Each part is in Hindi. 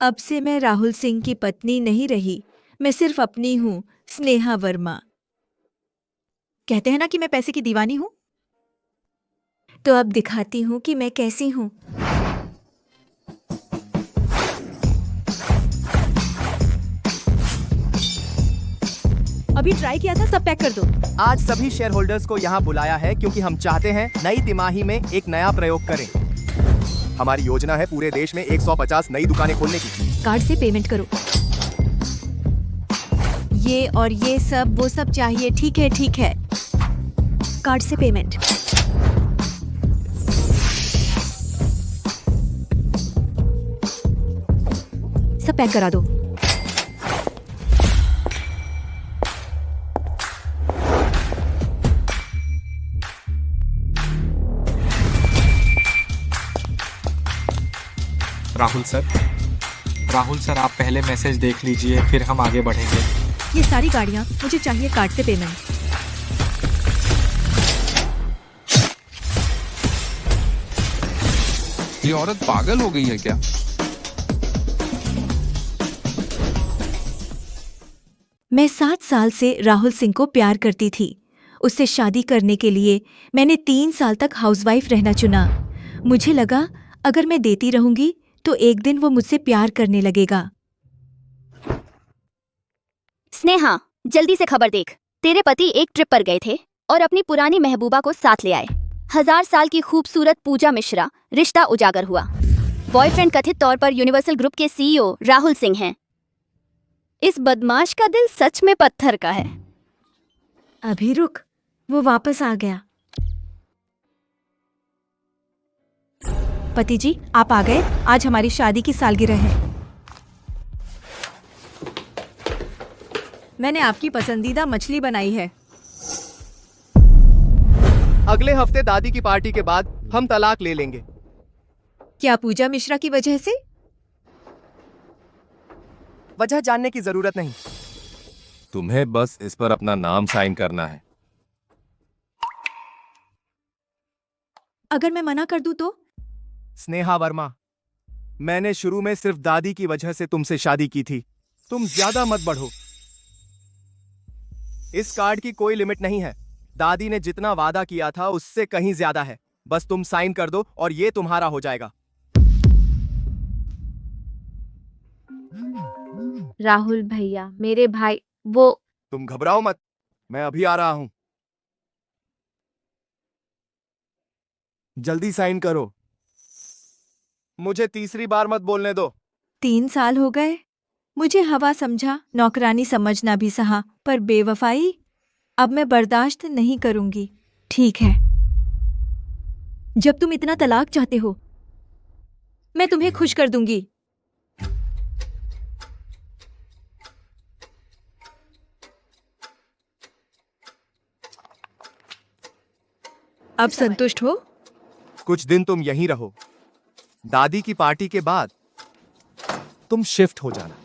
अब से मैं राहुल सिंह की पत्नी नहीं रही। मैं सिर्फ अपनी हूँ, स्नेहा वर्मा। कहते हैं ना कि मैं पैसे की दीवानी हूँ। तो अब दिखाती हूँ कि मैं कैसी हूँ। अभी ट्राई किया था, सब पैक कर दो। आज सभी शेयर होल्डर्स को यहाँ बुलाया है क्योंकि हम चाहते हैं नई तिमाही में एक नया प्रयोग करें। हमारी योजना है पूरे देश में 150 नई दुकानें खोलने की। कार्ड से पेमेंट करो। ये और ये सब वो सब चाहिए। ठीक है ठीक है। कार्ड से पेमेंट। सब पैक करा दो। राहुल सर आप पहले मैसेज देख लीजिए, फिर हम आगे बढ़ेंगे। ये सारी गाड़ियाँ मुझे चाहिए कार्ड से पेमेंट। ये औरत पागल हो गई है क्या? मैं 7 साल से राहुल सिंह को प्यार करती थी। उससे शादी करने के लिए मैंने 3 साल तक हाउसवाइफ रहना चुना। मुझे लगा अगर मैं देती रहूंगी तो एक दिन वो मुझसे प्यार करने लगेगा। स्नेहा, जल्दी से खबर देख। तेरे पति एक ट्रिप पर गए थे और अपनी पुरानी महबूबा को साथ ले आए। 1000 साल की खूबसूरत पूजा मिश्रा, रिश्ता उजागर हुआ। बॉयफ्रेंड कथित तौर पर यूनिवर्सल ग्रुप के सीईओ राहुल सिंह हैं। इस बदमाश का दिल सच में पत्थर का है। अभी रुक, वो वापस आ गया। पति जी, आप आ गए। आज हमारी शादी की सालगिरह है। मैंने आपकी पसंदीदा मछली बनाई है। अगले हफ्ते दादी की पार्टी के बाद हम तलाक ले लेंगे। क्या पूजा मिश्रा की वजह से? वजह जानने की जरूरत नहीं। तुम्हें बस इस पर अपना नाम साइन करना है। अगर मैं मना कर दूं तो? स्नेहा वर्मा, मैंने शुरू में सिर्फ दादी की वजह से तुमसे शादी की थी। तुम ज्यादा मत बढ़ो। इस कार्ड की कोई लिमिट नहीं है। दादी ने जितना वादा किया था उससे कहीं ज्यादा है। बस तुम साइन कर दो और ये तुम्हारा हो जाएगा। राहुल भैया, मेरे भाई वो। तुम घबराओ मत, मैं अभी आ रहा हूं। जल्दी साइन करो। मुझे तीसरी बार मत बोलने दो। 3 साल हो गए। मुझे हवा समझा, नौकरानी समझना भी सहा, पर बेवफाई अब मैं बर्दाश्त नहीं करूंगी। ठीक है। जब तुम इतना तलाक चाहते हो, मैं तुम्हें खुश कर दूंगी। अब संतुष्ट हो? कुछ दिन तुम यहीं रहो। दादी की पार्टी के बाद तुम शिफ्ट हो जाना।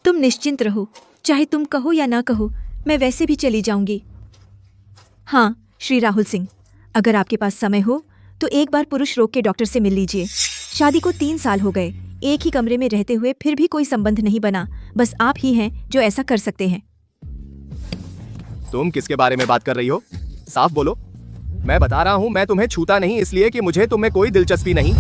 तुम निश्चिंत रहो, चाहे तुम कहो या ना कहो, मैं वैसे भी चली जाऊंगी। हाँ, श्री राहुल सिंह, अगर आपके पास समय हो तो एक बार पुरुष रोग के डॉक्टर से मिल लीजिए। शादी को 3 साल हो गए, एक ही कमरे में रहते हुए फिर भी कोई संबंध नहीं बना। बस आप ही हैं जो ऐसा कर सकते हैं। तुम किसके बारे में बात कर रही हो? साफ बोलो। मैं बता रहा हूं, मैं तुम्हें छूता नहीं इसलिए कि मुझे तुम्हें कोई दिलचस्पी नहीं।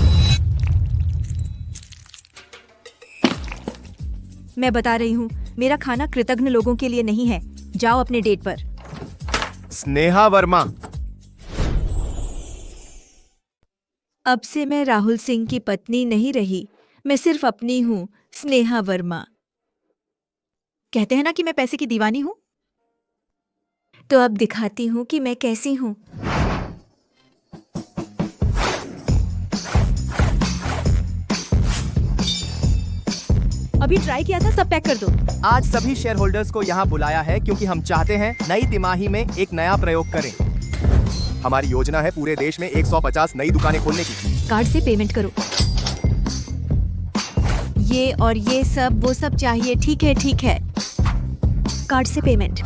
मैं बता रही हूँ, मेरा खाना कृतज्ञ लोगों के लिए नहीं है। जाओ अपने डेट पर। स्नेहा वर्मा, अब से मैं राहुल सिंह की पत्नी नहीं रही। मैं सिर्फ अपनी हूँ, स्नेहा वर्मा। कहते हैं ना कि मैं पैसे की दीवानी हूँ। तो अब दिखाती हूँ कि मैं कैसी हूँ। अभी ट्राई किया था, सब पैक कर दो। आज सभी शेयर होल्डर्स को यहाँ बुलाया है क्योंकि हम चाहते हैं नई तिमाही में एक नया प्रयोग करें। हमारी योजना है पूरे देश में 150 नई दुकानें खोलने की। कार्ड से पेमेंट करो। ये और ये सब वो सब चाहिए। ठीक है ठीक है। कार्ड से पेमेंट।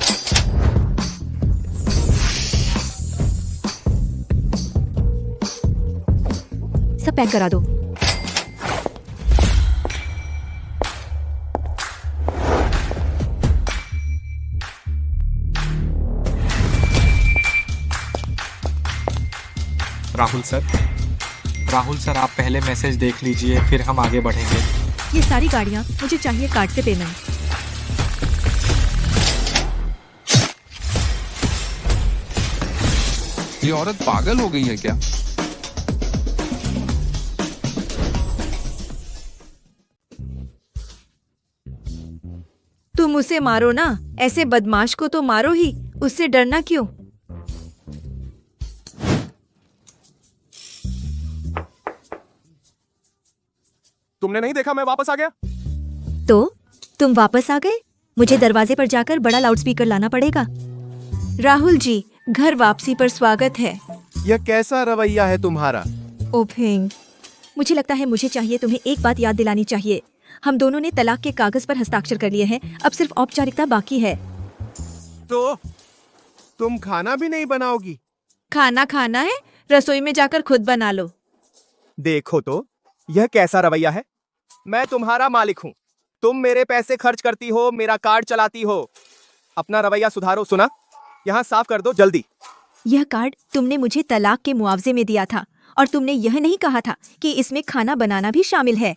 सब पैक करा दो। राहुल सर। राहुल सर, आप पहले मैसेज देख लीजिए, फिर हम आगे बढ़ेंगे। ये सारी गाड़ियाँ मुझे चाहिए कार्ड से पेमेंट। ये औरत पागल हो गई है क्या? तुम उसे मारो ना, ऐसे बदमाश को तो मारो ही, उससे डरना क्यों? तुमने नहीं देखा मैं वापस आ गया? तो तुम वापस आ गए? मुझे दरवाजे पर जाकर बड़ा लाउडस्पीकर लाना पड़ेगा। राहुल जी, घर वापसी पर स्वागत है। यह कैसा रवैया है तुम्हारा? ओफिंग, मुझे लगता है मुझे चाहिए तुम्हें एक बात याद दिलानी चाहिए। हम दोनों ने तलाक के कागज पर हस्ताक्षर कर लिए हैं, अब सिर्फ औपचारिकता बाकी है। तो तुम खाना भी नहीं बनाओगी? खाना खाना है, रसोई में जाकर खुद बना लो। देखो तो, यह कैसा रवैया है? मैं तुम्हारा मालिक हूँ, तुम मेरे पैसे खर्च करती हो, मेरा कार्ड चलाती हो। अपना रवैया सुधारो। सुना, यहाँ साफ कर दो जल्दी। यह कार्ड तुमने मुझे तलाक के मुआवजे में दिया था और तुमने यह नहीं कहा था कि इसमें खाना बनाना भी शामिल है।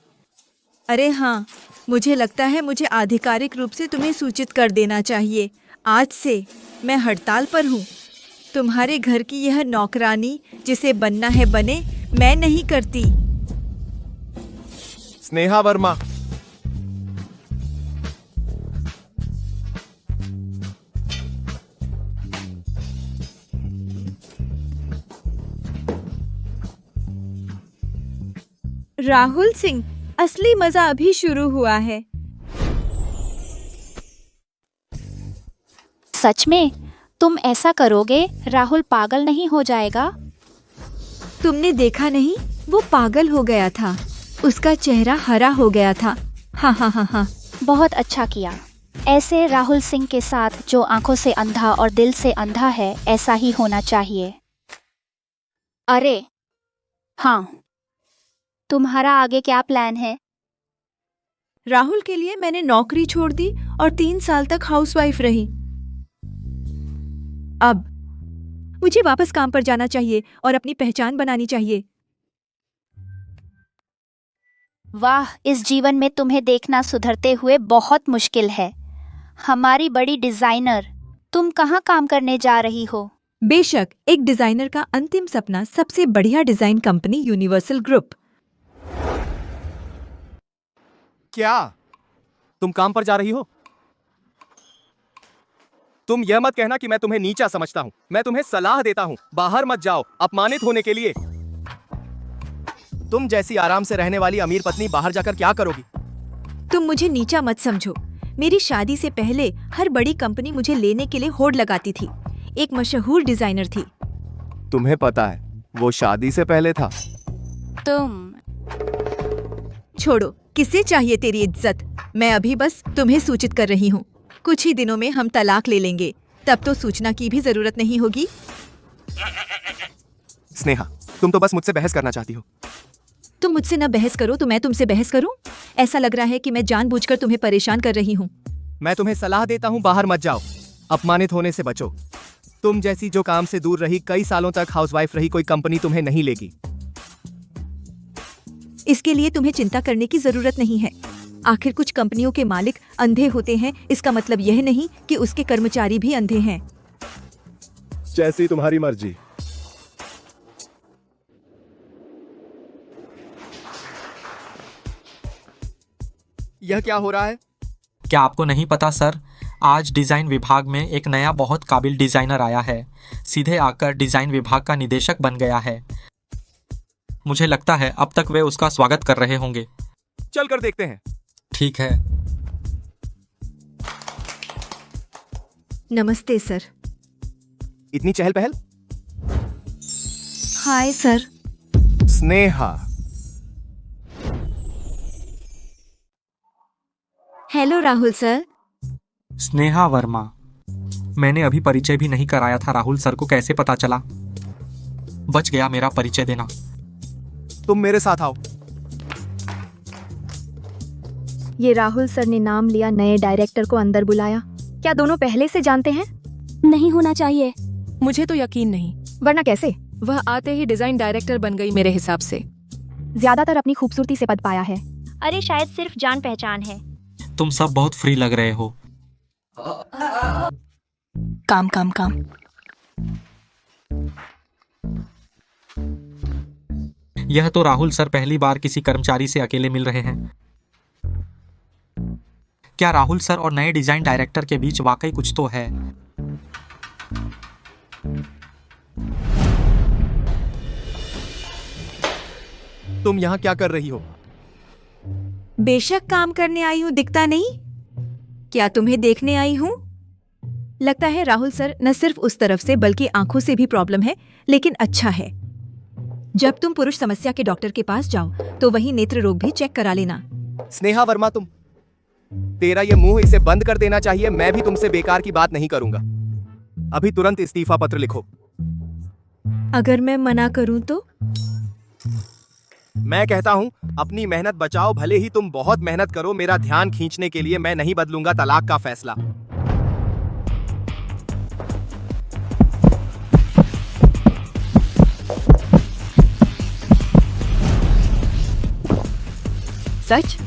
अरे हाँ, मुझे लगता है मुझे आधिकारिक रूप से तुम्हें सूचित कर देना चाहिए। आज से मैं हड़ताल पर हूँ। तुम्हारे घर की यह नौकरानी जिसे बनना है बने, मैं नहीं करती। स्नेहा वर्मा। राहुल सिंह, असली मजा अभी शुरू हुआ है। सच में तुम ऐसा करोगे? राहुल पागल नहीं हो जाएगा? तुमने देखा नहीं, वो पागल हो गया था, उसका चेहरा हरा हो गया था। हाँ हाँ हाँ हाँ। बहुत अच्छा किया। ऐसे राहुल सिंह के साथ जो आंखों से अंधा और दिल से अंधा है, ऐसा ही होना चाहिए। अरे हाँ, तुम्हारा आगे क्या प्लान है? राहुल के लिए मैंने नौकरी छोड़ दी और 3 साल तक हाउसवाइफ रही। अब मुझे वापस काम पर जाना चाहिए और अपनी पहचान बनानी चाहिए। वाह, इस जीवन में तुम्हें देखना सुधरते हुए बहुत मुश्किल है। हमारी बड़ी डिजाइनर, तुम कहाँ काम करने जा रही हो? बेशक, एक डिजाइनर का अंतिम सपना सबसे बढ़िया डिजाइन कंपनी यूनिवर्सल ग्रुप। क्या तुम काम पर जा रही हो? तुम यह मत कहना कि मैं तुम्हें नीचा समझता हूं। मैं तुम्हें सलाह देता हूं, बाहर मत जाओ अपमानित होने के लिए। तुम जैसी आराम से रहने वाली अमीर पत्नी बाहर जाकर क्या करोगी? तुम मुझे नीचा मत समझो। मेरी शादी से पहले हर बड़ी कंपनी मुझे लेने के लिए होड़ लगाती थी। एक मशहूर डिजाइनर थी। तुम्हें पता है, वो शादी से पहले था। तुम छोड़ो, किसे चाहिए तेरी इज्जत? मैं अभी बस तुम्हें सूचित कर रही हूँ। कुछ ही दिनों में हम तलाक ले लेंगे, तब तो सूचना की भी जरूरत नहीं होगी। स्नेहा, तुम तो बस मुझसे बहस करना चाहती हो। तुम मुझसे न बहस करो तो मैं तुमसे बहस करूं? ऐसा लग रहा है कि मैं जानबूझकर तुम्हें परेशान कर रही हूँ। मैं तुम्हें सलाह देता हूँ, बाहर मत जाओ, अपमानित होने से बचो। तुम जैसी जो काम से दूर रही, कई सालों तक हाउसवाइफ रही, कोई कंपनी तुम्हें नहीं लेगी। इसके लिए तुम्हें चिंता करने की जरूरत नहीं है। आखिर कुछ कंपनियों के मालिक अंधे होते हैं, इसका मतलब यह नहीं कि उसके कर्मचारी भी अंधे हैं। जैसी तुम्हारी मर्जी। यह क्या हो रहा है? क्या आपको नहीं पता सर? आज डिज़ाइन विभाग में एक नया बहुत काबिल डिज़ाइनर आया है। सीधे आकर डिज़ाइन विभाग का निदेशक बन गया है। मुझे लगता है अब तक वे उसका स्वागत कर रहे होंगे। चल कर देखते हैं। ठीक है। नमस्ते सर। इतनी चहल पहल? Hi sir. Sneha. Hello Rahul sir. Sneha Verma. मैंने अभी परिचय भी नहीं कराया था। राहुल सर को कैसे पता चला? बच गया मेरा परिचय देना। तुम मेरे साथ आओ। ये राहुल सर ने नाम लिया, नए डायरेक्टर को अंदर बुलाया। क्या दोनों पहले से जानते हैं? नहीं होना चाहिए। मुझे तो यकीन नहीं। वरना कैसे? वह आते ही डिजाइन डायरेक्टर बन गई मेरे हिसाब से। ज्यादातर अपनी खूबसूरती से पद पाया है। अरे शायद सिर्फ जान पहचान है। तुम सब बहुत फ्री लग रहे हो। काम काम काम। यह तो राहुल सर पहली बार किसी कर्मचारी से अकेले मिल रहे हैं। क्या राहुल सर और नए डिजाइन डायरेक्टर के बीच वाकई कुछ तो है? तुम यहाँ क्या कर रही हो? बेशक काम करने आई हूँ, दिखता नहीं? क्या तुम्हें देखने आई हूँ? लगता है राहुल सर न सिर्फ उस तरफ से बल्कि आंखों से भी प्रॉब्लम है, लेकिन अच्छा है। जब तुम पुरुष समस्या के डॉक्टर के पास जाओ तो वही नेत्र रोग भी चेक करा लेना। स्नेहा वर्मा, तेरा ये मुंह इसे बंद कर देना चाहिए। मैं भी तुमसे बेकार की बात नहीं करूंगा। अभी तुरंत इस्तीफा पत्र लिखो। अगर मैं मना करूं तो? मैं कहता हूं अपनी मेहनत बचाओ, भले ही तुम बहुत मेहनत करो। मेरा ध्यान खींचने के लिए मैं नहीं बदलूंगा तलाक का फैसला। सच?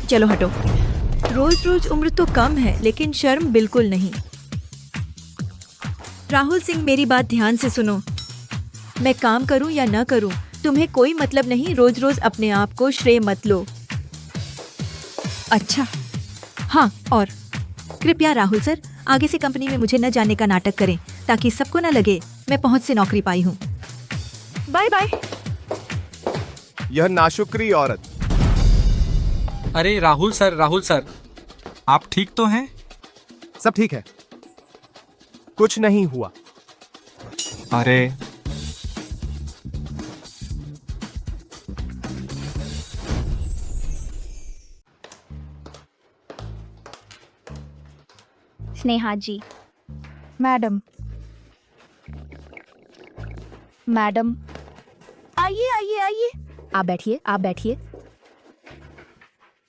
चलो हटो। रोज रोज उम्र तो कम है, लेकिन शर्म बिल्कुल नहीं। राहुल सिंह, मेरी बात ध्यान से सुनो। मैं काम करूं या न करूं, तुम्हें कोई मतलब नहीं। रोज रोज अपने आप को श्रेय मत लो। अच्छा हाँ, और कृपया राहुल सर आगे से कंपनी में मुझे न जाने का नाटक करें, ताकि सबको न लगे मैं पहुंच से नौकरी पाई हूं। Bye bye. यह नाशुक्री औरत। अरे राहुल सर, आप ठीक तो हैं? सब ठीक है, कुछ नहीं हुआ। अरे स्नेहा जी। मैडम, मैडम, आइए आइए आइए। आप बैठिए, आप बैठिए।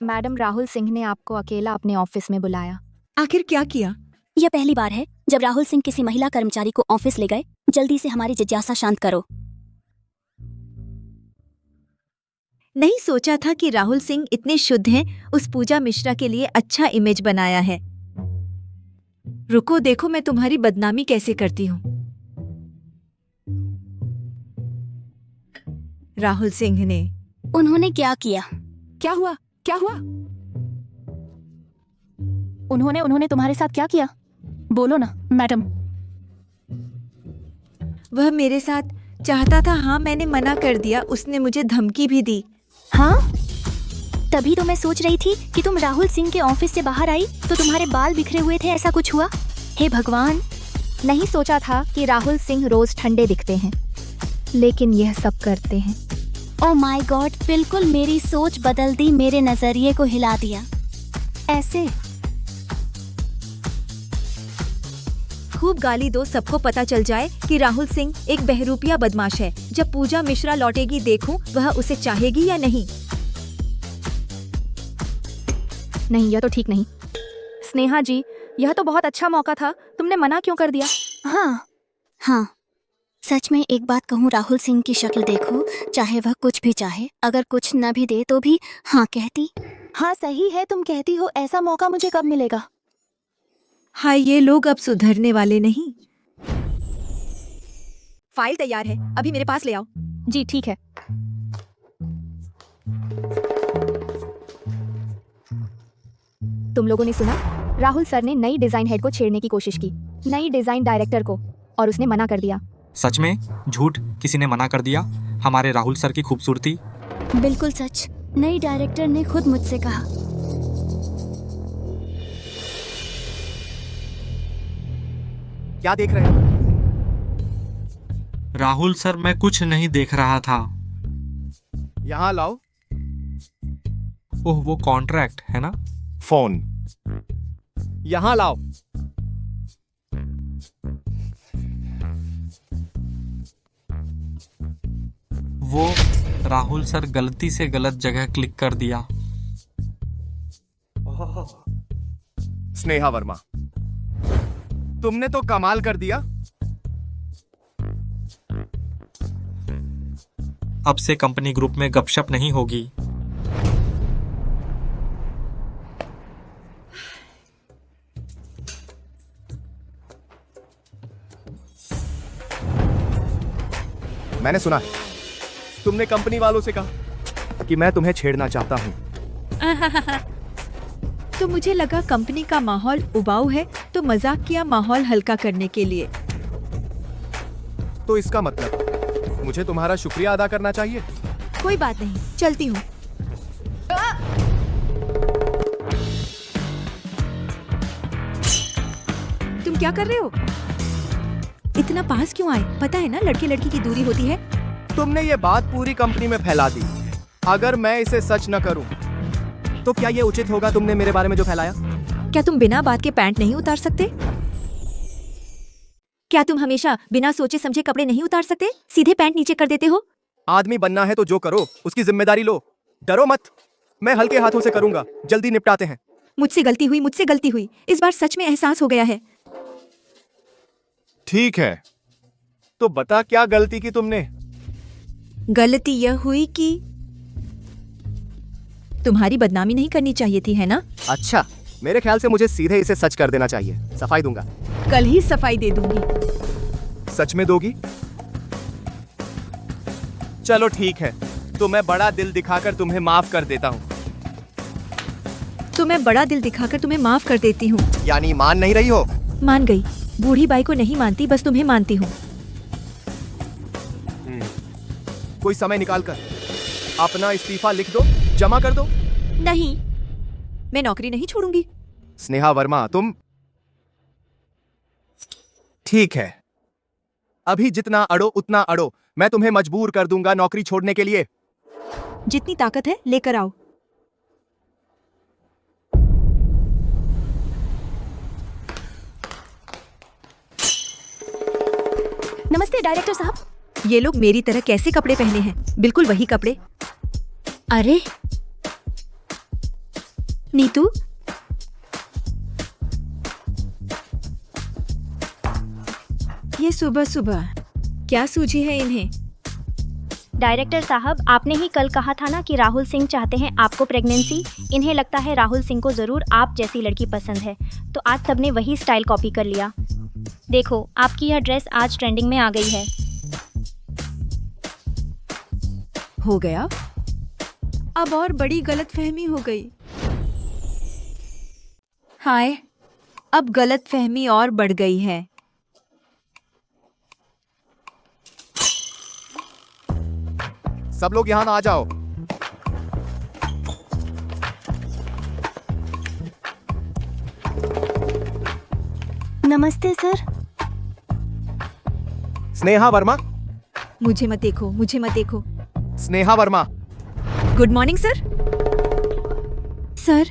मैडम, राहुल सिंह ने आपको अकेला अपने ऑफिस में बुलाया। आखिर क्या किया? यह पहली बार है जब राहुल सिंह किसी महिला कर्मचारी को ऑफिस ले गए। जल्दी से हमारी जिज्ञासा शांत करो। नहीं सोचा था कि राहुल सिंह इतने शुद्ध हैं। उस पूजा मिश्रा के लिए अच्छा इमेज बनाया है। रुको, देखो मैं तुम्हारी बदनामी कैसे करती हूँ। राहुल सिंह ने। उन्होंने क्या किया? क्या हुआ? क्या हुआ? उन्होंने तुम्हारे साथ क्या किया? बोलो ना मैडम। वह मेरे साथ चाहता था। हाँ, मैंने मना कर दिया। उसने मुझे धमकी भी दी। हाँ, तभी तो मैं सोच रही थी कि तुम राहुल सिंह के ऑफिस से बाहर आई तो तुम्हारे बाल बिखरे हुए थे। ऐसा कुछ हुआ? हे भगवान। नहीं सोचा था कि राहुल सिंह रोज ठंडे दिखते हैं, लेकिन यह सब करते हैं। ओह माय गॉड, बिल्कुल मेरी सोच बदल दी, मेरे नजरिए को हिला दिया। ऐसे खूब गाली दो, सबको पता चल जाए कि राहुल सिंह एक बहरूपिया बदमाश है। जब पूजा मिश्रा लौटेगी, देखूं वह उसे चाहेगी या नहीं। नहीं, यह तो ठीक नहीं। स्नेहा जी, यह तो बहुत अच्छा मौका था, तुमने मना क्यों कर दिया? हाँ, सच में एक बात कहूँ, राहुल सिंह की शक्ल देखो। चाहे वह कुछ भी चाहे, अगर कुछ न भी दे तो भी हाँ कहती। हाँ सही है, तुम कहती हो। ऐसा मौका मुझे कब मिलेगा? हाय, ये लोग अब सुधरने वाले नहीं। फाइल तैयार है, अभी मेरे पास ले आओ। जी ठीक है। तुम लोगों ने सुना, राहुल सर ने नई डिजाइन हेड को छेड़ने की कोशिश की, नई डिजाइन डायरेक्टर को, और उसने मना कर दिया। सच में? झूठ? किसी ने मना कर दिया? हमारे राहुल सर की खूबसूरती? बिल्कुल सच। नई डायरेक्टर ने खुद मुझसे कहा। क्या देख रहे हो? राहुल सर, मैं कुछ नहीं देख रहा था। यहाँ लाओ। ओह, वो कॉन्ट्रैक्ट है ना? फोन यहाँ लाओ। वो राहुल सर गलती से गलत जगह क्लिक कर दिया। स्नेहा वर्मा, तुमने तो कमाल कर दिया। अब से कंपनी ग्रुप में गपशप नहीं होगी। मैंने सुना है तुमने कंपनी वालों से कहा कि मैं तुम्हें छेड़ना चाहता हूँ। तो मुझे लगा कंपनी का माहौल उबाऊ है, तो मजाक किया माहौल हल्का करने के लिए। तो इसका मतलब मुझे तुम्हारा शुक्रिया अदा करना चाहिए। कोई बात नहीं, चलती हूँ। तुम क्या कर रहे हो? इतना पास क्यों आए? पता है ना लड़के लड़की की दूरी होती है। तुमने ये बात पूरी कंपनी में फैला दी। अगर मैं इसे सच न करूं तो क्या ये उचित होगा तुमने मेरे बारे में जो फैलाया? क्या तुम बिना बात के पैंट नहीं उतार सकते? क्या तुम हमेशा बिना सोचे समझे कपड़े नहीं उतार सकते? सीधे पैंट नीचे कर देते हो। आदमी बनना है तो जो करो उसकी जिम्मेदारी लो, डरो मत। मैं हल्के हाथों से करूंगा, जल्दी निपटाते हैं। मुझसे गलती हुई, मुझसे गलती हुई। इस बार सच में एहसास हो गया है। ठीक है, तो बता क्या गलती की तुमने? गलती यह हुई कि तुम्हारी बदनामी नहीं करनी चाहिए थी, है ना? अच्छा, मेरे ख्याल से मुझे सीधे इसे सच कर देना चाहिए। सफाई दूंगा। कल ही सफाई दे दूंगी। सच में दोगी? चलो ठीक है, तो मैं बड़ा दिल दिखाकर तुम्हें माफ कर देता हूँ। तो मैं बड़ा दिल दिखाकर तुम्हें माफ कर देती हूँ। यानी मान नहीं रही हो? मान गई। बूढ़ी बाई को नहीं मानती, बस तुम्हें मानती हूँ। कोई समय निकालकर अपना इस्तीफा लिख दो, जमा कर दो। नहीं, मैं नौकरी नहीं छोड़ूंगी। स्नेहा वर्मा, तुम ठीक है। अभी जितना अड़ो उतना अड़ो, मैं तुम्हें मजबूर कर दूंगा नौकरी छोड़ने के लिए। जितनी ताकत है लेकर आओ। नमस्ते डायरेक्टर साहब। ये लोग मेरी तरह कैसे कपड़े पहने हैं? बिल्कुल वही कपड़े। अरे नीतू, ये सुबह सुबह क्या सूझी है इन्हें? डायरेक्टर साहब, आपने ही कल कहा था ना कि राहुल सिंह चाहते हैं आपको प्रेगनेंसी। इन्हें लगता है राहुल सिंह को ज़रूर आप जैसी लड़की पसंद है, तो आज सबने वही स्टाइल कॉपी कर लिया। देखो, आपकी यह ड्रेस आज ट्रेंडिंग में आ गई है। हो गया? अब और बड़ी गलतफहमी हो गई। हाय, अब गलतफहमी और बढ़ गई है। सब लोग यहाँ आ जाओ। नमस्ते सर। स्नेहा वर्मा। मुझे मत देखो, मुझे मत देखो। Sneha Verma. Good morning sir. Sir,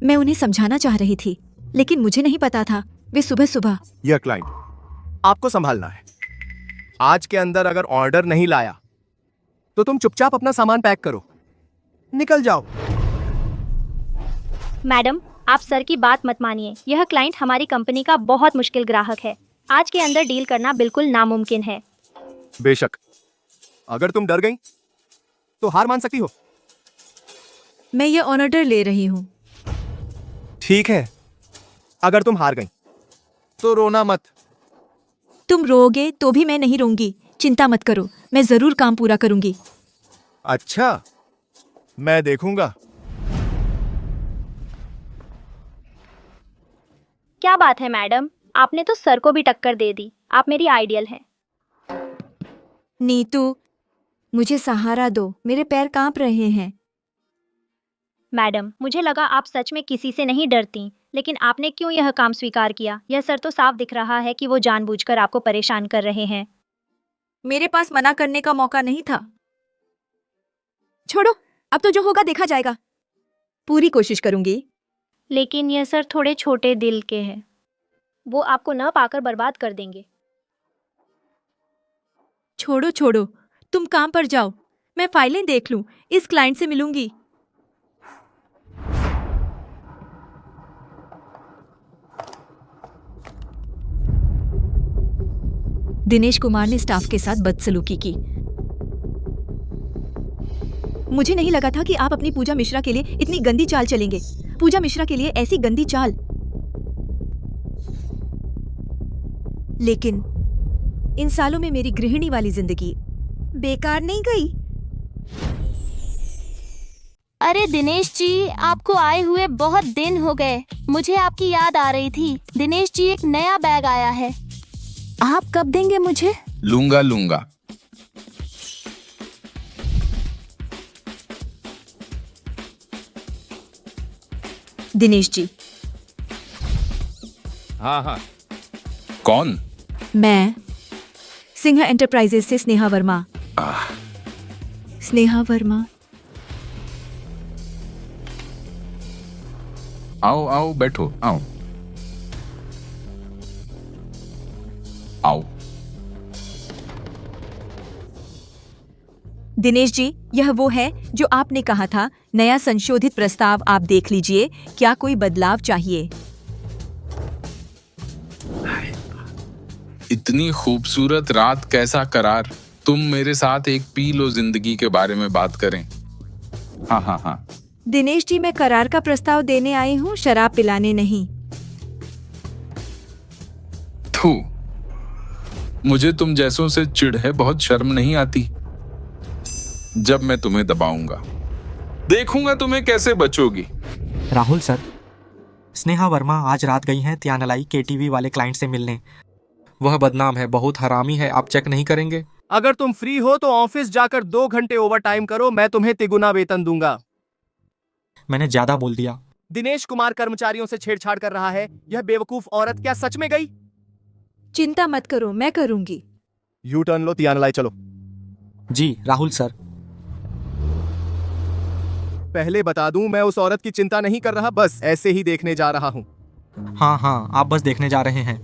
मैं उन्हें समझाना चाह रही थी, लेकिन मुझे नहीं पता था वे सुबह सुबह। यह क्लाइंट आपको संभालना है। आज के अंदर अगर ऑर्डर नहीं लाया तो तुम चुपचाप अपना सामान पैक करो, निकल जाओ। मैडम, आप सर की बात मत मानिए। यह क्लाइंट हमारी कंपनी का बहुत मुश्किल ग्राहक है। आज के अंदर डील करना बिल्कुल नामुमकिन है। बेशक, अगर तुम डर गई तो हार मान सकती हो। मैं ये ऑर्डर ले रही हूँ। ठीक है, अगर तुम हार गई तो रोना मत। तुम रोओगे तो भी मैं नहीं रोऊंगी। चिंता मत करो, मैं जरूर काम पूरा करूंगी। अच्छा, मैं देखूंगा। क्या बात है मैडम, आपने तो सर को भी टक्कर दे दी। आप मेरी आइडियल हैं। नीतू, मुझे सहारा दो, मेरे पैर कांप रहे हैं। मैडम, मुझे लगा आप सच में किसी से नहीं डरती, लेकिन आपने क्यों यह काम स्वीकार किया? यह सर तो साफ दिख रहा है कि वो जानबूझकर आपको परेशान कर रहे हैं। मेरे पास मना करने का मौका नहीं था। छोड़ो, अब तो जो होगा देखा जाएगा। पूरी कोशिश करूंगी। लेकिन यह सर थोड़े छोटे दिल के हैं। वो आपको न पाकर बर्बाद कर देंगे। छोड़ो छोड़ो, तुम काम पर जाओ। मैं फाइलें देख लूं, इस क्लाइंट से मिलूंगी। दिनेश कुमार ने स्टाफ के साथ बदसलूकी की। मुझे नहीं लगा था कि आप अपनी पूजा मिश्रा के लिए इतनी गंदी चाल चलेंगे। पूजा मिश्रा के लिए ऐसी गंदी चाल। लेकिन इन सालों में मेरी गृहिणी वाली जिंदगी बेकार नहीं गई। अरे दिनेश जी, आपको आए हुए बहुत दिन हो गए। मुझे आपकी याद आ रही थी। दिनेश जी, एक नया बैग आया है। आप कब देंगे मुझे? लूंगा लूंगा। दिनेश जी, हाँ हाँ। कौन? मैं सिंह एंटरप्राइजेस से स्नेहा वर्मा। स्नेहा वर्मा। आओ आओ, बैठो, आओ आओ। दिनेश जी, यह वो है जो आपने कहा था। नया संशोधित प्रस्ताव आप देख लीजिए। क्या कोई बदलाव चाहिए? इतनी खूबसूरत रात, कैसा करार। तुम मेरे साथ एक पी लो जिंदगी के बारे में बात करें। हाँ हाँ हाँ। दिनेश जी, मैं करार का प्रस्ताव देने आई हूँ, शराब पिलाने नहीं। थू, मुझे तुम जैसों से चिढ़ है, बहुत शर्म नहीं आती। जब मैं तुम्हें दबाऊंगा, देखूंगा तुम्हें कैसे बचोगी। राहुल सर, स्नेहा वर्मा आज रात गई हैं त्यानलाई केटीवी वाले क्लाइंट से मिलने। वह बदनाम है, बहुत हरामी है। आप चेक नहीं करेंगे? अगर तुम फ्री हो तो ऑफिस जाकर 2 घंटे ओवर टाइम करो, मैं तुम्हें तिगुना वेतन दूंगा। मैंने ज्यादा बोल दिया। दिनेश कुमार कर्मचारियों से छेड़छाड़ कर रहा है। यह बेवकूफ औरत क्या सच में गई? चिंता मत करो, मैं करूंगी। यू टर्न लो, त्यानलाई चलो। जी राहुल सर। पहले बता दूं, मैं उस औरत की चिंता नहीं कर रहा, बस ऐसे ही देखने जा रहा हूं। हाँ हाँ, आप बस देखने जा रहे हैं।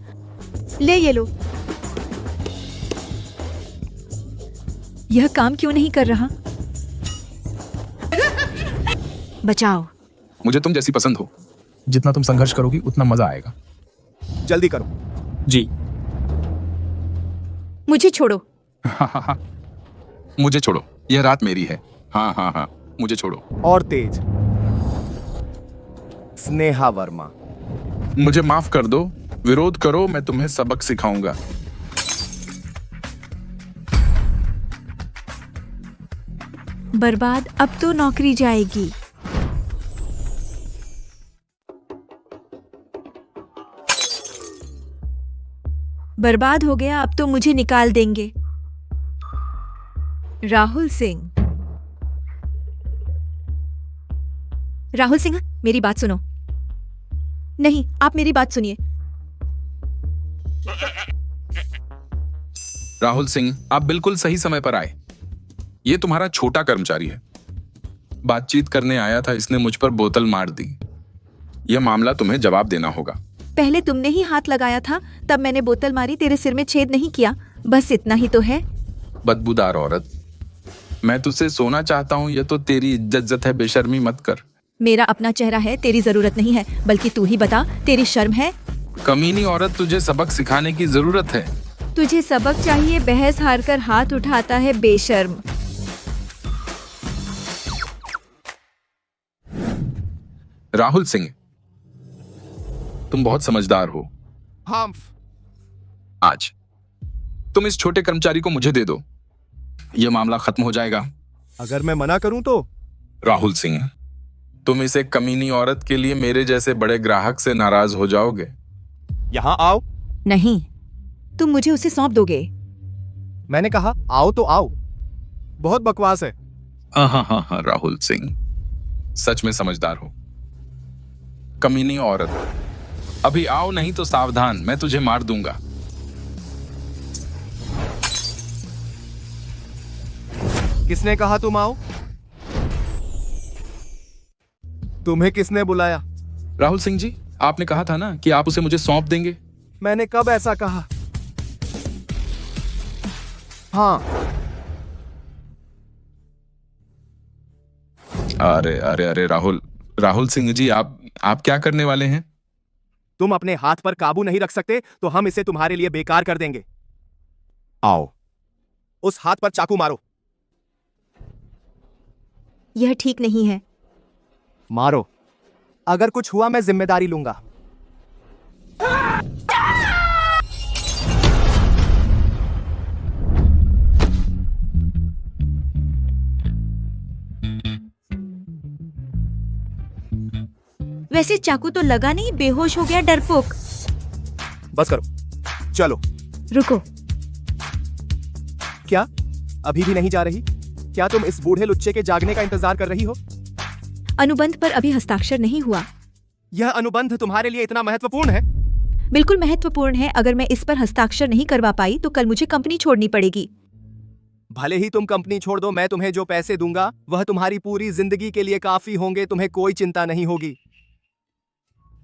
ले ये लो। यह काम क्यों नहीं कर रहा? बचाओ। मुझे तुम जैसी पसंद हो। जितना तुम संघर्ष करोगी उतना मजा आएगा। जल्दी करो। जी। मुझे छोड़ो। मुझे छोड़ो, यह रात मेरी है। हाँ हाँ हाँ, मुझे छोड़ो। और तेज। स्नेहा वर्मा। मुझे माफ कर दो, विरोध करो, मैं तुम्हें सबक सिखाऊंगा। बर्बाद, अब तो नौकरी जाएगी। बर्बाद हो गया, अब तो मुझे निकाल देंगे। राहुल सिंह। राहुल सिंह, मेरी बात सुनो। नहीं, आप मेरी बात सुनिए। राहुल सिंह, आप बिल्कुल सही समय पर आए। ये तुम्हारा छोटा कर्मचारी है। बातचीत करने आया था, इसने मुझ पर बोतल मार दी। यह मामला तुम्हें जवाब देना होगा। पहले तुमने ही हाथ लगाया था, तब मैंने बोतल मारी, तेरे सिर में छेद नहीं किया। बस इतना ही तो है। बदबूदार औरत, मैं तुझसे सोना चाहता हूँ, यह तो तेरी इज्जत है, बेशर्मी मत कर। मेरा अपना चेहरा है, तेरी जरूरत नहीं है। बल्कि तू ही बता, तेरी शर्म है? कमीनी औरत, तुझे सबक सिखाने की जरूरत है। तुझे सबक चाहिए? बहस हार कर हाथ उठाता है, बेशर्म। राहुल सिंह, तुम बहुत समझदार हो। हम आज तुम इस छोटे कर्मचारी को मुझे दे दो, यह मामला खत्म हो जाएगा। अगर मैं मना करूं तो? राहुल सिंह, तुम इस एक कमीनी औरत के लिए मेरे जैसे बड़े ग्राहक से नाराज हो जाओगे। यहां आओ। नहीं, तुम मुझे उसे सौंप दोगे। मैंने कहा आओ तो आओ। बहुत बकवास है। हाँ हाँ हाँ हाँ, राहुल सिंह सच में समझदार हो। कमीनी औरत, अभी आओ, नहीं तो सावधान, मैं तुझे मार दूंगा। किसने कहा तुम आओ? तुम्हें किसने बुलाया? राहुल सिंह जी, आपने कहा था ना कि आप उसे मुझे सौंप देंगे। मैंने कब ऐसा कहा? हाँ। अरे अरे अरे राहुल सिंह जी, आप क्या करने वाले हैं? तुम अपने हाथ पर काबू नहीं रख सकते तो हम इसे तुम्हारे लिए बेकार कर देंगे। आओ, उस हाथ पर चाकू मारो। यह ठीक नहीं है। मारो, अगर कुछ हुआ मैं जिम्मेदारी लूंगा। वैसे चाकू तो लगा नहीं, बेहोश हो गया डरपोक। बस करो, चलो। रुको। क्या अभी भी नहीं जा रही? क्या तुम इस बूढ़े लुच्चे के जागने का इंतजार कर रही हो? अनुबंध पर अभी हस्ताक्षर नहीं हुआ। यह अनुबंध तुम्हारे लिए इतना महत्वपूर्ण है? बिल्कुल महत्वपूर्ण है। अगर मैं इस पर हस्ताक्षर नहीं करवा पाई तो कल मुझे कंपनी छोड़नी पड़ेगी। भले ही तुम कंपनी छोड़ दो, मैं तुम्हें जो पैसे दूंगा वह तुम्हारी पूरी जिंदगी के लिए काफी होंगे। तुम्हें कोई चिंता नहीं होगी।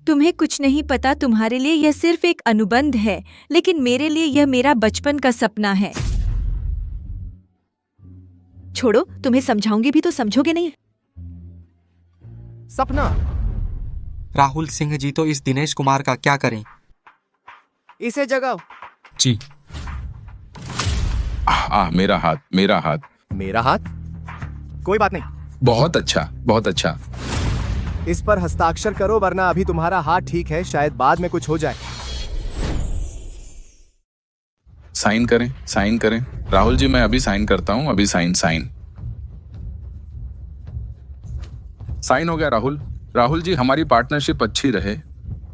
तुम्हें कुछ नहीं पता, तुम्हारे लिए यह सिर्फ एक अनुबंध है, लेकिन मेरे लिए यह मेरा बचपन का सपना है। छोड़ो, तुम्हें समझाऊंगी भी तो समझोगे नहीं। सपना? राहुल सिंह जी, तो इस दिनेश कुमार का क्या करें? इसे जगाओ। जी। मेरा हाथ, मेरा हाथ। मेरा हाथ? कोई बात नहीं। बहुत अच्छा, बहुत अच्छा। इस पर हस्ताक्षर करो, वरना अभी तुम्हारा हाथ ठीक है, शायद बाद में कुछ हो जाए। साइन करें, साइन करें। राहुल जी, मैं अभी साइन करता हूं। अभी साइन साइन साइन हो गया। राहुल, राहुल जी, हमारी पार्टनरशिप अच्छी रहे।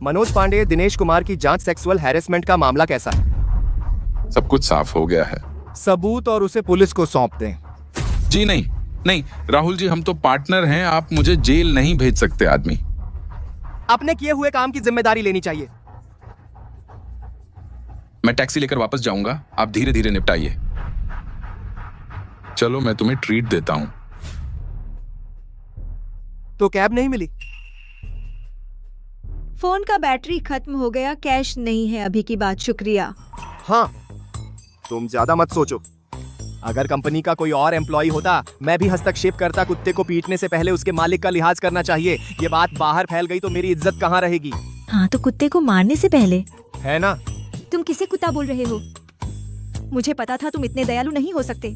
मनोज पांडे, दिनेश कुमार की जांच सेक्सुअल हैरेसमेंट का मामला कैसा है? सब कुछ साफ हो गया है। सबूत और उसे पुलिस को सौंप दें। जी नहीं, नहीं राहुल जी, हम तो पार्टनर हैं। आप मुझे जेल नहीं भेज सकते आदमी। अपने किए हुए काम की जिम्मेदारी लेनी चाहिए। मैं टैक्सी लेकर वापस जाऊंगा, आप धीरे धीरे निपटाइए। चलो, मैं तुम्हें ट्रीट देता हूं। तो कैब नहीं मिली? फोन का बैटरी खत्म हो गया, कैश नहीं है अभी की बात। शुक्रिया। हाँ, तुम ज्यादा मत सोचो। अगर कंपनी का कोई और एम्प्लॉय होता, मैं भी हस्तक्षेप करता। कुत्ते को पीटने से पहले उसके मालिक का लिहाज करना चाहिए। ये बात बाहर फैल गई तो मेरी इज्जत कहाँ रहेगी? हाँ, तो कुत्ते को मारने से पहले। है ना? तुम किसे कुत्ता बोल रहे हो? मुझे पता था तुम इतने दयालु नहीं हो सकते।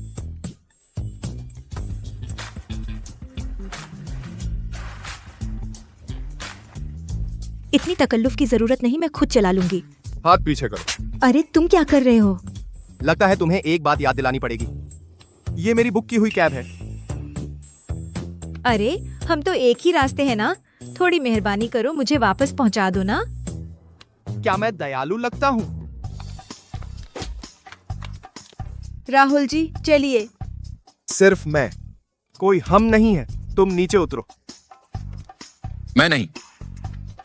इतनी तकल्लुफ की जरूरत नहीं, मैं खुद चला लूंगी। हाथ पीछे करो। अरे तुम क्या कर रहे हो? लगता है तुम्हें एक बात याद दिलानी पड़ेगी। ये मेरी बुक की हुई कैब है। अरे हम तो एक ही रास्ते हैं ना, थोड़ी मेहरबानी करो, मुझे वापस पहुंचा दो ना। क्या मैं दयालु लगता हूँ? राहुल जी चलिए। सिर्फ मैं, कोई हम नहीं है। तुम नीचे उतरो। मैं नहीं।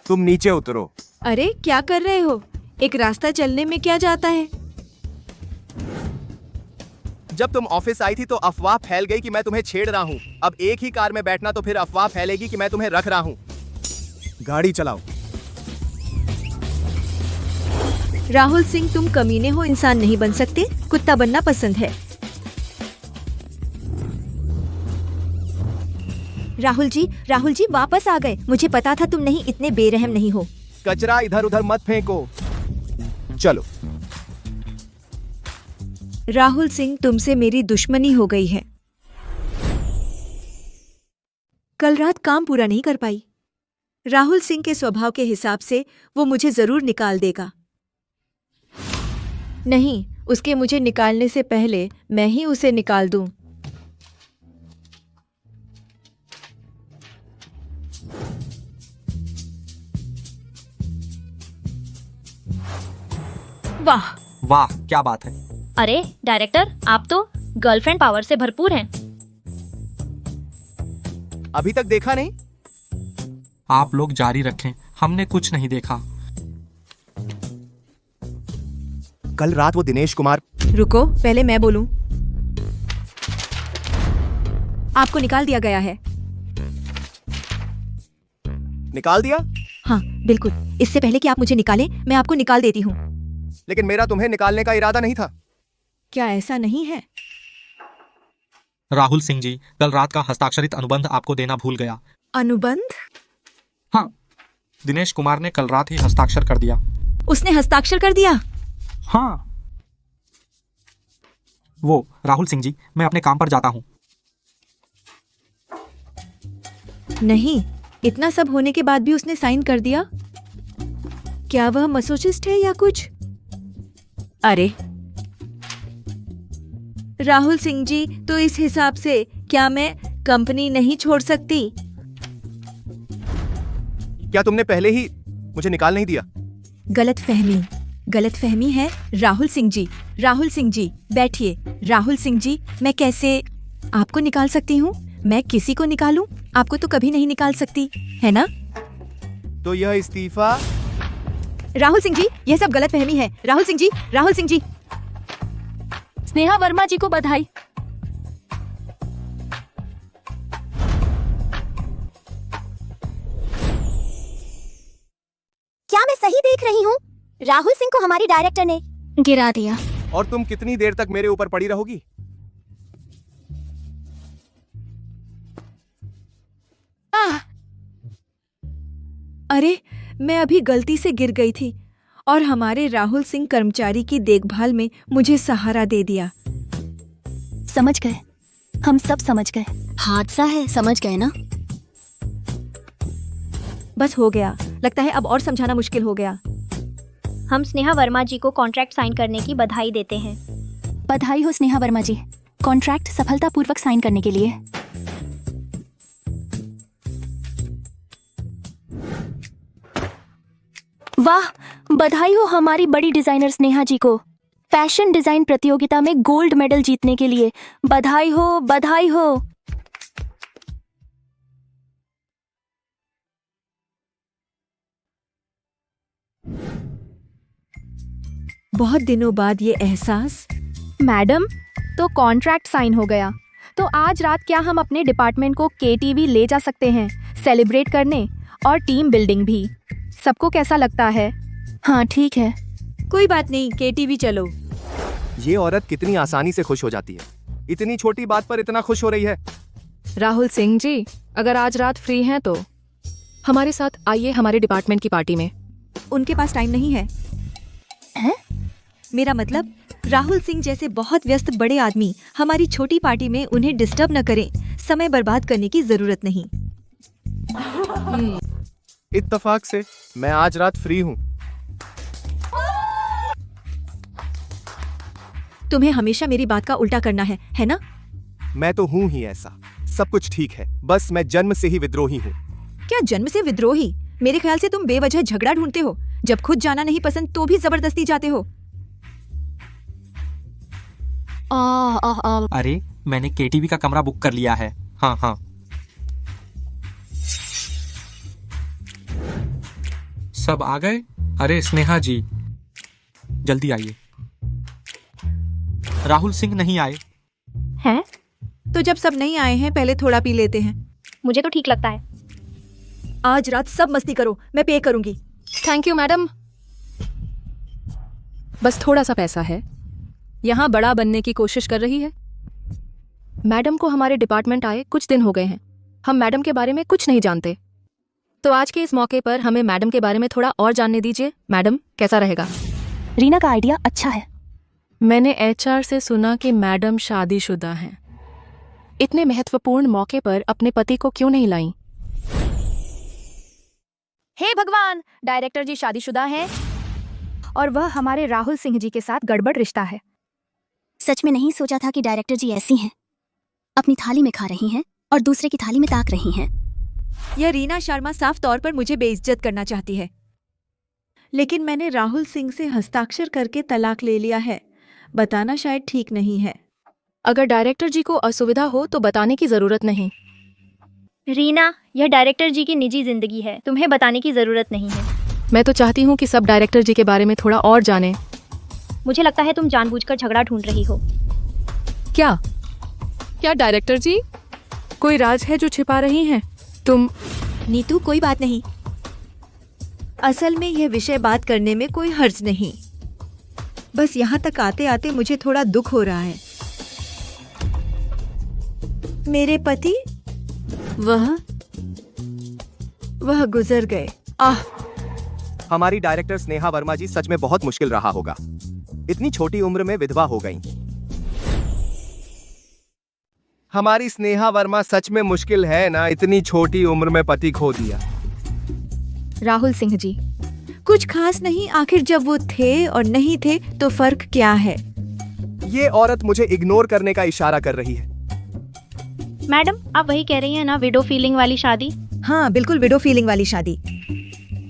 तुम नीचे उतरो। अरे क्या कर रहे हो? एक रास्ता चलने में क्या जाता है? जब तुम ऑफिस आई थी तो अफवाह फैल गई कि मैं तुम्हें छेड़ रहा हूँ। अब एक ही कार में बैठना तो फिर अफवाह फैलेगी कि मैं तुम्हें रख रहा हूँ। गाड़ी चलाओ। राहुल सिंह, तुम कमीने हो, इंसान नहीं बन सकते, कुत्ता बनना पसंद है। राहुल जी वापस आ गए। मुझे पता था तुम नहीं इतने बेरहम नहीं हो। कचरा इधर उधर मत फेंको। चलो। राहुल सिंह, तुमसे मेरी दुश्मनी हो गई है। कल रात काम पूरा नहीं कर पाई। राहुल सिंह के स्वभाव के हिसाब से वो मुझे जरूर निकाल देगा। नहीं, उसके मुझे निकालने से पहले मैं ही उसे निकाल दूं। वाह वाह, क्या बात है। अरे डायरेक्टर, आप तो गर्लफ्रेंड पावर से भरपूर हैं। अभी तक देखा नहीं? आप लोग जारी रखें, हमने कुछ नहीं देखा। कल रात वो दिनेश कुमार। रुको, पहले मैं बोलूं। आपको निकाल दिया गया है। निकाल दिया? हाँ बिल्कुल, इससे पहले कि आप मुझे निकालें मैं आपको निकाल देती हूँ। लेकिन मेरा तुम्हें निकालने का इरादा नहीं था। क्या ऐसा नहीं है? राहुल सिंह जी, कल रात का हस्ताक्षरित अनुबंध आपको देना भूल गया। अनुबंध? हाँ, दिनेश कुमार ने कल रात ही हस्ताक्षर कर दिया। उसने हस्ताक्षर कर दिया? हाँ। वो राहुल सिंह जी, मैं अपने काम पर जाता हूँ। नहीं, इतना सब होने के बाद भी उसने साइन कर दिया। क्या वह मसोचिस्ट है या कुछ? अरे राहुल सिंह जी, तो इस हिसाब से क्या मैं कंपनी नहीं छोड़ सकती? क्या तुमने पहले ही मुझे निकाल नहीं दिया? गलत फहमी है राहुल सिंह जी। राहुल सिंह जी बैठिए। राहुल सिंह जी, मैं कैसे आपको निकाल सकती हूँ? मैं किसी को निकालूं? आपको तो कभी नहीं निकाल सकती, है ना? तो यह इस्तीफा? राहुल सिंह जी, यह सब गलत फहमी है। राहुल सिंह जी, राहुल सिंह जी। स्नेहा वर्मा जी को बधाई। क्या मैं सही देख रही हूँ? राहुल सिंह को हमारी डायरेक्टर ने गिरा दिया। और तुम कितनी देर तक मेरे ऊपर पड़ी रहोगी? अरे, मैं अभी गलती से गिर गई थी और हमारे राहुल सिंह कर्मचारी की देखभाल में मुझे सहारा दे दिया। समझ गए, हम सब समझ गए। हादसा है, समझ गए ना? बस हो गया। लगता है अब और समझाना मुश्किल हो गया। हम स्नेहा वर्मा जी को कॉन्ट्रैक्ट साइन करने की बधाई देते हैं। बधाई हो स्नेहा वर्मा जी, कॉन्ट्रैक्ट सफलतापूर्वक साइन करने के लिए। वाह, बधाई हो हमारी बड़ी डिजाइनर स्नेहा जी को फैशन डिजाइन प्रतियोगिता में गोल्ड मेडल जीतने के लिए। बधाई हो, बधाई हो। बहुत दिनों बाद ये एहसास। मैडम, तो कॉन्ट्रैक्ट साइन हो गया। तो आज रात क्या हम अपने डिपार्टमेंट को केटीवी ले जा सकते हैं सेलिब्रेट करने, और टीम बिल्डिंग भी? सबको कैसा लगता है? हाँ ठीक है। कोई बात नहीं, केटीवी चलो। ये औरत कितनी आसानी से खुश हो जाती है। इतनी छोटी बात पर इतना खुश हो रही है। राहुल सिंह जी, अगर आज रात फ्री हैं तो हमारे साथ आइए हमारे डिपार्टमेंट की पार्टी में। उनके पास टाइम नहीं है। हैं? मेरा मतलब, राहुल सिंह जैसे बहुत व्यस्त बड़े आदमी हमारी छोटी पार्टी में उन्हें डिस्टर्ब न करें। समय बर्बाद करने की जरूरत नहीं। इत्तेफाक से मैं आज रात फ्री हूँ। तुम्हें हमेशा मेरी बात का उल्टा करना है ना? मैं तो हूँ ही ऐसा। सब कुछ ठीक है, बस मैं जन्म से ही विद्रोही हूँ। क्या जन्म से विद्रोही? मेरे ख्याल से तुम बेवजह झगड़ा ढूंढते हो। जब खुद जाना नहीं पसंद तो भी जबरदस्ती जाते हो। अरे, मैंने केटीवी का कमरा बुक कर लिया है। हाँ हाँ। सब आ गए? अरे स्नेहा जी, जल्दी आइए। राहुल सिंह नहीं आए। हैं? तो जब सब नहीं आए हैं, पहले थोड़ा पी लेते हैं। मुझे तो ठीक लगता है। आज रात सब मस्ती करो, मैं पे करूंगी। Thank you madam. बस थोड़ा सा पैसा है। यहाँ बड़ा बनने की कोशिश कर रही है। मैडम को हमारे डिपार्टमेंट आए कुछ दिन हो गए हैं। हम मैडम के बारे में कुछ नहीं जानते, तो आज के इस मौके पर हमें मैडम के बारे में थोड़ा और जानने दीजिए। मैडम, कैसा रहेगा? रीना का आइडिया अच्छा है। मैंने एचआर से सुना कि मैडम शादीशुदा हैं। इतने महत्वपूर्ण मौके पर अपने पति को क्यों नहीं लाई? हे भगवान, डायरेक्टर जी शादीशुदा हैं और वह हमारे राहुल सिंह जी के साथ गड़बड़ रिश्ता है। सच में नहीं सोचा था कि डायरेक्टर जी ऐसी हैं। अपनी थाली में खा रही हैं और दूसरे की थाली में ताक रही हैं। यह रीना शर्मा साफ तौर पर मुझे बेइज्जत करना चाहती है। लेकिन मैंने राहुल सिंह से हस्ताक्षर करके तलाक ले लिया है। बताना शायद ठीक नहीं है। अगर डायरेक्टर जी को असुविधा हो तो बताने की जरूरत नहीं। रीना, यह डायरेक्टर जी की निजी जिंदगी है, तुम्हें बताने की जरूरत नहीं है। मैं तो चाहती हूँ कि सब डायरेक्टर जी के बारे में थोड़ा और जानें। मुझे लगता है तुम जानबूझकर झगड़ा ढूंढ रही हो। क्या डायरेक्टर जी, कोई राज है जो छिपा रही हैं? तुम नीतू, कोई बात नहीं। असल में यह विषय बात करने में कोई हर्ज नहीं। बस यहाँ तक आते आते मुझे थोड़ा दुख हो रहा है। मेरे पति वह गुजर गए। हमारी डायरेक्टर स्नेहा वर्मा जी सच में बहुत मुश्किल रहा होगा। इतनी छोटी उम्र में विधवा हो गईं। हमारी स्नेहा वर्मा सच में मुश्किल है ना, इतनी छोटी उम्र में पति खो दिया। राहुल सिंह जी, कुछ खास नहीं, आखिर जब वो थे और नहीं थे तो फर्क क्या है? ये औरत मुझे इग्नोर करने का इशारा कर रही है। मैडम, आप वही कह रही हैं ना, विडो फीलिंग वाली शादी? हाँ, बिल्कुल विडो फीलिंग वाली शादी।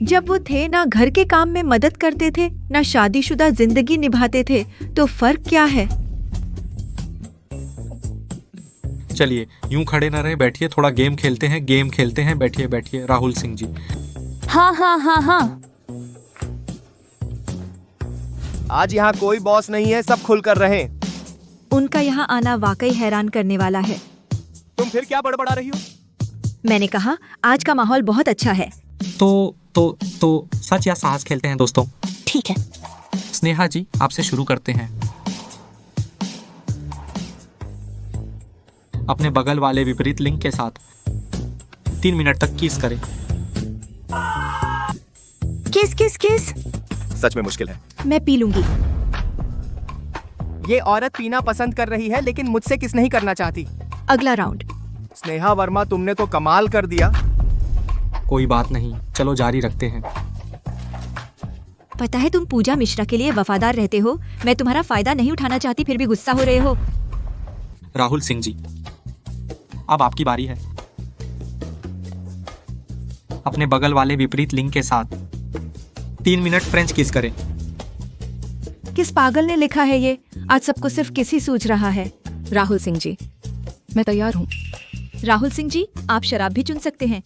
जब वो थे ना घर के काम में मदद करते थे, ना शादीशुदा जिंदगी निभाते थे, तो फर्क क्या है? चलिए यूं खड़े न रहे, बैठिए, थोड़ा गेम खेलते हैं, बैठिए बैठिए राहुल सिंह जी। हाँ हाँ हाँ हाँ। आज यहाँ कोई बॉस नहीं है, सब खुलकर रहे। उनका यहाँ आना वाकई हैरान करने वाला है। तुम फिर क्या बड़बड़ा रही हो? मैंने कहा आज का माहौल बहुत अच्छा है। तो सच या साहस खेलते हैं दोस्तों। ठीक है। स्नेहा जी, आपसे शुरू करते हैं। अपने बगल वाले विपरीत लिंग के साथ 3 मिनट तक किस करें। किस किस किस? सच में मुश्किल है। मैं पी लूंगी। ये औरत पीना पसंद कर रही है, लेकिन मुझसे किस नहीं करना चाहती। अगला राउंड। स्नेहा वर्मा, तुमने तो कमाल कर दिया। कोई बात नहीं, चलो जारी रखते हैं। पता है तुम पूजा मिश्रा के लिए वफादार रहते हो। मैं तुम्हारा फायदा नहीं उठाना चाहती, फिर भी गुस्सा हो रहे हो। राहुल सिंह जी, अब आपकी बारी है। अपने बगल वाले विपरीत लिंग के साथ 3 मिनट फ्रेंच किस करें। किस पागल ने लिखा है ये? आज सबको सिर्फ किस ही सूझ रहा है। राहुल सिंह जी, मैं तैयार हूँ। राहुल सिंह जी, आप शराब भी चुन सकते हैं।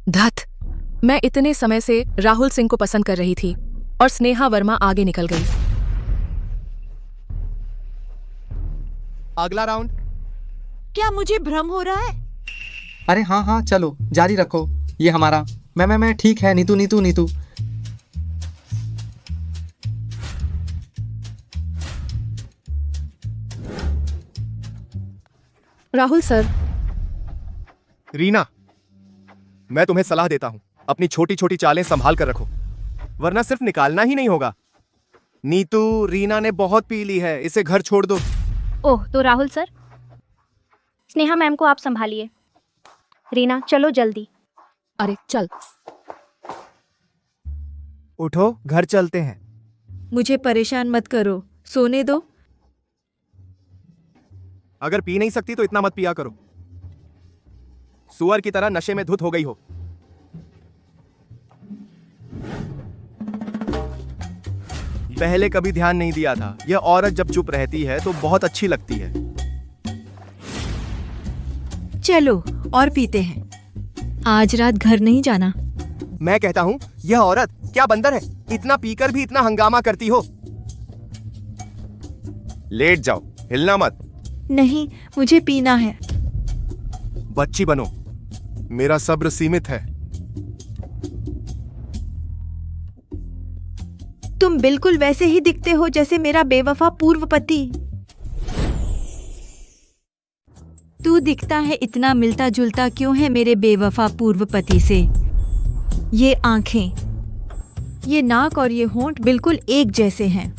धत, मैं इतने समय से राहुल सिंह को पसंद कर रही थी और स्नेहा वर्मा आगे निकल गई। अगला राउंड। क्या मुझे भ्रम हो रहा है? अरे हाँ, चलो जारी रखो। ये हमारा मैं ठीक है। नीतू। राहुल सर। रीना, मैं तुम्हें सलाह देता हूं, अपनी छोटी छोटी चालें संभाल कर रखो, वरना सिर्फ निकालना ही नहीं होगा। नीतू, रीना ने बहुत पी ली है, इसे घर छोड़ दो। ओह, तो राहुल सर, स्नेहा मैम को आप संभालिए। रीना, चलो जल्दी। अरे चल। उठो, घर चलते हैं। मुझे परेशान मत करो, सोने दो। अगर पी नहीं सकती तो इतना मत पिया करो। सुअर की तरह नशे में धुत हो गई हो। पहले कभी ध्यान नहीं दिया था। यह औरत जब चुप रहती है तो बहुत अच्छी लगती है। चलो और पीते हैं। आज रात घर नहीं जाना। मैं कहता हूँ, यह औरत क्या बंदर है, इतना पीकर भी इतना हंगामा करती हो। लेट जाओ, हिलना मत। नहीं, मुझे पीना है। बच्ची बनो, मेरा सब्र सीमित है। तुम बिल्कुल वैसे ही दिखते हो जैसे मेरा बेवफा पूर्व पति। तू दिखता है इतना मिलता जुलता क्यों है मेरे बेवफा पूर्व पति से? ये आंखें, ये नाक और ये होंठ बिल्कुल एक जैसे हैं।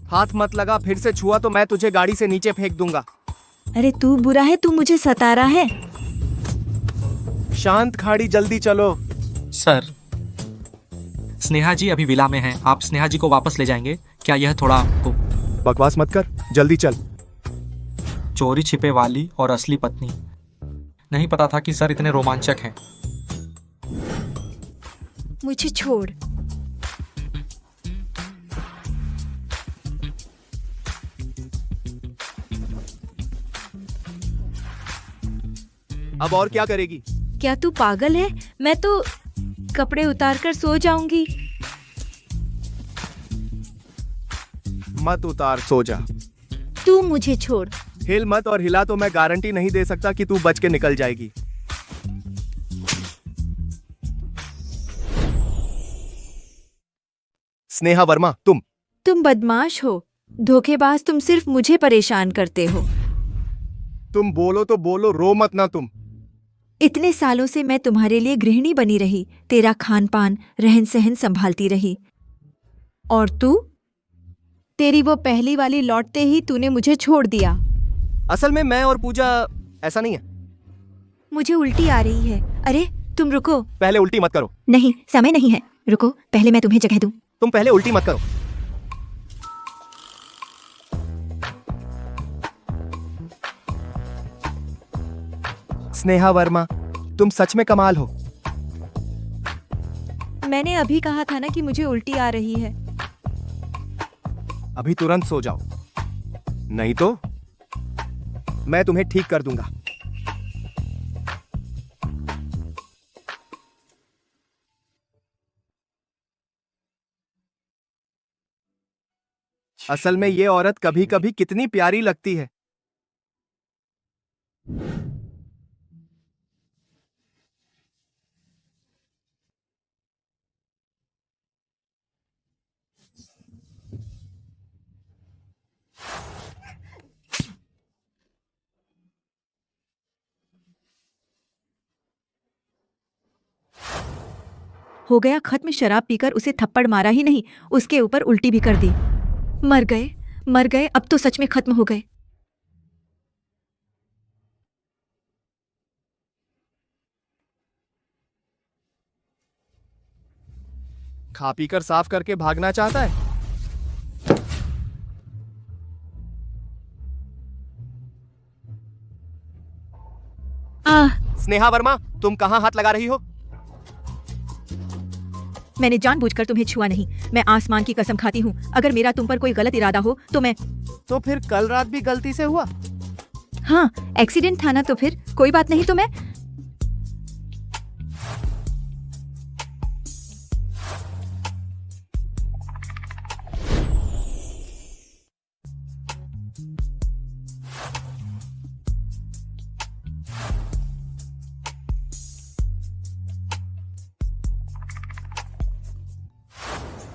हाथ मत लगा, फिर से छुआ तो मैं तुझे गाड़ी से नीचे फेंक दूंगा। अरे तू बुरा है, तू मुझे सता रहा है। शांत खाड़ी, जल्दी चलो। सर, स्नेहा जी अभी विला में हैं। आप स्नेहा जी को वापस ले जाएंगे क्या? यह थोड़ा आपको बकवास मत कर, जल्दी चल। चोरी छिपे वाली और असली पत्नी। नहीं पता था कि सर इतने रोमांचक हैं। मुझे छोड़। अब और क्या करेगी? क्या तू पागल है? मैं तो कपड़े उतार कर सो जाऊंगी। मत उतार, सो जा। तू मुझे छोड़। हिल मत, और हिला तो मैं गारंटी नहीं दे सकता कि तू बच के निकल जाएगी। स्नेहा वर्मा, तुम बदमाश हो, धोखेबाज। तुम सिर्फ मुझे परेशान करते हो। तुम बोलो तो बोलो, रो मत ना तुम। इतने सालों से मैं तुम्हारे लिए गृहिणी बनी रही, तेरा खान पान रहन सहन संभालती रही। और तू, तेरी वो पहली वाली लौटते ही तूने मुझे छोड़ दिया। असल में मैं और पूजा ऐसा नहीं है। मुझे उल्टी आ रही है। अरे तुम रुको। पहले उल्टी मत करो। नहीं, समय नहीं है, रुको, पहले मैं तुम्हें जगह दूं। तुम पहले उल्टी मत करो। स्नेहा वर्मा, तुम सच में कमाल हो। मैंने अभी कहा था ना कि मुझे उल्टी आ रही है। अभी तुरंत सो जाओ, नहीं तो मैं तुम्हें ठीक कर दूंगा। असल में ये औरत कभी कभी कितनी प्यारी लगती है। हो गया खत्म। शराब पीकर उसे थप्पड़ मारा ही नहीं, उसके ऊपर उल्टी भी कर दी। मर गए, मर गए, अब तो सच में खत्म हो गए। खा पीकर साफ करके भागना चाहता है। स्नेहा वर्मा, तुम कहां हाथ लगा रही हो? मैंने जानबूझकर तुम्हें छुआ नहीं, मैं आसमान की कसम खाती हूँ। अगर मेरा तुम पर कोई गलत इरादा हो तो मैं। तो फिर कल रात भी गलती से हुआ? हाँ, एक्सीडेंट था ना, तो फिर कोई बात नहीं। तो मैं।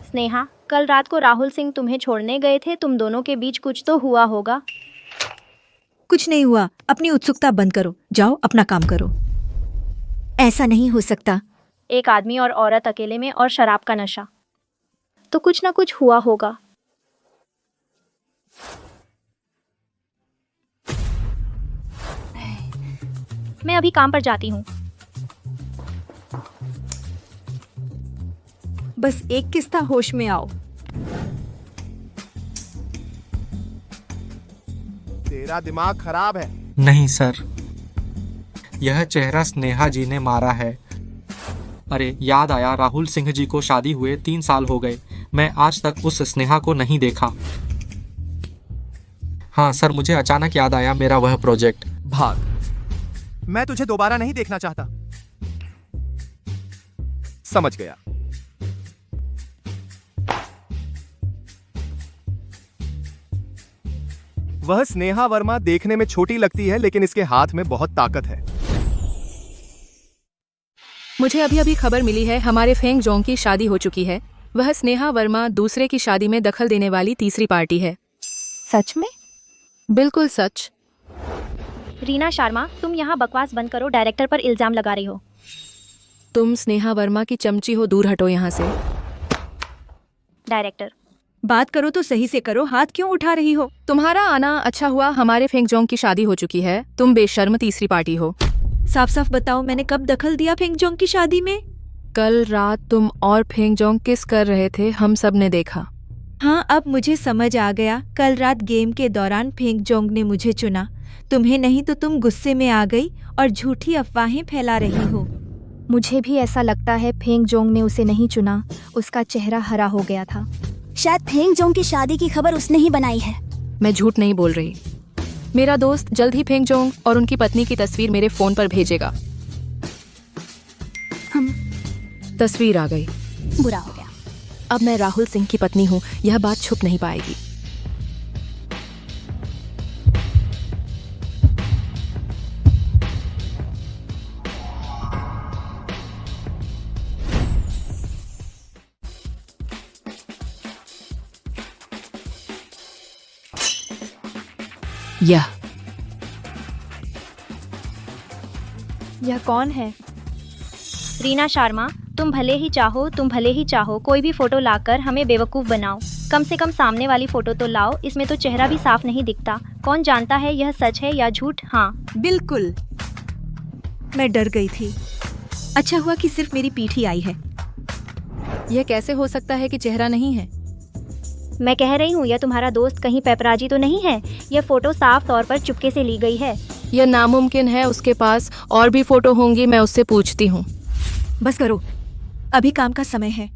स्नेहा, कल रात को राहुल सिंह तुम्हें छोड़ने गए थे, तुम दोनों के बीच कुछ तो हुआ होगा। कुछ नहीं हुआ, अपनी उत्सुकता बंद करो, जाओ अपना काम करो। ऐसा नहीं हो सकता। एक आदमी और औरत अकेले में और शराब का नशा, तो कुछ ना कुछ हुआ होगा। मैं अभी काम पर जाती हूँ। बस एक किस्सा होश में आओ। तेरा दिमाग खराब है। नहीं सर, यह चेहरा स्नेहा जी ने मारा है। अरे याद आया, राहुल सिंह जी को शादी हुए 3 साल हो गए। मैं आज तक उस स्नेहा को नहीं देखा। हाँ सर, मुझे अचानक याद आया मेरा वह प्रोजेक्ट। भाग, मैं तुझे दोबारा नहीं देखना चाहता। समझ गया। वह स्नेहा वर्मा देखने में छोटी लगती है, लेकिन इसके हाथ में बहुत ताकत है। मुझे अभी अभी खबर मिली है, हमारे फेंग जोंग की शादी हो चुकी है। वह स्नेहा वर्मा दूसरे की शादी में दखल देने वाली तीसरी पार्टी है। सच में? बिल्कुल सच। रीना शर्मा, तुम यहाँ बकवास बंद करो, डायरेक्टर पर इल्जाम लगा रही हो। तुम स्नेहा वर्मा की चमची हो, दूर हटो यहाँ से। डायरेक्टर, बात करो तो सही से करो, हाथ क्यों उठा रही हो? तुम्हारा आना अच्छा हुआ, हमारे फेंग जोंग की शादी हो चुकी है। तुम बेशर्म तीसरी पार्टी हो। साफ साफ बताओ, मैंने कब दखल दिया फेंगजोंग की शादी में? कल रात तुम और फेंग जोंग किस कर रहे थे, हम सब ने देखा। हाँ, अब मुझे समझ आ गया। कल रात गेम के दौरान फेंगजोंग ने मुझे चुना, तुम्हें नहीं। तो तुम गुस्से में आ गई और झूठी अफवाहें फैला रही हो। मुझे भी ऐसा लगता है, फेंग जोंग ने उसे नहीं चुना, उसका चेहरा हरा हो गया था। शायद फेंग जोंग की शादी की खबर उसने ही बनाई है। मैं झूठ नहीं बोल रही। मेरा दोस्त जल्द ही फेंग जोंग और उनकी पत्नी की तस्वीर मेरे फोन पर भेजेगा। तस्वीर आ गई। बुरा हो गया। अब मैं राहुल सिंह की पत्नी हूँ, यह बात छुप नहीं पाएगी। यह यह कौन है? रीना शर्मा, तुम भले ही चाहो कोई भी फोटो लाकर हमें बेवकूफ़ बनाओ। कम से कम सामने वाली फोटो तो लाओ, इसमें तो चेहरा भी साफ नहीं दिखता। कौन जानता है यह सच है या झूठ। हाँ बिल्कुल, मैं डर गई थी। अच्छा हुआ कि सिर्फ मेरी पीठ ही आई है। यह कैसे हो सकता है कि चेहरा नहीं है? मैं कह रही हूँ, यह तुम्हारा दोस्त कहीं पेपराजी तो नहीं है। यह फोटो साफ तौर पर चुपके से ली गई है। यह नामुमकिन है, उसके पास और भी फोटो होंगी, मैं उससे पूछती हूँ। बस करो, अभी काम का समय है।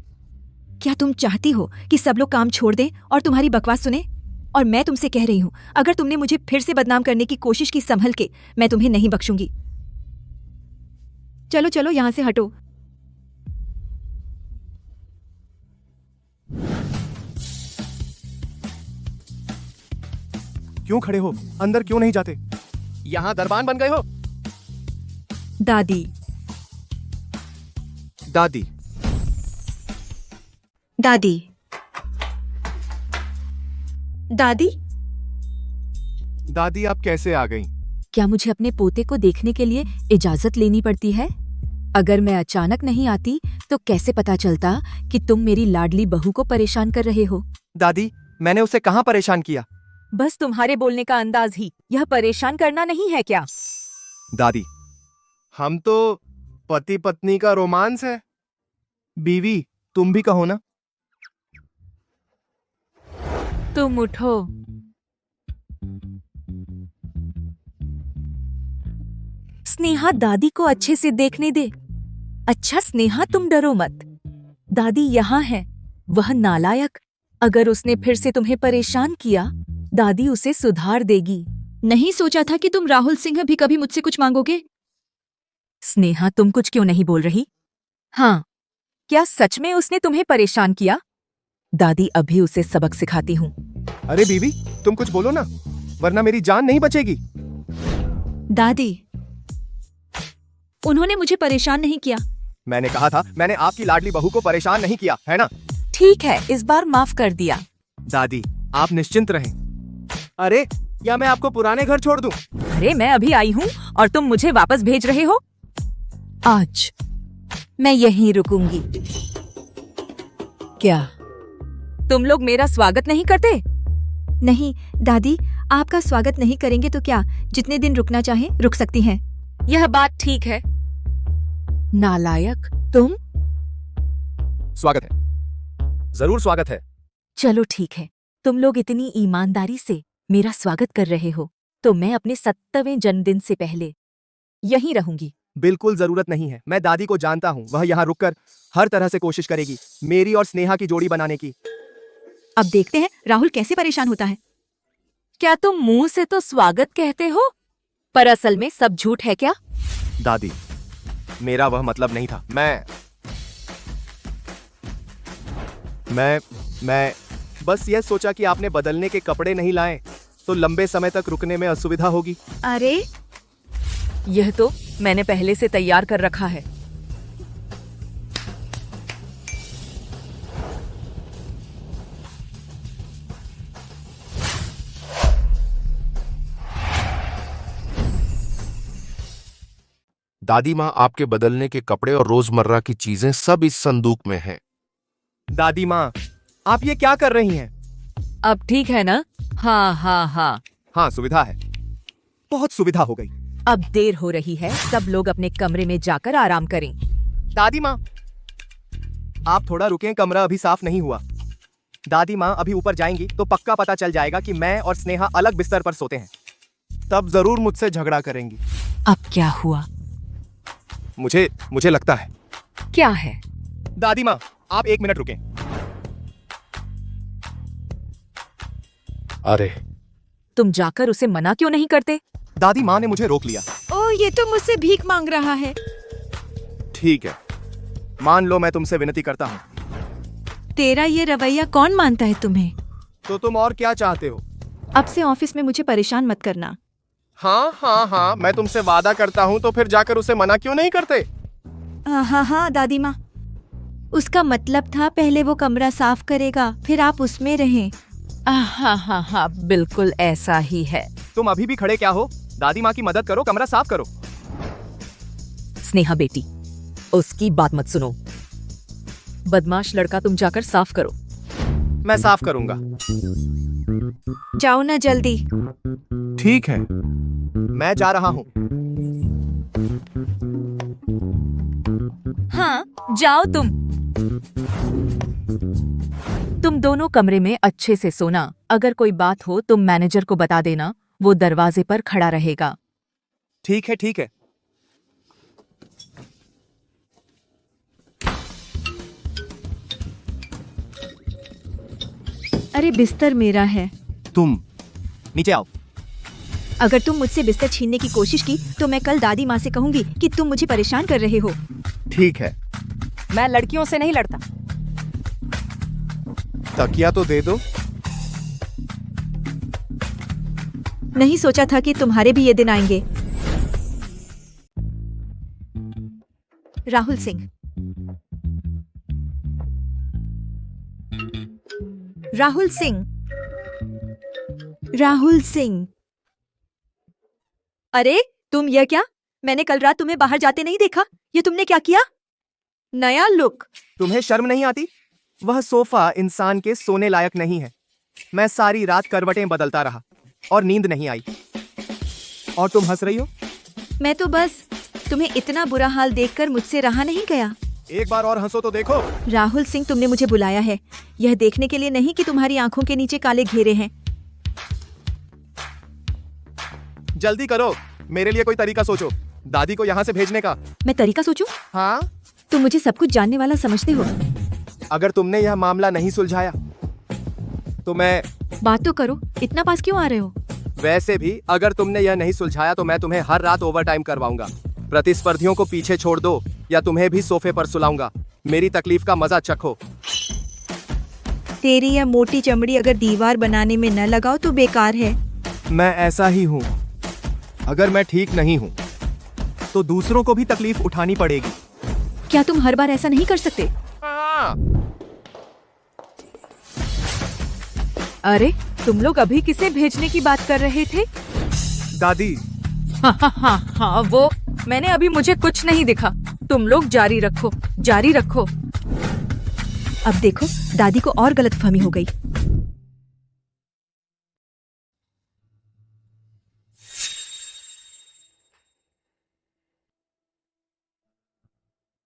क्या तुम चाहती हो कि सब लोग काम छोड़ दें और तुम्हारी बकवास सुने? और मैं तुमसे कह रही हूँ, अगर तुमने मुझे फिर से बदनाम करने की कोशिश की संभल के, मैं तुम्हें नहीं बख्शूंगी। चलो चलो यहां से हटो। क्यों खड़े हो? अंदर क्यों नहीं जाते? यहाँ दरबान बन गए हो? दादी दादी दादी दादी दादी आप कैसे आ गई? क्या मुझे अपने पोते को देखने के लिए इजाजत लेनी पड़ती है? अगर मैं अचानक नहीं आती तो कैसे पता चलता कि तुम मेरी लाडली बहू को परेशान कर रहे हो? दादी, मैंने उसे कहाँ परेशान किया? बस तुम्हारे बोलने का अंदाज ही यह परेशान करना नहीं है क्या? दादी, हम तो पति पत्नी का रोमांस है। बीवी तुम भी कहो ना। तुम उठो। स्नेहा, दादी को अच्छे से देखने दे। अच्छा स्नेहा, तुम डरो मत। दादी यहाँ है। वह नालायक, अगर उसने फिर से तुम्हें परेशान किया, दादी उसे सुधार देगी। नहीं सोचा था कि तुम राहुल सिंह भी कभी मुझसे कुछ मांगोगे। स्नेहा, तुम कुछ क्यों नहीं बोल रही? हाँ, क्या सच में उसने तुम्हें परेशान किया? दादी अभी उसे सबक सिखाती हूँ। अरे बीवी, तुम कुछ बोलो ना, वरना मेरी जान नहीं बचेगी। दादी, उन्होंने मुझे परेशान नहीं किया। मैंने कहा था, मैंने आपकी लाडली बहू को परेशान नहीं किया, है ना? ठीक है, इस बार माफ कर दिया। दादी, आप निश्चिंत रहें। अरे, या मैं आपको पुराने घर छोड़ दूं? अरे मैं अभी आई हूँ और तुम मुझे वापस भेज रहे हो? आज मैं यहीं रुकूंगी। क्या तुम लोग मेरा स्वागत नहीं करते? नहीं दादी, आपका स्वागत नहीं करेंगे तो क्या, जितने दिन रुकना चाहे रुक सकती हैं। यह बात ठीक है। नालायक तुम। स्वागत है, जरूर स्वागत है। चलो ठीक है, तुम लोग इतनी ईमानदारी से मेरा स्वागत कर रहे हो तो मैं अपने 70वें जन्मदिन से पहले यहीं रहूंगी। बिल्कुल जरूरत नहीं है। मैं दादी को जानता हूँ, वह यहाँ रुककर हर तरह से कोशिश करेगी मेरी और स्नेहा की जोड़ी बनाने की। अब देखते हैं राहुल कैसे परेशान होता है। क्या तुम मुंह से तो स्वागत कहते हो, पर असल में सब झूठ है क्या? दादी, मेरा वह मतलब नहीं था। मैं बस यह सोचा कि आपने बदलने के कपड़े नहीं लाए तो लंबे समय तक रुकने में असुविधा होगी। अरे यह तो मैंने पहले से तैयार कर रखा है। दादी माँ, आपके बदलने के कपड़े और रोजमर्रा की चीजें सब इस संदूक में हैं। दादी माँ, आप ये क्या कर रही हैं? अब ठीक है ना? हाँ, हाँ, सुविधा है, बहुत सुविधा हो गई। अब देर हो रही है, सब लोग अपने कमरे में जाकर आराम करें। दादी माँ, आप थोड़ा रुकें, कमरा अभी साफ नहीं हुआ। दादी माँ अभी ऊपर जाएंगी तो पक्का पता चल जाएगा कि मैं और स्नेहा अलग बिस्तर पर सोते हैं। तब जरूर मुझसे झगड़ा करेंगी। अब क्या हुआ? मुझे लगता है। क्या है? दादी माँ, आप 1 मिनट रुकें। अरे, तुम जाकर उसे मना क्यों नहीं करते? दादी माँ ने मुझे रोक लिया। ओ, ये तो मुझसे भीख मांग रहा है। ठीक है, मान लो मैं तुमसे विनती करता हूँ। तेरा ये रवैया कौन मानता है तुम्हें? तो तुम और क्या चाहते हो? अब से ऑफिस में मुझे परेशान मत करना। हाँ, मैं तुमसे वादा करता हूँ, तो फिर जाकर उसे मना क्यों नहीं करते? हाँ दादी माँ, उसका मतलब था पहले वो कमरा साफ करेगा, फिर आप उसमें रहें। हाँ, बिल्कुल ऐसा ही है। तुम अभी भी खड़े क्या हो? दादी माँ की मदद करो, कमरा साफ करो। स्नेहा बेटी, उसकी बात मत सुनो। बदमाश लड़का, तुम जाकर साफ करो। मैं साफ करूंगा। जाओ ना जल्दी। ठीक है, मैं जा रहा हूँ। हाँ, जाओ तुम। तुम दोनों कमरे में अच्छे से सोना। अगर कोई बात हो तुम मैनेजर को बता देना, वो दरवाजे पर खड़ा रहेगा। ठीक है, ठीक है। अरे बिस्तर मेरा है। तुम नीचे आओ। अगर तुम मुझसे बिस्तर छीनने की कोशिश की तो मैं कल दादी माँ से कहूंगी कि तुम मुझे परेशान कर रहे हो। ठीक है। मैं लड़कियों से नहीं लड़ता। तकिया तो दे दो। नहीं सोचा था कि तुम्हारे भी ये दिन आएंगे। राहुल सिंह। राहुल सिंह। राहुल सिंह। अरे तुम यह क्या? मैंने कल रात तुम्हें बाहर जाते नहीं देखा। ये तुमने क्या किया? नया लुक। तुम्हें शर्म नहीं आती? वह सोफा इंसान के सोने लायक नहीं है। मैं सारी रात करवटें बदलता रहा और नींद नहीं आई। और तुम हंस रही हो? मैं तो बस तुम्हें इतना बुरा हाल देखकर मुझसे रहा नहीं गया। एक बार और हंसो तो देखो। राहुल सिंह, तुमने मुझे बुलाया है यह देखने के लिए नहीं कि तुम्हारी आंखों के नीचे काले घेरे हैं। जल्दी करो, मेरे लिए कोई तरीका सोचो दादी को यहाँ से भेजने का। मैं तरीका सोचूं? हाँ, तुम मुझे सब कुछ जानने वाला समझते हो। अगर तुमने यह मामला नहीं सुलझाया तो मैं। बात तो करो, इतना पास क्यों आ रहे हो? वैसे भी अगर तुमने यह नहीं सुलझाया तो मैं तुम्हें हर रात ओवरटाइम करवाऊंगा। प्रतिस्पर्धियों को पीछे छोड़ दो या तुम्हें भी सोफे पर सुलाऊंगा। मेरी तकलीफ का मजा चखो। तेरी यह मोटी चमड़ी अगर दीवार बनाने में न लगाओ तो बेकार है। मैं ऐसा ही हूँ। अगर मैं ठीक नहीं हूँ तो दूसरों को भी तकलीफ उठानी पड़ेगी। क्या तुम हर बार ऐसा नहीं कर सकते? हाँ। अरे तुम लोग अभी किसे भेजने की बात कर रहे थे? दादी। हाँ, वो मैंने अभी, मुझे कुछ नहीं दिखा। तुम लोग जारी रखो, जारी रखो। अब देखो, दादी को और गलतफहमी हो गई।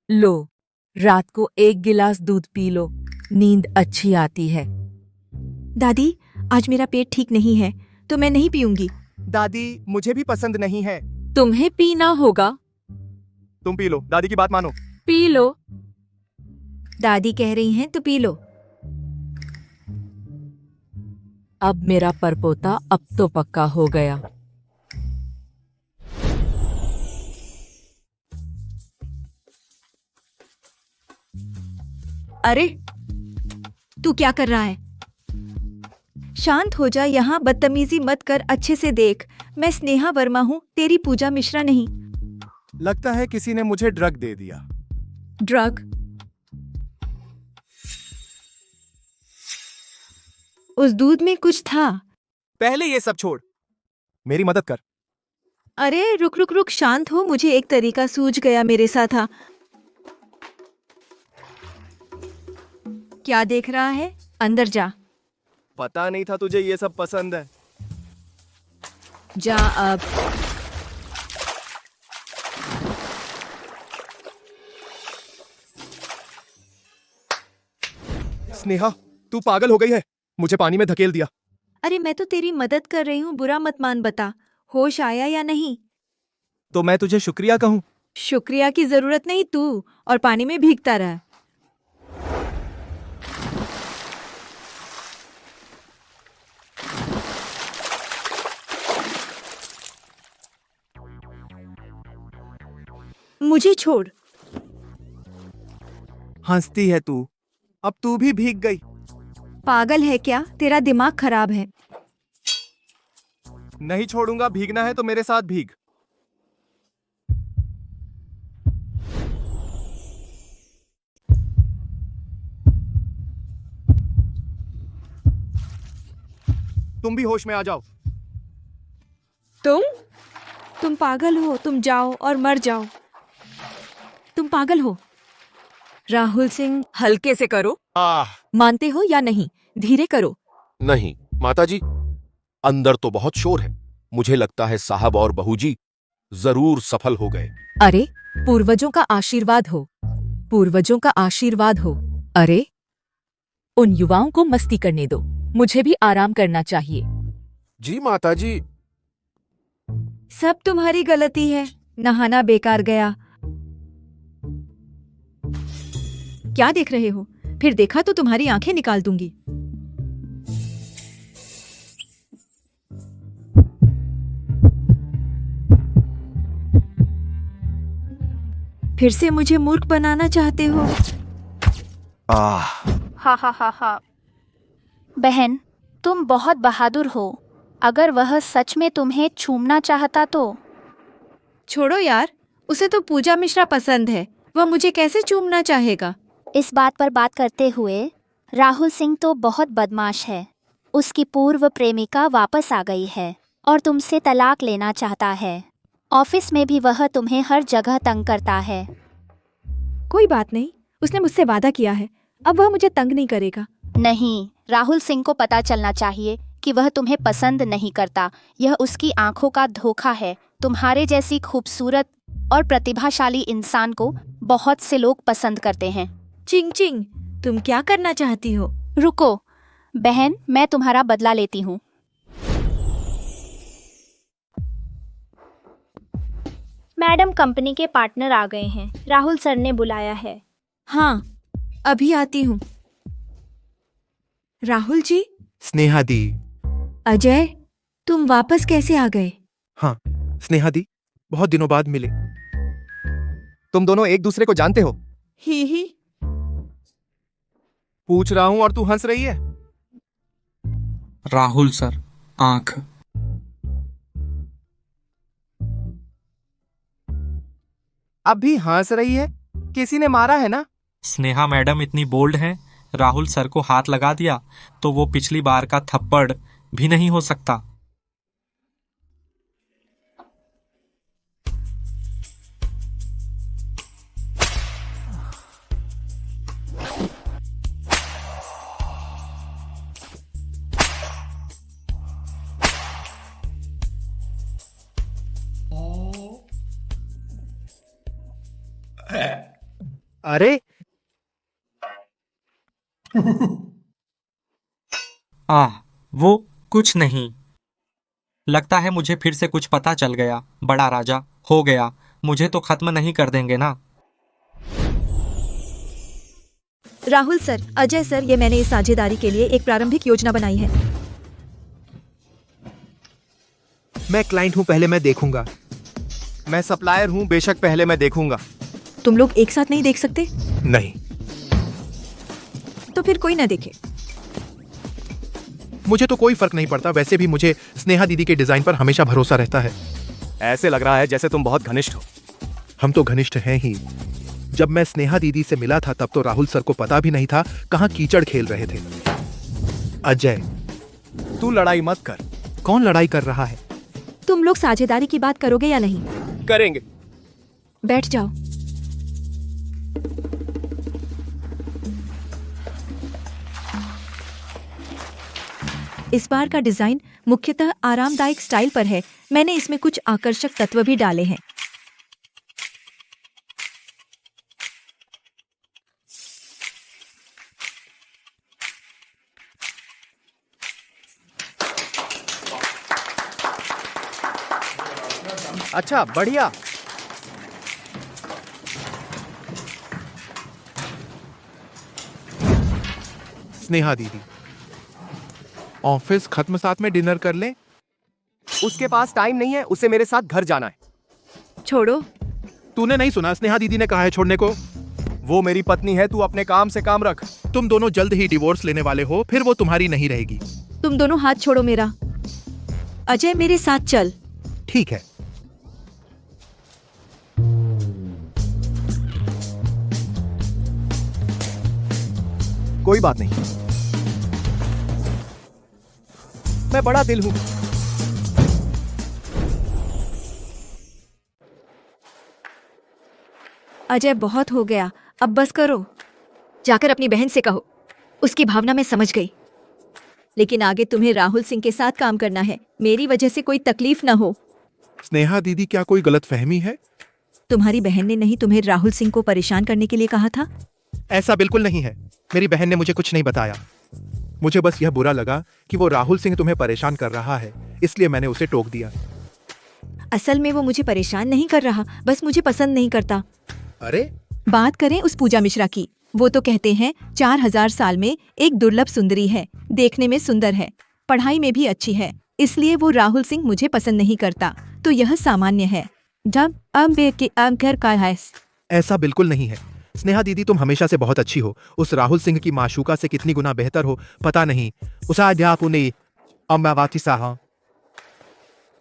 लो, रात को 1 गिलास दूध पी लो, नींद अच्छी आती है। दादी, आज मेरा पेट ठीक नहीं है तो मैं नहीं पीऊंगी। दादी, मुझे भी पसंद नहीं है। तुम्हें पीना होगा। तुम पी लो, दादी की बात मानो। P low. दादी कह रही हैं तो पी लो। अब मेरा परपोता अब तो पक्का हो गया। अरे तू क्या कर रहा है? शांत हो जा, यहाँ बदतमीजी मत कर। अच्छे से देख, मैं स्नेहा वर्मा हूँ, तेरी पूजा मिश्रा नहीं। लगता है किसी ने मुझे ड्रग दे दिया। ड्रग? उस दूध में कुछ था। पहले ये सब छोड़, मेरी मदद कर। अरे रुक रुक रुक, शांत हो। मुझे एक तरीका सूझ गया मेरे साथ। हाँ, क्या देख रहा है? अंदर जा। पता नहीं था तुझे ये सब पसंद है। जा अब। स्नेहा, तू पागल हो गई है। मुझे पानी में धकेल दिया। अरे मैं तो तेरी मदद कर रही हूँ, बुरा मत मान। बता, होश आया या नहीं? तो मैं तुझे शुक्रिया कहूँ? शुक्रिया की जरूरत नहीं, तू और पानी में भीगता रहा। मुझे छोड़। हंसती है तू। अब तू भी भीग गई। पागल है क्या? तेरा दिमाग खराब है। नहीं छोड़ूंगा। भीगना है तो मेरे साथ भीग। तुम भी होश में आ जाओ। तुम पागल हो। तुम जाओ और मर जाओ। पागल हो? राहुल सिंह, हल्के से करो। मानते हो या नहीं? धीरे करो। नहीं माताजी, अंदर तो बहुत शोर है। मुझे लगता है साहब और बहू जी जरूर सफल हो गए। अरे, पूर्वजों का आशीर्वाद हो, पूर्वजों का आशीर्वाद हो। अरे, उन युवाओं को मस्ती करने दो, मुझे भी आराम करना चाहिए। जी माताजी। सब तुम्हारी गलती है, नहाना बेकार गया। क्या देख रहे हो? फिर देखा तो तुम्हारी आंखें निकाल दूंगी। फिर से मुझे मूर्ख बनाना चाहते हो? हा हा हा हा। बहन, तुम बहुत बहादुर हो। अगर वह सच में तुम्हें चूमना चाहता तो? छोड़ो यार, उसे तो पूजा मिश्रा पसंद है, वह मुझे कैसे चूमना चाहेगा? इस बात पर बात करते हुए, राहुल सिंह तो बहुत बदमाश है। उसकी पूर्व प्रेमिका वापस आ गई है और तुमसे तलाक लेना चाहता है। ऑफिस में भी वह तुम्हें हर जगह तंग करता है। कोई बात नहीं, उसने मुझसे वादा किया है, अब वह मुझे तंग नहीं करेगा। नहीं, राहुल सिंह को पता चलना चाहिए कि वह तुम्हें पसंद नहीं करता। यह उसकी आंखों का धोखा है। तुम्हारे जैसी खूबसूरत और प्रतिभाशाली इंसान को बहुत से लोग पसंद करते हैं। चिंग चिंग, तुम क्या करना चाहती हो? रुको बहन, मैं तुम्हारा बदला लेती हूँ। मैडम, कंपनी के पार्टनर आ गए हैं। राहुल सर ने बुलाया है। हाँ, अभी आती हूँ। राहुल जी। स्नेहा दी। अजय, तुम वापस कैसे आ गए? हाँ स्नेहा दी, बहुत दिनों बाद मिले। तुम दोनों एक दूसरे को जानते हो? ही। पूछ रहा हूं और तू हंस रही है। राहुल सर, आंख। अब भी हंस रही है? किसी ने मारा है ना? स्नेहा मैडम इतनी बोल्ड हैं, राहुल सर को हाथ लगा दिया तो वो पिछली बार का थप्पड़ भी नहीं हो सकता। अरे वो कुछ नहीं। लगता है मुझे फिर से कुछ पता चल गया। बड़ा राजा हो गया, मुझे तो खत्म नहीं कर देंगे ना। राहुल सर, अजय सर, ये मैंने इस साझेदारी के लिए एक प्रारंभिक योजना बनाई है। मैं क्लाइंट हूं, पहले मैं देखूंगा। मैं सप्लायर हूं, बेशक पहले मैं देखूंगा। तुम लोग एक साथ नहीं देख सकते? नहीं। तो फिर कोई ना देखे। मुझे तो कोई फर्क नहीं पड़ता, वैसे भी मुझे स्नेहा दीदी के डिजाइन पर हमेशा भरोसा रहता है। ऐसे लग रहा है जैसे तुम बहुत घनिष्ठ हो। हम तो घनिष्ठ हैं ही। जब मैं स्नेहा दीदी से मिला था तब तो राहुल सर को पता भी नहीं था कहां कीचड़ खेल रहे थे। अजय, तू लड़ाई मत कर। कौन लड़ाई कर रहा है? तुम लोग साझेदारी की बात करोगे या नहीं? करेंगे। बैठ जाओ। इस बार का डिजाइन मुख्यतः आरामदायक स्टाइल पर है। मैंने इसमें कुछ आकर्षक तत्व भी डाले हैं। अच्छा, बढ़िया। स्नेहा दीदी, ऑफिस खत्म, साथ में डिनर कर लें? उसके पास टाइम नहीं है, उसे मेरे साथ घर जाना है। छोड़ो। तूने नहीं सुना? स्नेहा दीदी ने कहा है छोड़ने को। वो मेरी पत्नी है, तू अपने काम से काम रख। तुम दोनों जल्द ही डिवोर्स लेने वाले हो, फिर वो तुम्हारी नहीं रहेगी। तुम दोनों हाथ छोड़ो मेरा। अजय, मेरे साथ चल। ठीक है। कोई बात नहीं, मैं बड़ा दिल हूं। अजय बहुत हो गया, अब बस करो। जाकर अपनी बहन से कहो, उसकी भावना मैं समझ गई। लेकिन आगे तुम्हें राहुल सिंह के साथ काम करना है, मेरी वजह से कोई तकलीफ ना हो। स्नेहा दीदी, क्या कोई गलतफहमी है? तुम्हारी बहन ने नहीं तुम्हें राहुल सिंह को परेशान करने के लिए कहा था? ऐसा बिल्कुल नहीं है। मेरी बहन ने मुझे कुछ नहीं बताया। मुझे बस यह बुरा लगा कि वो राहुल सिंह तुम्हें परेशान कर रहा है, इसलिए मैंने उसे टोक दिया। असल में वो मुझे परेशान नहीं कर रहा, बस मुझे पसंद नहीं करता। अरे बात करें उस पूजा मिश्रा की, वो तो कहते हैं 4000 साल में एक दुर्लभ सुंदरी है, देखने में सुंदर है, पढ़ाई में भी अच्छी है, इसलिए वो राहुल सिंह मुझे पसंद नहीं करता। तो यह सामान्य है। जब घर का है। ऐसा बिल्कुल नहीं है। स्नेहा दीदी, तुम हमेशा से बहुत अच्छी हो। उस राहुल सिंह की माशूका से कितनी गुना बेहतर हो पता नहीं।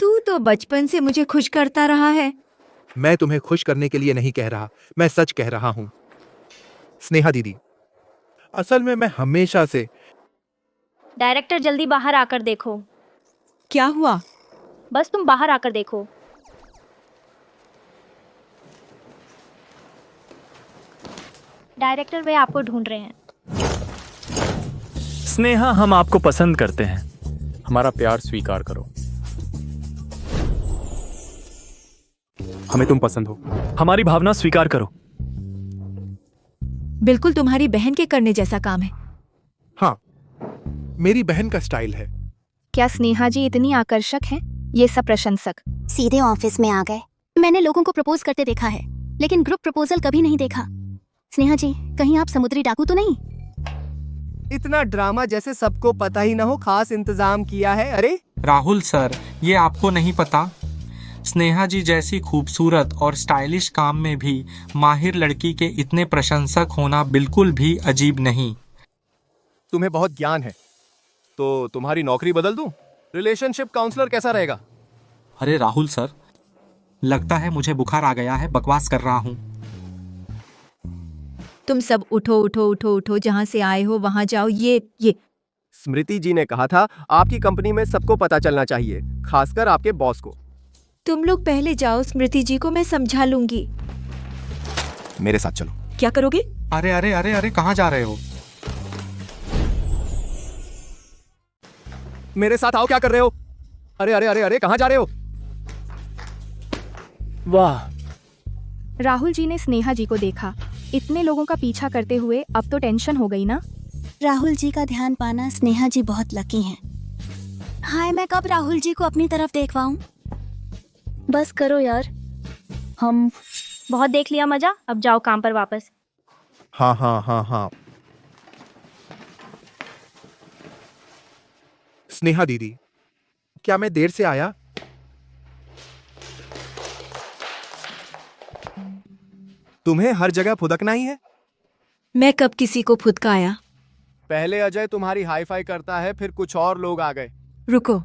तू तो बचपन से मुझे खुश करता रहा है। मैं तुम्हें खुश करने के लिए नहीं कह रहा, मैं सच कह रहा हूँ। स्नेहा दीदी, असल में मैं हमेशा से। डायरेक्टर जल्दी बाहर आकर देखो। क्या हुआ? बस तुम बाहर आकर देखो। डायरेक्टर वे आपको ढूंढ रहे हैं। स्नेहा, हम आपको पसंद करते हैं, हमारा प्यार स्वीकार करो। हमें तुम पसंद हो, हमारी भावना स्वीकार करो। बिल्कुल तुम्हारी बहन के करने जैसा काम है। हाँ, मेरी बहन का स्टाइल है। क्या स्नेहा जी इतनी आकर्षक हैं? ये सब प्रशंसक सीधे ऑफिस में आ गए। मैंने लोगों को प्रपोज करते देखा है, लेकिन ग्रुप प्रपोजल कभी नहीं देखा। स्नेहा जी, कहीं आप समुद्री डाकू तो नहीं? इतना ड्रामा जैसे सबको पता ही ना हो, खास इंतजाम किया है। अरे राहुल सर, ये आपको नहीं पता? स्नेहा जी जैसी खूबसूरत और स्टाइलिश काम में भी माहिर लड़की के इतने प्रशंसक होना बिल्कुल भी अजीब नहीं। तुम्हें बहुत ज्ञान है, तो तुम्हारी नौकरी बदल दूं? रिलेशनशिप काउंसलर कैसा रहेगा? अरे राहुल सर, लगता है मुझे बुखार आ गया है, बकवास कर रहा हूँ। तुम सब उठो उठो उठो उठो, जहाँ से आए हो वहाँ जाओ। ये स्मृति जी ने कहा था आपकी कंपनी में सबको पता चलना चाहिए, खासकर आपके बॉस को। तुम लोग पहले जाओ, स्मृति जी को मैं समझा लूंगी। मेरे साथ चलो। क्या करोगे? अरे अरे अरे अरे, कहाँ जा रहे हो? मेरे साथ आओ, क्या कर रहे हो? अरे अरे अरे अरे, कहाँ जा रहे हो? वाह, राहुल जी ने स्नेहा जी को देखा, इतने लोगों का पीछा करते हुए अब तो टेंशन हो गई ना। राहुल जी का ध्यान पाना स्नेहा जी बहुत लकी हैं। हाय, मैं कब राहुल जी को अपनी तरफ देखवाऊं? बस करो यार। हम बहुत देख लिया मजा, अब जाओ काम पर वापस। हाँ हाँ हाँ हाँ। स्नेहा दीदी, क्या मैं देर से आया? तुम्हें हर जगह फुदकना ही है। मैं कब किसी को फुदकाया? पहले अजय तुम्हारी हाई फाई करता है, फिर कुछ और लोग आ गए। रुको,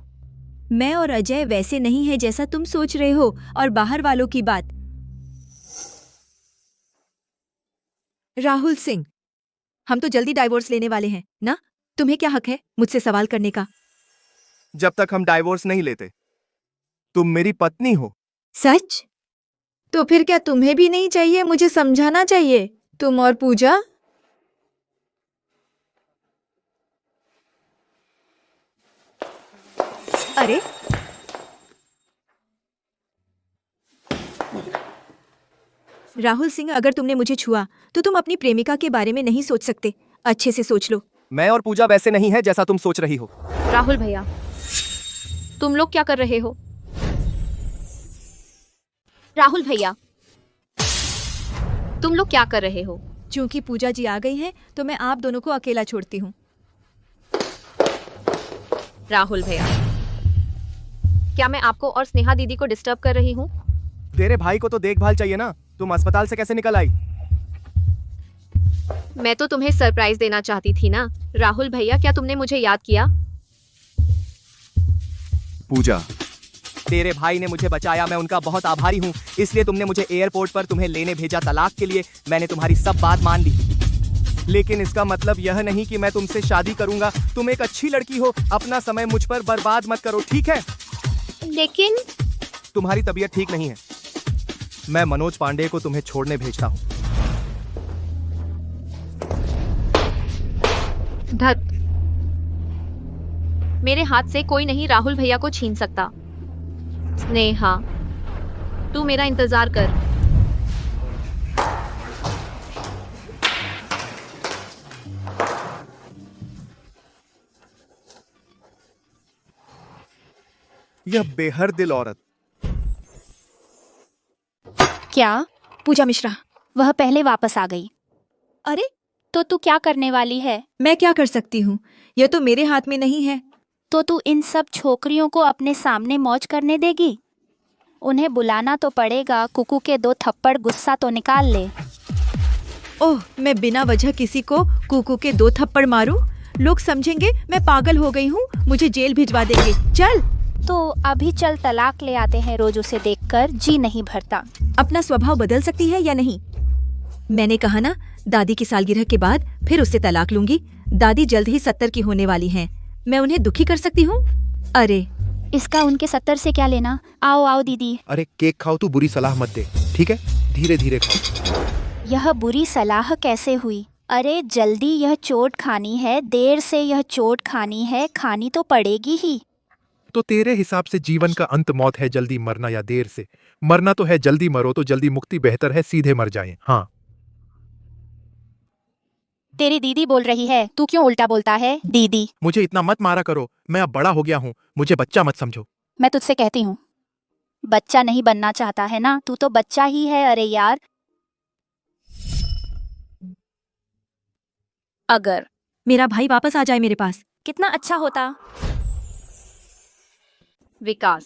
मैं और अजय वैसे नहीं है जैसा तुम सोच रहे हो। और बाहर वालों की बात। राहुल सिंह, हम तो जल्दी डाइवोर्स लेने वाले हैं ना? तुम्हें क्या हक है मुझसे सवाल करने का? जब तक हम डाइवोर्स नहीं लेते, तुम मेरी पत्नी हो। सच? तो फिर क्या तुम्हें भी नहीं चाहिए मुझे समझाना चाहिए? तुम और पूजा? अरे राहुल सिंह, अगर तुमने मुझे छुआ तो तुम अपनी प्रेमिका के बारे में नहीं सोच सकते। अच्छे से सोच लो। मैं और पूजा वैसे नहीं है जैसा तुम सोच रही हो। राहुल भैया, तुम लोग क्या कर रहे हो? राहुल भैया, तुम लोग क्या कर रहे हो? क्योंकि पूजा जी आ गई हैं तो मैं आप दोनों को अकेला छोड़ती हूँ। राहुल भैया, क्या मैं आपको और स्नेहा दीदी को डिस्टर्ब कर रही हूँ? तेरे भाई को तो देखभाल चाहिए ना, तुम अस्पताल से कैसे निकल आई? मैं तो तुम्हें सरप्राइज देना चाहती थी ना। राहुल भैया, क्या तुमने मुझे याद किया? पूजा, तेरे भाई ने मुझे बचाया, मैं उनका बहुत आभारी हूँ। इसलिए तुमने मुझे एयरपोर्ट पर तुम्हें लेने भेजा तलाक के लिए। मैंने तुम्हारी सब बात मान ली, लेकिन इसका मतलब यह नहीं कि मैं तुमसे शादी करूंगा। तुम एक अच्छी लड़की हो, अपना समय मुझ पर बर्बाद मत करो, ठीक है? लेकिन तुम्हारी तबीयत ठीक नहीं है, मैं मनोज पांडे को तुम्हें छोड़ने भेजता हूँ। धत, मेरे हाथ से कोई नहीं राहुल भैया को छीन सकता। स्नेहा, तू मेरा इंतजार कर। यह बेहरदिल औरत। क्या? पूजा मिश्रा, वह पहले वापस आ गई। अरे तो तू क्या करने वाली है? मैं क्या कर सकती हूँ, यह तो मेरे हाथ में नहीं है। तो तू इन सब छोकरियों को अपने सामने मौज करने देगी? उन्हें बुलाना तो पड़ेगा, कुकू के 2 थप्पड़ गुस्सा तो निकाल ले। ओह, मैं बिना वजह किसी को कुकू के 2 थप्पड़ मारूं? लोग समझेंगे मैं पागल हो गई हूँ, मुझे जेल भिजवा देंगे। चल। तो अभी चल, तलाक ले आते हैं। रोज उसे देखकर जी नहीं भरता। अपना स्वभाव बदल सकती है या नहीं? मैंने कहा ना, दादी की सालगिरह के बाद फिर उससे तलाक लूंगी। दादी जल्द ही 70 की होने वाली हैं। मैं उन्हें दुखी कर सकती हूँ? अरे इसका उनके 70 से क्या लेना? आओ आओ दीदी। अरे केक खाओ, तू बुरी सलाह मत दे, ठीक है? धीरे धीरे खाओ। यह बुरी सलाह कैसे हुई? अरे जल्दी यह चोट खानी है, देर से यह चोट खानी है, खानी तो पड़ेगी ही। तो तेरे हिसाब से जीवन का अंत मौत है, जल्दी मरना या देर से? मरना तो है, जल्दी मरो तो जल्दी मुक्ति बेहतर है, सीधे मर जाएं। हाँ, तेरी दीदी बोल रही है, तू क्यों उल्टा बोलता है? दीदी, मुझे इतना मत मारा करो, मैं अब बड़ा हो गया हूँ, मुझे बच्चा मत समझो। मैं तुझसे कहती हूँ, बच्चा नहीं बनना चाहता है ना? तू तो बच्चा ही है। अरे यार, अगर मेरा भाई वापस आ जाए मेरे पास, कितना अच्छा होता। विकास,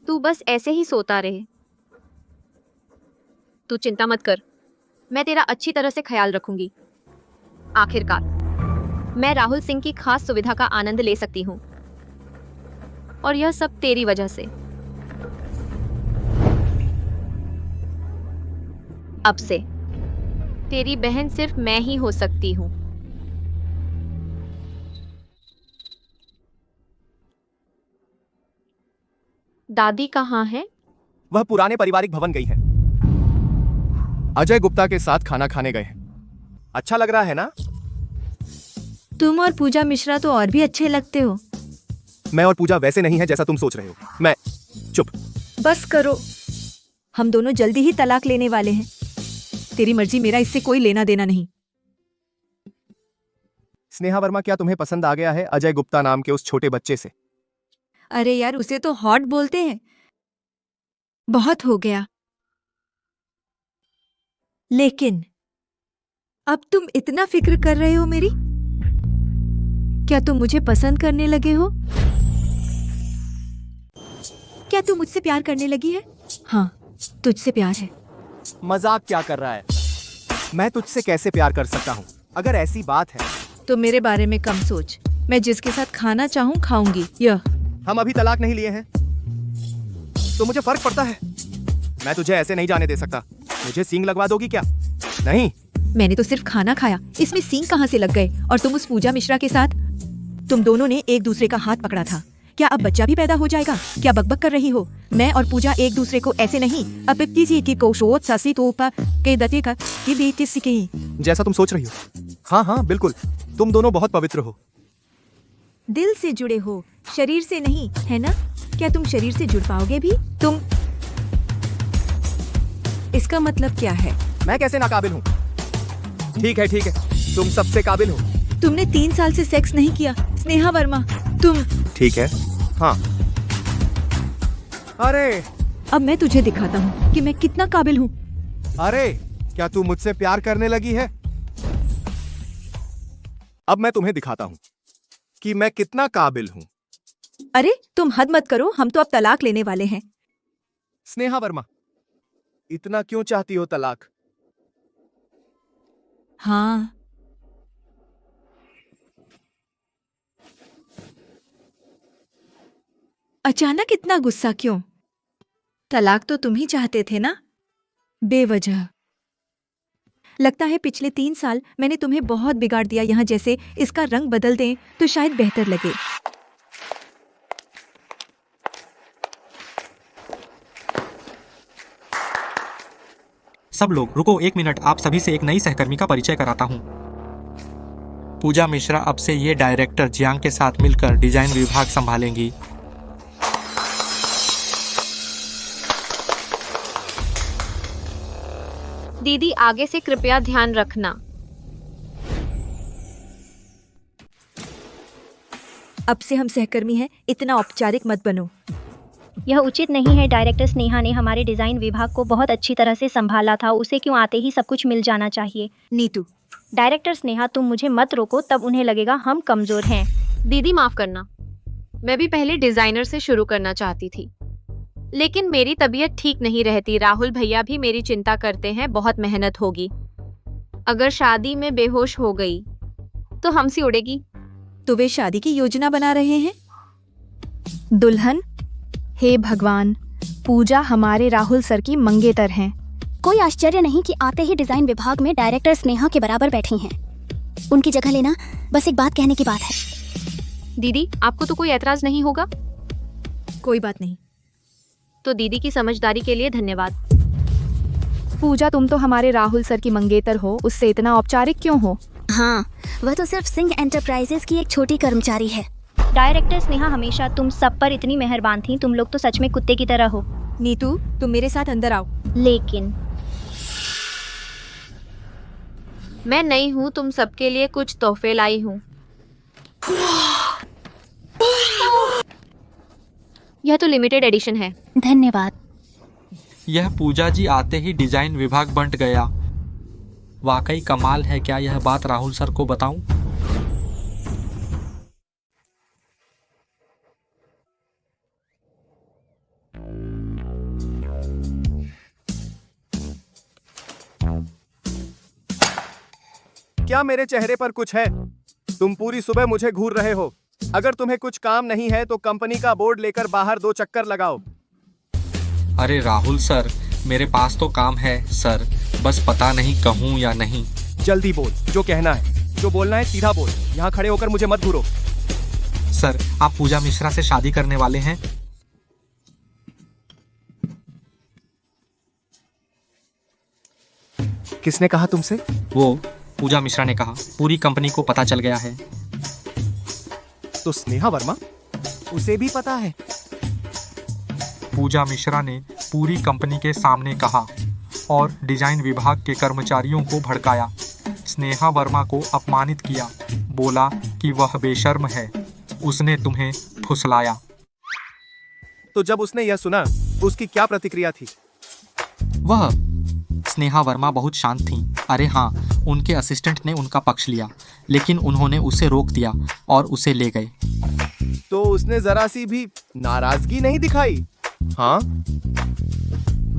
तू बस ऐसे ही सोता रहे। तू चिंता मत कर, मैं तेरा अच्छी तरह से ख्याल रखूंगी। आखिरकार मैं राहुल सिंह की खास सुविधा का आनंद ले सकती हूँ, और यह सब तेरी वजह से। अब से तेरी बहन सिर्फ मैं ही हो सकती हूँ। दादी कहाँ है? वह पुराने पारिवारिक भवन गई हैं। अजय गुप्ता के साथ खाना खाने गए हैं। अच्छा लग रहा है ना? तुम और पूजा मिश्रा तो और भी अच्छे लगते हो। मैं और पूजा वैसे नहीं है जैसा तुम सोच रहे हो। मैं चुप। बस करो, हम दोनों जल्दी ही तलाक लेने वाले हैं। तेरी मर्जी, मेरा इससे कोई लेना देना नहीं। स्नेहा वर्मा, क्या तुम्हें पसंद आ गया है अजय गुप्ता नाम के उस छोटे बच्चे से? अरे यार, उसे तो हॉट बोलते हैं। बहुत हो गया। लेकिन अब तुम इतना फिक्र कर रहे हो मेरी? क्या तुम मुझे पसंद करने लगे हो? क्या तू मुझसे प्यार करने लगी है? हाँ, तुझसे प्यार है। मजाक क्या कर रहा है? मैं तुझसे कैसे प्यार कर सकता हूँ? अगर ऐसी बात है तो मेरे बारे में कम सोच। मैं जिसके साथ खाना चाहूँ खाऊंगी। यह हम अभी तलाक नहीं लिए हैं तो मुझे फर्क पड़ता है। मैं तुझे ऐसे नहीं जाने दे सकता। मुझे सींग लगवा दोगी क्या? नहीं। मैंने तो सिर्फ खाना खाया, इसमें सींग कहाँ से लग गए? और तुम उस पूजा मिश्रा के साथ, तुम दोनों ने एक दूसरे का हाथ पकड़ा था। क्या अब बच्चा भी पैदा हो जाएगा? क्या बकबक कर रही हो? मैं और पूजा एक दूसरे को ऐसे नहीं, जैसा तुम सोच रही हो। हाँ हाँ बिल्कुल, तुम दोनों बहुत पवित्र हो। दिल से जुड़े हो, शरीर से नहीं, है ना? क्या तुम शरीर से जुड़ पाओगे भी? तुम, इसका मतलब क्या है? मैं कैसे नाकाबिल हूँ? ठीक है, तुम सबसे काबिल हो। तुमने 3 साल से सेक्स नहीं किया, स्नेहा वर्मा। तुम, ठीक है, हाँ। अरे अब मैं तुझे दिखाता हूँ कि मैं कितना काबिल हूँ। अरे, क्या तू मुझसे प्यार करने लगी है? अब मैं तुम्हें दिखाता हूँ कि मैं कितना काबिल हूँ। अरे तुम हद मत करो, हम तो अब तलाक लेने वाले हैं। स्नेहा वर्मा, इतना क्यों चाहती हो तलाक? हाँ, अचानक इतना गुस्सा क्यों? तलाक तो तुम ही चाहते थे ना, बेवजह। लगता है पिछले 3 साल मैंने तुम्हें बहुत बिगाड़ दिया। यहाँ जैसे इसका रंग बदल दें तो शायद बेहतर लगे। सब लोग रुको 1 मिनट, आप सभी से एक नई सहकर्मी का परिचय कराता हूँ। पूजा मिश्रा अब से ये डायरेक्टर जियांग के साथ मिलकर डिजाइन विभाग संभालेंगी। दीदी आगे से कृपया ध्यान रखना। अब से हम सहकर्मी हैं, इतना औपचारिक मत बनो। यह उचित नहीं है। डायरेक्टर स्नेहा ने हमारे डिज़ाइन विभाग को बहुत अच्छी तरह से संभाला था, उसे क्यों आते ही सब कुछ मिल जाना चाहिए। नीतू, डायरेक्टर स्नेहा, तुम मुझे मत रोको, तब उन्हें लगेगा हम कमज़ोर हैं। दीदी माफ करना, मैं भी पहले डिजाइनर से शुरू करना चाहती थी, लेकिन मेरी तबीयत ठीक नहीं रहती। राहुल भैया भी मेरी चिंता करते हैं, बहुत मेहनत होगी। अगर शादी में बेहोश हो गई तो हमसे उड़ेगी। तो वे शादी की योजना बना रहे हैं। दुल्हन, हे भगवान, पूजा हमारे राहुल सर की मंगेतर हैं। कोई आश्चर्य नहीं कि आते ही डिजाइन विभाग में डायरेक्टर स्नेहा के बराबर बैठी हैं। उनकी जगह लेना बस एक बात कहने की बात है। दीदी आपको तो कोई ऐतराज नहीं होगा? कोई बात नहीं। तो दीदी की समझदारी के लिए धन्यवाद। पूजा, तुम तो हमारे राहुल सर की मंगेतर हो, उससे इतना औपचारिक क्यों हो? हाँ, वह तो सिर्फ सिंह एंटरप्राइजेस की एक छोटी कर्मचारी है। डायरेक्टर स्नेहा हमेशा तुम सब पर इतनी मेहरबान थी, तुम लोग तो सच में कुत्ते की तरह हो। नीतू, तुम मेरे साथ अंदर आओ। लेकिन मैं नहीं हूँ, तुम सबके लिए कुछ तोहफे लाई हूँ। यह तो लिमिटेड एडिशन है। धन्यवाद। यह पूजा जी आते ही डिजाइन विभाग बंट गया। वाकई कमाल है। क्या यह बात राहुल सर को बताऊं? क्या मेरे चेहरे पर कुछ है? तुम पूरी सुबह मुझे घूर रहे हो। अगर तुम्हें कुछ काम नहीं है तो कंपनी का बोर्ड लेकर बाहर 2 चक्कर लगाओ। अरे राहुल सर, मेरे पास तो काम है सर, बस पता नहीं कहूँ या नहीं। जल्दी बोल, जो कहना है, जो बोलना है सीधा बोल। यहाँ खड़े होकर मुझे मत घूरो। सर, आप पूजा मिश्रा से शादी करने वाले हैं? किसने कहा तुमसे? वो पूजा मिश्रा ने कहा। पूरी कंपनी को पता चल गया है। तो स्नेहा वर्मा, उसे भी पता है? पूजा मिश्रा ने पूरी कंपनी के सामने कहा और डिजाइन विभाग के कर्मचारियों को भड़काया। स्नेहा वर्मा को अपमानित किया, बोला कि वह बेशर्म है, उसने तुम्हें फुसलाया। तो जब उसने यह सुना, उसकी क्या प्रतिक्रिया थी? वह स्नेहा वर्मा बहुत शांत थीं। अरे हाँ, उनके असिस्टेंट ने उनका पक्ष लिया, लेकिन उन्होंने उसे रोक दिया और उसे ले गए। तो उसने जरा सी भी नाराजगी नहीं दिखाई? हाँ?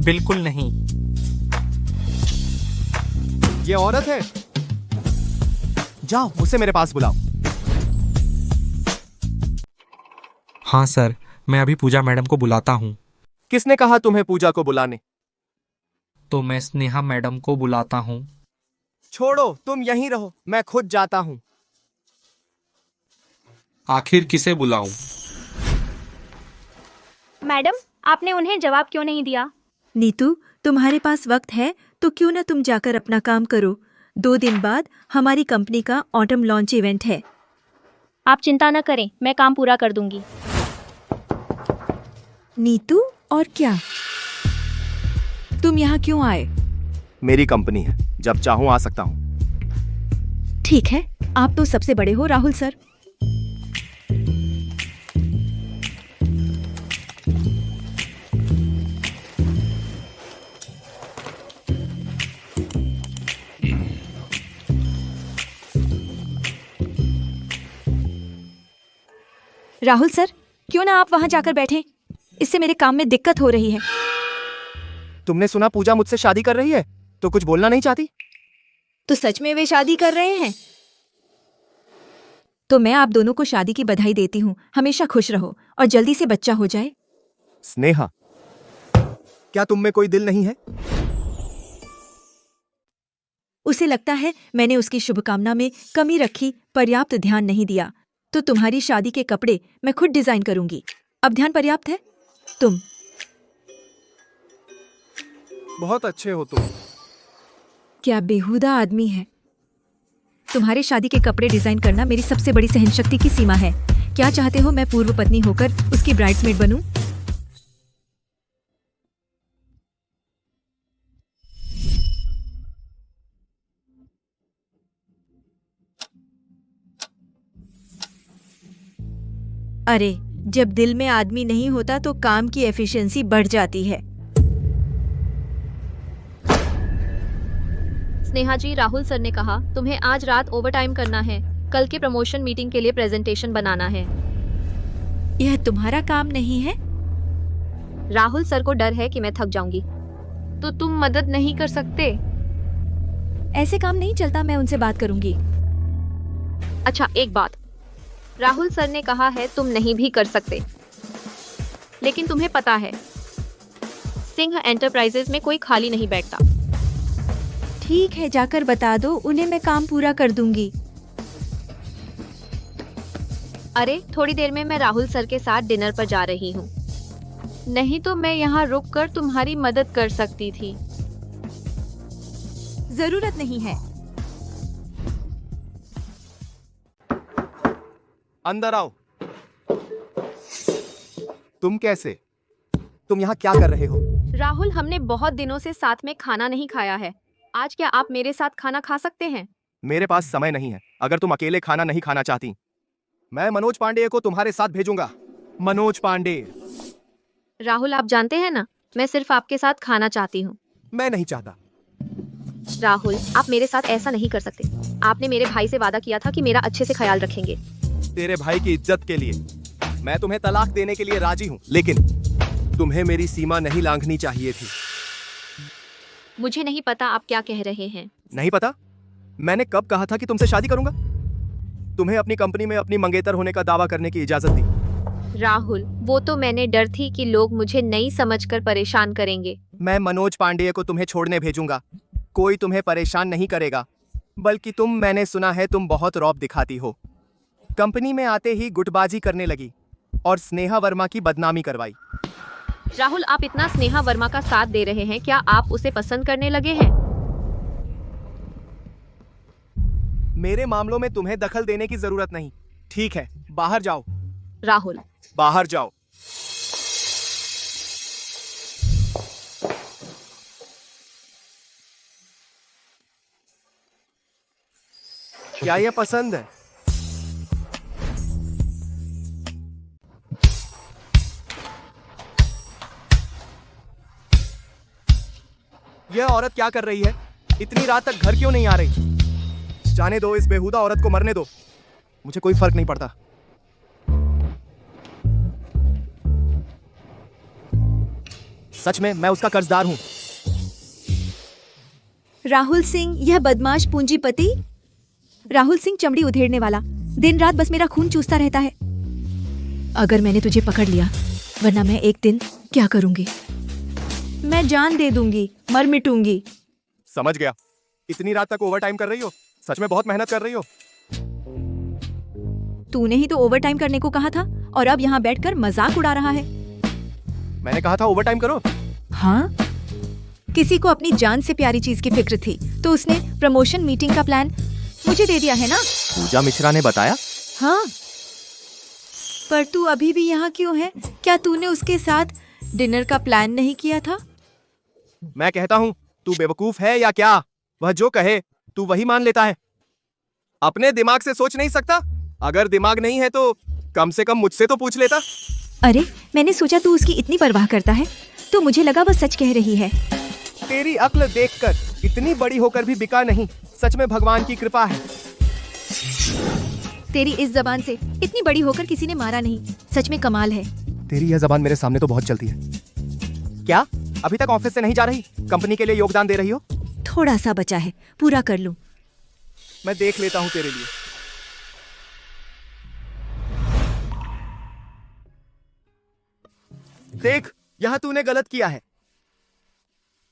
बिल्कुल नहीं। ये औरत है। जाओ, उसे मेरे पास बुलाओ। हाँ सर, मैं अभी पूजा मैडम को बुलाता हूँ। किसने कहा तुम्हें पूजा को बुलाने? तो मैं स्नेहा मैडम को बुलाता हूँ। छोड़ो, तुम यहीं रहो, मैं खुद जाता हूँ। आखिर किसे बुलाऊं? मैडम, आपने उन्हें जवाब क्यों नहीं दिया? नीतू, तुम्हारे पास वक्त है तो क्यों ना तुम जाकर अपना काम करो। 2 दिन बाद हमारी कंपनी का ऑटम लॉन्च इवेंट है। आप चिंता न करें, मैं काम पूरा कर दूंगी। नीतू, और क्या? तुम यहाँ क्यों आए? मेरी कंपनी है, जब चाहूं आ सकता हूं। ठीक है, आप तो सबसे बड़े हो राहुल सर। राहुल सर, क्यों ना आप वहां जाकर बैठें? इससे मेरे काम में दिक्कत हो रही है। तुमने सुना पूजा मुझसे शादी कर रही है, तो कुछ बोलना नहीं चाहती? तो सच में वे शादी कर रहे हैं? तो मैं आप दोनों को शादी की बधाई देती हूँ। हमेशा खुश रहो और जल्दी से बच्चा हो जाए। स्नेहा, क्या तुम में कोई दिल नहीं है? उसे लगता है मैंने उसकी शुभकामना में कमी रखी, पर्याप्त ध्यान नहीं दिया। तो तुम्हारी शादी के कपड़े मैं खुद डिजाइन करूंगी। अब ध्यान पर्याप्त है? तुम बहुत अच्छे हो तुम। क्या बेहुदा आदमी है। तुम्हारे शादी के कपड़े डिजाइन करना मेरी सबसे बड़ी सहनशक्ति की सीमा है। क्या चाहते हो मैं पूर्व पत्नी होकर उसकी ब्राइड्समेड बनूं? अरे, जब दिल में आदमी नहीं होता तो काम की एफिशिएंसी बढ़ जाती है। स्नेहा जी, राहुल सर ने कहा तुम्हें आज रात ओवरटाइम करना है। कल के प्रमोशन मीटिंग के लिए प्रेजेंटेशन बनाना है। यह तुम्हारा काम नहीं है? राहुल सर को डर है कि मैं थक जाऊंगी। तो तुम मदद नहीं कर सकते? ऐसे काम नहीं चलता, मैं उनसे बात करूंगी। अच्छा, एक बात, राहुल सर ने कहा है तुम नहीं भी कर सकते, लेकिन तुम्हें पता है सिंह एंटरप्राइजेज में कोई खाली नहीं बैठता। ठीक है, जाकर बता दो उन्हें, मैं काम पूरा कर दूंगी। अरे, थोड़ी देर में मैं राहुल सर के साथ डिनर पर जा रही हूँ। नहीं तो मैं यहाँ रुककर तुम्हारी मदद कर सकती थी। जरूरत नहीं है। अंदर आओ। तुम कैसे? तुम यहाँ क्या कर रहे हो? राहुल, हमने बहुत दिनों से साथ में खाना नहीं खाया है। आज क्या आप मेरे साथ खाना खा सकते हैं? मेरे पास समय नहीं है। अगर तुम अकेले खाना नहीं खाना चाहती, मैं मनोज पांडे को तुम्हारे साथ भेजूंगा। मनोज पांडे। राहुल, आप जानते हैं ना, मैं सिर्फ आपके साथ खाना चाहती हूँ। मैं नहीं चाहता। राहुल, आप मेरे साथ ऐसा नहीं कर सकते। आपने मेरे भाई से वादा किया था कि मेरा अच्छे से ख्याल रखेंगे। तेरे भाई की इज्जत के लिए मैं तुम्हें तलाक देने के लिए राजी हूँ, लेकिन तुम्हें मेरी सीमा नहीं लांघनी चाहिए थी। मुझे नहीं पता आप क्या कह रहे हैं। नहीं पता? मैंने कब कहा था कि तुमसे शादी करूंगा? तुम्हें अपनी कंपनी में अपनी मंगेतर होने का दावा करने की इजाजत दी। राहुल, वो तो मैंने डर थी कि लोग मुझे नहीं समझकर परेशान करेंगे। मैं मनोज पांडे को तुम्हें छोड़ने भेजूंगा। कोई तुम्हें परेशान नहीं करेगा, बल्कि मैंने सुना है तुम बहुत रौब दिखाती हो। कंपनी में आते ही गुटबाजी करने लगी और स्नेहा वर्मा की बदनामी करवाई। राहुल, आप इतना स्नेहा वर्मा का साथ दे रहे हैं, क्या आप उसे पसंद करने लगे हैं? मेरे मामलों में तुम्हें दखल देने की जरूरत नहीं। ठीक है, बाहर जाओ। राहुल, बाहर जाओ। क्या ये पसंद है? यह औरत क्या कर रही है? इतनी रात तक घर क्यों नहीं आ रही? जाने दो, इस बेहुदा औरत को मरने दो। मुझे कोई फर्क नहीं पड़ता। सच में मैं उसका कर्जदार हूं। राहुल सिंह, यह बदमाश पूंजीपति। राहुल सिंह चमड़ी उधेड़ने वाला, दिन रात बस मेरा खून चूसता रहता है। अगर मैंने तुझे पकड़ लिया, वरना मैं एक दिन क्या करूंगी? मैं जान दे दूंगी, मर मिटूंगी। समझ गया। इतनी रात तक ओवर टाइम कर रही हो? सच में बहुत मेहनत कर रही हो। तूने ही तो ओवर टाइम करने को कहा था और अब यहाँ बैठकर मजाक उड़ा रहा है। मैंने कहा था ओवर टाइम करो। हाँ, किसी को अपनी जान से प्यारी चीज की फिक्र थी तो उसने प्रमोशन मीटिंग का प्लान मुझे दे दिया है ना? पूजा मिश्रा ने बताया। हाँ, पर तू अभी भी यहाँ क्यों है? क्या तूने उसके साथ डिनर का प्लान नहीं किया था? मैं कहता हूँ, तू बेवकूफ है या क्या? वह जो कहे तू वही मान लेता है। अपने दिमाग से सोच नहीं सकता? अगर दिमाग नहीं है तो कम से कम मुझसे तो पूछ लेता। अरे, मैंने सोचा तू उसकी इतनी परवाह करता है, तो मुझे लगा वह सच कह रही है। तेरी अक्ल देखकर इतनी बड़ी होकर भी बिका नहीं। सच में भगवान की कृपा है। तेरी इस जबान से इतनी बड़ी होकर किसी ने मारा नहीं। सच में कमाल है। तेरी यह जबान मेरे सामने तो बहुत चलती है। क्या अभी तक ऑफिस से नहीं जा रही? कंपनी के लिए योगदान दे रही हो? थोड़ा सा बचा है, पूरा कर लूं। मैं देख लेता हूं तेरे लिए। देख, यहां तूने गलत किया है।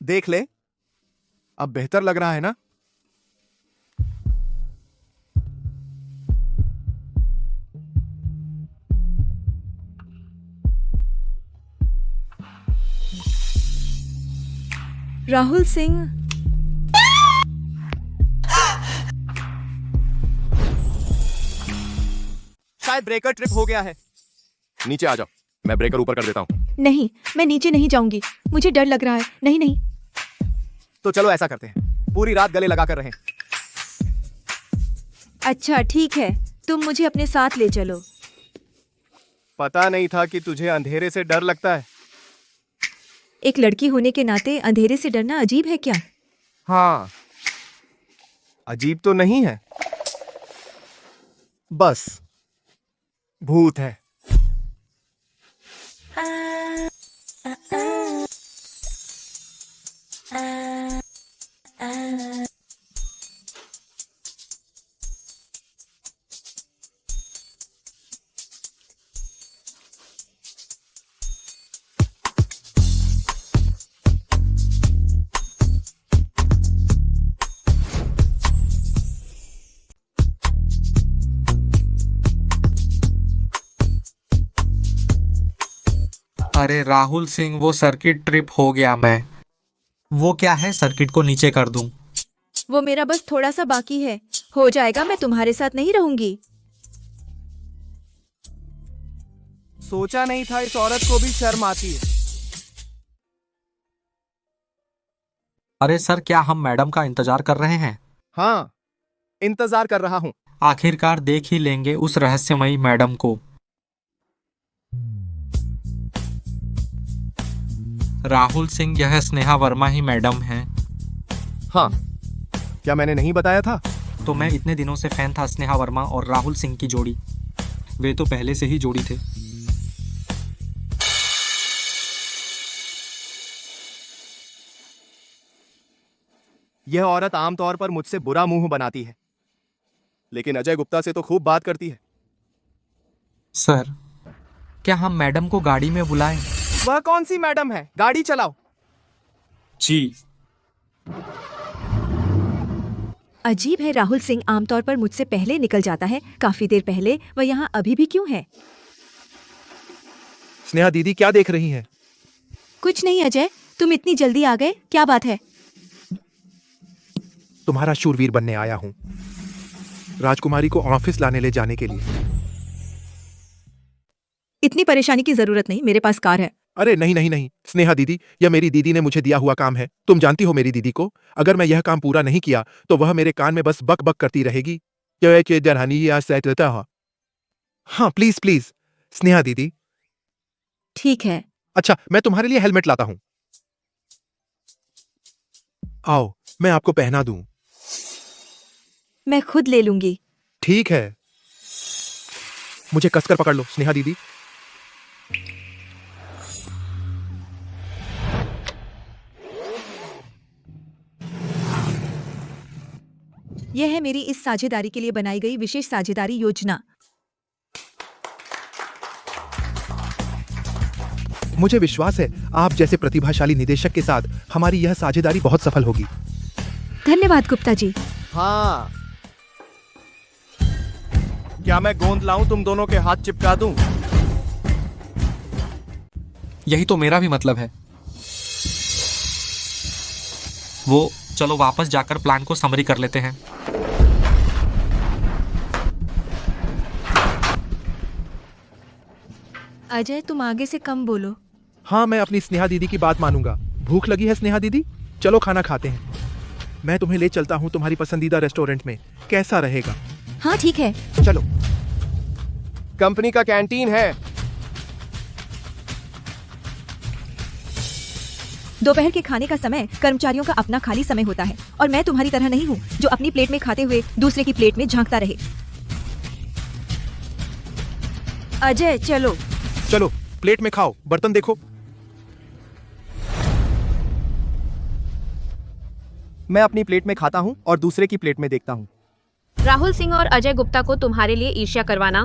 देख ले, अब बेहतर लग रहा है ना? राहुल सिंह, शायद ब्रेकर ट्रिप हो गया है। नीचे आ जाओ, मैं ब्रेकर ऊपर कर देता हूँ। नहीं, मैं नीचे नहीं जाऊंगी, मुझे डर लग रहा है। नहीं नहीं। तो चलो ऐसा करते हैं, पूरी रात गले लगा कर रहें। अच्छा ठीक है, तुम मुझे अपने साथ ले चलो। पता नहीं था कि तुझे अंधेरे से डर लगता है। एक लड़की होने के नाते अंधेरे से डरना अजीब है क्या? हाँ, अजीब तो नहीं है, बस भूत है। अरे राहुल सिंह, वो सर्किट ट्रिप हो गया। मैं वो क्या है, सर्किट को नीचे कर दूं? वो मेरा बस थोड़ा सा बाकी है, हो जाएगा। मैं तुम्हारे साथ नहीं रहूंगी। सोचा नहीं था इस औरत को भी शर्म आती है। अरे सर, क्या हम मैडम का इंतजार कर रहे हैं? हाँ, इंतजार कर रहा हूँ। आखिरकार देख ही लेंगे उस रहस्यमयी मैडम को। राहुल सिंह, यह स्नेहा वर्मा ही मैडम हैं। हाँ, क्या मैंने नहीं बताया था? तो मैं इतने दिनों से फैन था स्नेहा वर्मा और राहुल सिंह की जोड़ी। वे तो पहले से ही जोड़ी थे। यह औरत आमतौर पर मुझसे बुरा मुंह बनाती है, लेकिन अजय गुप्ता से तो खूब बात करती है। सर, क्या हम मैडम को गाड़ी में बुलाएं? वह कौन सी मैडम है? गाड़ी चलाओ। जी। अजीब है, राहुल सिंह आमतौर पर मुझसे पहले निकल जाता है। काफी देर पहले वह यहाँ अभी भी क्यों है? स्नेहा दीदी क्या देख रही हैं? कुछ नहीं अजय, तुम इतनी जल्दी आ गए, क्या बात है? तुम्हारा शूरवीर बनने आया हूं, राजकुमारी को ऑफिस लाने ले जाने के लिए। इतनी परेशानी की जरूरत नहीं, मेरे पास कार है। अरे नहीं नहीं नहीं स्नेहा दीदी, यह मेरी दीदी ने मुझे दिया हुआ काम है। तुम जानती हो मेरी दीदी को, अगर मैं यह काम पूरा नहीं किया तो वह मेरे कान में बस बक बक करती रहेगी। हाँ प्लीज प्लीज स्नेहा दीदी। ठीक है। अच्छा, मैं तुम्हारे लिए हेलमेट लाता हूं। आओ, मैं आपको पहना दूं। मैं खुद ले लूंगी। ठीक है, मुझे कसकर पकड़ लो स्नेहा दीदी। यह है मेरी इस साझेदारी के लिए बनाई गई विशेष साझेदारी योजना। मुझे विश्वास है आप जैसे प्रतिभाशाली निदेशक के साथ हमारी यह साझेदारी बहुत सफल होगी। धन्यवाद गुप्ता जी। हाँ, क्या मैं गोंद लाऊं तुम दोनों के हाथ चिपका दूं? यही तो मेरा भी मतलब है। वो चलो वापस जाकर प्लान को समरी कर लेते हैं। अजय, तुम आगे से कम बोलो। हाँ, मैं अपनी स्नेहा दीदी की बात मानूंगा। भूख लगी है स्नेहा दीदी? चलो खाना खाते हैं। मैं तुम्हें ले चलता हूँ तुम्हारी पसंदीदा रेस्टोरेंट में, कैसा रहेगा? हाँ ठीक है। चलो। कंपनी का कैंटीन है। दोपहर के खाने का समय कर्मचारियों का अपना खाली समय होता है, और मैं तुम्हारी तरह नहीं हूँ जो अपनी प्लेट में खाते हुए दूसरे की प्लेट में झांकता रहे। अजय चलो। चलो, प्लेट में खाओ, बर्तन देखो। मैं अपनी प्लेट में खाता हूँ और दूसरे की प्लेट में देखता हूँ। राहुल सिंह और अजय गुप्ता को तुम्हारे लिए ईर्ष्या करवाना।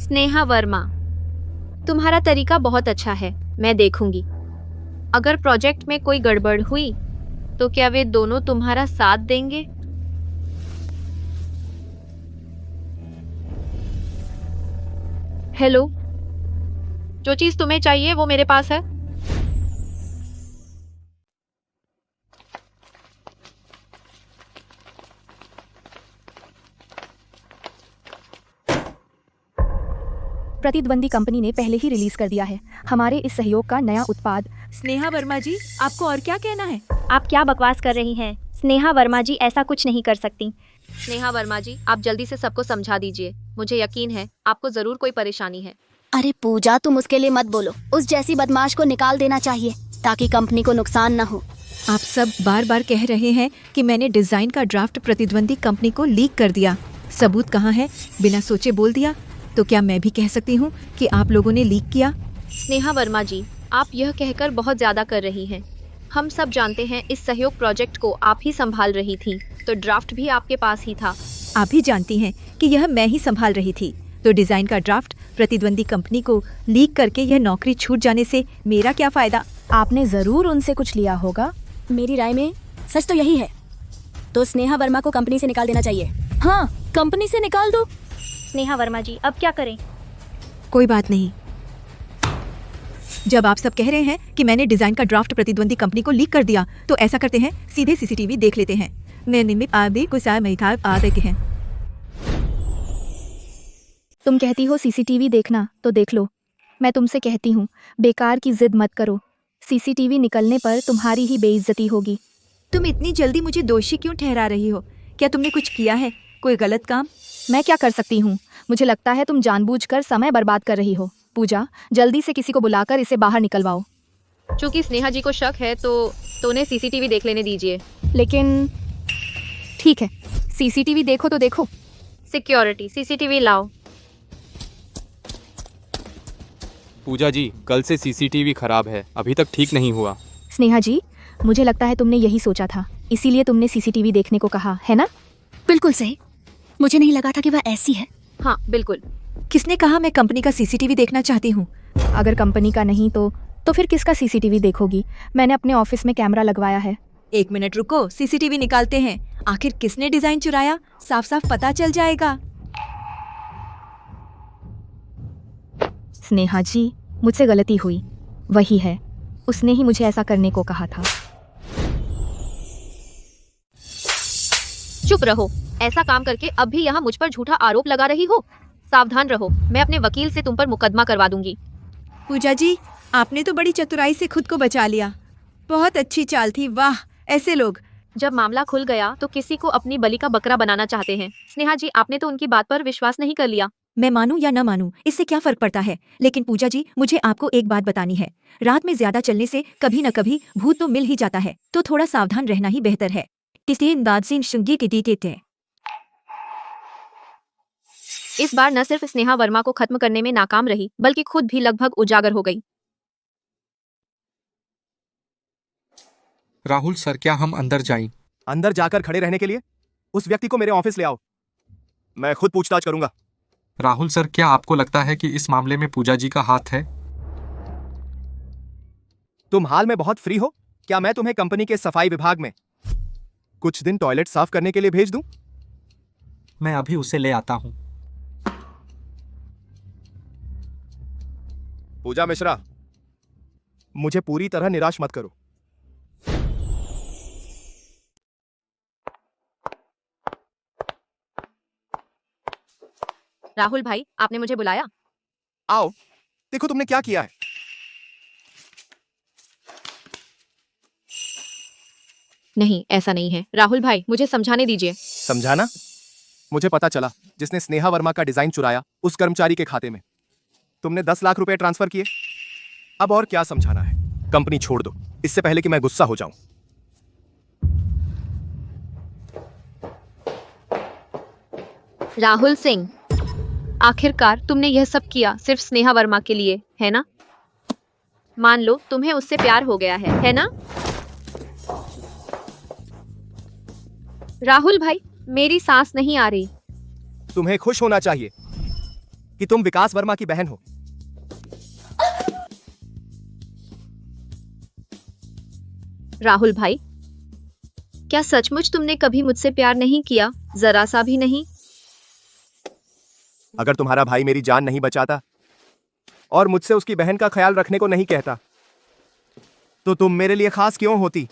स्नेहा वर्मा, तुम्हारा तरीका बहुत अच्छा है, मैं देखूंगी। अगर प्रोजेक्ट में कोई गड़बड़ हुई तो क्या वे दोनों तुम्हारा साथ देंगे? हेलो, जो चीज तुम्हें चाहिए वो मेरे पास है। प्रतिद्वंदी कंपनी ने पहले ही रिलीज कर दिया है हमारे इस सहयोग का नया उत्पाद। स्नेहा वर्मा जी, आपको और क्या कहना है? आप क्या बकवास कर रही हैं? स्नेहा वर्मा जी ऐसा कुछ नहीं कर सकती। स्नेहा वर्मा जी, आप जल्दी से सबको समझा दीजिए। मुझे यकीन है आपको जरूर कोई परेशानी है। अरे पूजा, तुम उसके लिए मत बोलो। उस जैसी बदमाश को निकाल देना चाहिए ताकि कंपनी को नुकसान न हो। आप सब बार बार कह रहे हैं कि मैंने डिजाइन का ड्राफ्ट प्रतिद्वंदी कंपनी को लीक कर दिया। सबूत कहाँ है? बिना सोचे बोल दिया। तो क्या मैं भी कह सकती हूँ कि आप लोगों ने लीक किया? स्नेहा वर्मा जी, आप यह कहकर बहुत ज्यादा कर रही हैं। हम सब जानते हैं इस सहयोग प्रोजेक्ट को आप ही संभाल रही थी, तो ड्राफ्ट भी आपके पास ही था। आप भी जानती हैं कि यह मैं ही संभाल रही थी, तो डिजाइन का ड्राफ्ट प्रतिद्वंदी कंपनी को लीक करके यह नौकरी छूट जाने से मेरा क्या फायदा? आपने जरूर उनसे कुछ लिया होगा। मेरी राय में सच तो यही है, तो स्नेहा वर्मा को कंपनी से निकाल देना चाहिए। हाँ, कंपनी से निकाल दो। स्नेहा वर्मा जी, अब क्या करें? कोई बात नहीं। जब आप सब कह रहे हैं कि मैंने डिजाइन का ड्राफ्ट प्रतिद्वंदी कंपनी को लीक कर दिया, तो ऐसा करते हैं, सीधे सीसीटीवी देख लेते हैं। मैं निमित आदि कुछ आ रहे हैं। तुम कहती हो सीसीटीवी देखना, तो देख लो। मैं तुमसे कहती हूँ, बेकार की जिद मत करो। सीसीटीवी निकलने पर तुम्हारी ही बेइज्जती होगी। तुम इतनी जल्दी मुझे दोषी क्यों ठहरा रही हो? क्या तुमने कुछ किया है, कोई गलत काम? मैं क्या कर सकती हूँ? मुझे लगता है तुम जानबूझकर समय बर्बाद कर रही हो। पूजा, जल्दी से किसी को बुलाकर इसे बाहर निकलवाओ। चूंकि स्नेहा जी को शक है तो उन्हें सीसीटीवी देख लेने दीजिए। लेकिन ठीक है, सीसीटीवी देखो तो देखो। सिक्योरिटी, सीसीटीवी लाओ। पूजा जी, कल से सीसीटीवी खराब है, अभी तक ठीक नहीं हुआ। स्नेहा जी, मुझे लगता है तुमने यही सोचा था, इसीलिए तुमने सीसीटीवी देखने को कहा है ना? बिल्कुल सही। मुझे नहीं लगा था कि वह ऐसी है। हाँ बिल्कुल। किसने कहा मैं कंपनी का सीसीटीवी देखना चाहती हूँ? अगर कंपनी का नहीं तो फिर किसका सीसीटीवी देखोगी? मैंने अपने ऑफिस में कैमरा लगवाया है। 1 मिनट रुको, सीसीटीवी निकालते हैं। आखिर किसने डिजाइन चुराया, साफ साफ पता चल जाएगा। स्नेहा जी, मुझसे गलती हुई। वही है, उसने ही मुझे ऐसा करने को कहा था। चुप रहो। ऐसा काम करके अब भी यहाँ मुझ पर झूठा आरोप लगा रही हो। सावधान रहो, मैं अपने वकील से तुम पर मुकदमा करवा दूंगी। पूजा जी, आपने तो बड़ी चतुराई से खुद को बचा लिया। बहुत अच्छी चाल थी, वाह। ऐसे लोग जब मामला खुल गया तो किसी को अपनी बलि का बकरा बनाना चाहते हैं। स्नेहा जी, आपने तो उनकी बात पर विश्वास नहीं कर लिया। मैं मानूं या न मानूं, इससे क्या फर्क पड़ता है? लेकिन पूजा जी, मुझे आपको एक बात बतानी है। रात में ज्यादा चलने से कभी न कभी भूत तो मिल ही जाता है, तो थोड़ा सावधान रहना ही बेहतर है। इस बार न सिर्फ स्नेहा वर्मा को खत्म करने में नाकाम रही, बल्कि खुद भी लगभग उजागर हो गई। राहुल सर, क्या हम अंदर जाएं? अंदर जाकर खड़े रहने के लिए उस व्यक्ति को मेरे ऑफिस ले आओ, मैं खुद पूछताछ करूंगा। राहुल सर, क्या आपको लगता है कि इस मामले में पूजा जी का हाथ है? तुम हाल में बहुत फ्री हो? क्या मैं तुम्हें कंपनी के सफाई विभाग में कुछ दिन टॉयलेट साफ करने के लिए भेज दूं? मैं अभी उसे ले आता हूँ। पूजा मिश्रा, मुझे पूरी तरह निराश मत करो। राहुल भाई, आपने मुझे बुलाया? आओ, देखो तुमने क्या किया है। नहीं, ऐसा नहीं है। राहुल भाई, मुझे समझाने दीजिए। समझाना? मुझे पता चला जिसने स्नेहा वर्मा का डिजाइन चुराया उस कर्मचारी के खाते में तुमने 10 लाख रुपए ट्रांसफर किए। अब और क्या समझाना है? कंपनी छोड़ दो, इससे पहले कि मैं गुस्सा हो जाऊं। राहुल सिंह, आखिरकार तुमने यह सब किया सिर्फ स्नेहा वर्मा के लिए, है ना? मान लो तुम्हें उससे प्यार हो गया है ना? राहुल भाई, मेरी सांस नहीं आ रही। तुम्हें खुश होना चाहिए कि तुम विकास वर्मा की बहन हो। राहुल भाई, क्या सचमुच तुमने कभी मुझसे प्यार नहीं किया? जरा सा भी नहीं? अगर तुम्हारा भाई मेरी जान नहीं बचाता और मुझसे उसकी बहन का ख्याल रखने को नहीं कहता, तो तुम मेरे लिए खास क्यों होती?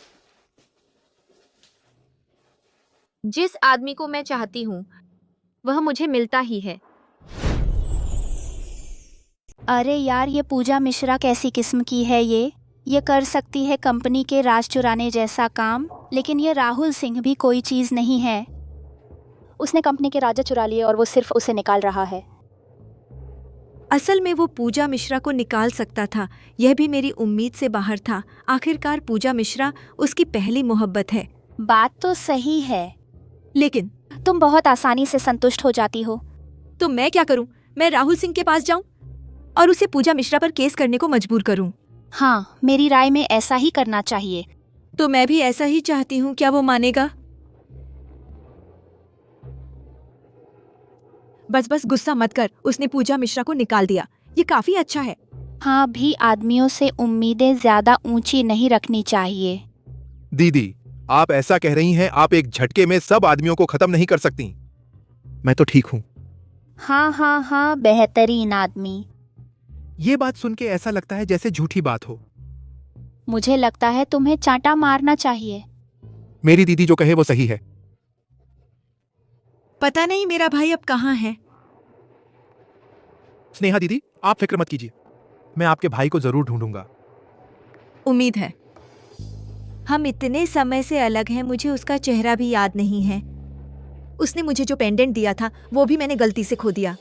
जिस आदमी को मैं चाहती हूँ वह मुझे मिलता ही है। अरे यार, ये पूजा मिश्रा कैसी किस्म की है? ये कर सकती है कंपनी के राज चुराने जैसा काम, लेकिन ये राहुल सिंह भी कोई चीज़ नहीं है। उसने कंपनी के राजा चुरा लिए और वो सिर्फ उसे निकाल रहा है। असल में वो पूजा मिश्रा को निकाल सकता था, यह भी मेरी उम्मीद से बाहर था। आखिरकार पूजा मिश्रा उसकी पहली मोहब्बत है। बात तो सही है, लेकिन तुम बहुत आसानी से संतुष्ट हो जाती हो। तो मैं क्या करूं? मैं राहुल सिंह के पास जाऊं और उसे पूजा मिश्रा पर केस करने को मजबूर करूं? हाँ, मेरी राय में ऐसा ही करना चाहिए। तो मैं भी ऐसा ही चाहती हूँ। क्या वो मानेगा? बस गुस्सा मत कर, उसने पूजा मिश्रा को निकाल दिया, ये काफी अच्छा है। हाँ, भी आदमियों से उम्मीदें ज्यादा ऊंची नहीं रखनी चाहिए। दीदी, आप ऐसा कह रही हैं, आप एक झटके में सब आदमियों को खत्म नहीं कर सकती। मैं तो ठीक हूं। हाँ, बेहतरीन आदमी। ये बात सुन के ऐसा लगता है जैसे झूठी बात हो। मुझे लगता है तुम्हें चांटा मारना चाहिए। मेरी दीदी जो कहे वो सही है। पता नहीं मेरा भाई अब कहाँ है। स्नेहा दीदी, आप फिक्र मत कीजिए, मैं आपके भाई को जरूर ढूंढूंगा। उम्मीद है। हम इतने समय से अलग हैं, मुझे उसका चेहरा भी याद नहीं है। उसने मुझे जो पेंडेंट दिया था वो भी मैंने गलती से खो दिया।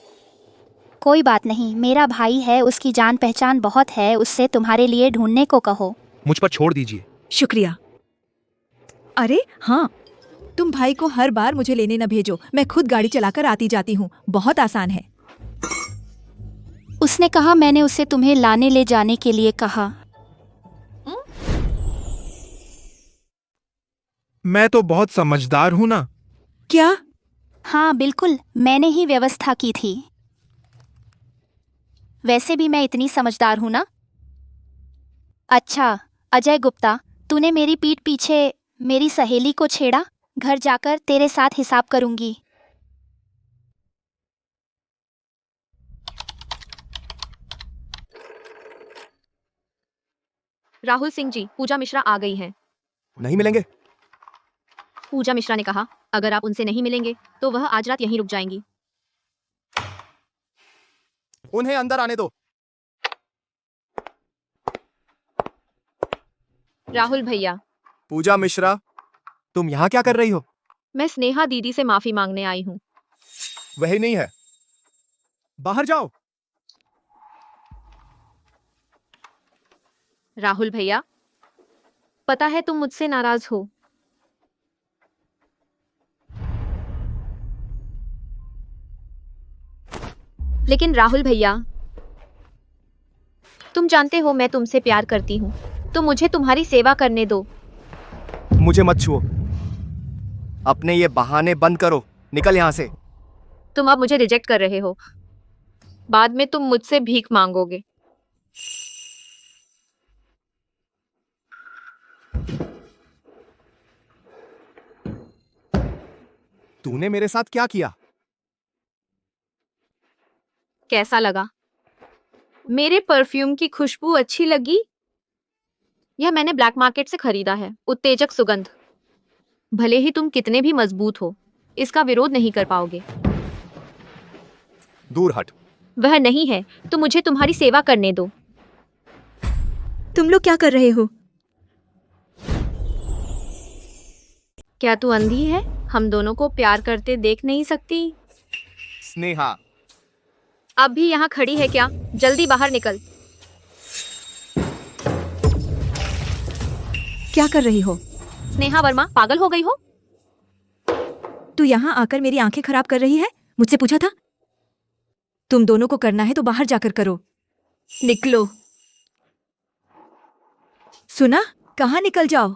कोई बात नहीं, मेरा भाई है, उसकी जान पहचान बहुत है, उससे तुम्हारे लिए ढूंढने को कहो। मुझ पर छोड़ दीजिए। शुक्रिया। अरे हाँ, तुम भाई को हर बार मुझे लेने न भेजो, मैं खुद गाड़ी चलाकर आती जाती हूँ, बहुत आसान है। उसने कहा मैंने उसे तुम्हें लाने ले जाने के लिए कहा। मैं तो बहुत समझदार हूं ना। क्या? हाँ बिल्कुल, मैंने ही व्यवस्था की थी। वैसे भी मैं इतनी समझदार हूं ना। अच्छा अजय गुप्ता, तूने मेरी पीठ पीछे मेरी सहेली को छेड़ा। घर जाकर तेरे साथ हिसाब करूंगी। राहुल सिंह जी, पूजा मिश्रा आ गई हैं। नहीं मिलेंगे। पूजा मिश्रा ने कहा अगर आप उनसे नहीं मिलेंगे तो वह आज रात यहीं रुक जाएंगी। उन्हें अंदर आने दो। राहुल भैया। पूजा मिश्रा, तुम यहाँ क्या कर रही हो? मैं स्नेहा दीदी से माफी मांगने आई हूँ। वही नहीं है, बाहर जाओ। राहुल भैया, पता है तुम मुझसे नाराज हो, लेकिन राहुल भैया, तुम जानते हो मैं तुमसे प्यार करती हूँ, तो मुझे तुम्हारी सेवा करने दो। मुझे मत छुओ। अपने ये बहाने बंद करो, निकल यहाँ से। तुम अब मुझे रिजेक्ट कर रहे हो, बाद में तुम मुझसे भीख मांगोगे। तूने मेरे साथ क्या किया? कैसा लगा? मेरे परफ्यूम की खुशबू अच्छी लगी? यह मैंने ब्लैक मार्केट से खरीदा है, उत्तेजक सुगंध। भले ही तुम कितने भी मजबूत हो, इसका विरोध नहीं कर पाओगे। दूर हट। वह नहीं है तो मुझे तुम्हारी सेवा करने दो। तुम लोग क्या कर रहे हो? क्या तू अंधी है? हम दोनों को प्यार करते देख नहीं सकती? स्नेहा, अब भी यहाँ खड़ी है क्या? जल्दी बाहर निकल। क्या कर रही हो? स्नेहा वर्मा, पागल हो गई हो? तू यहाँ आकर मेरी आंखें खराब कर रही है? मुझसे पूछा था? तुम दोनों को करना है तो बाहर जाकर करो। निकलो। सुना? कहाँ निकल जाओ।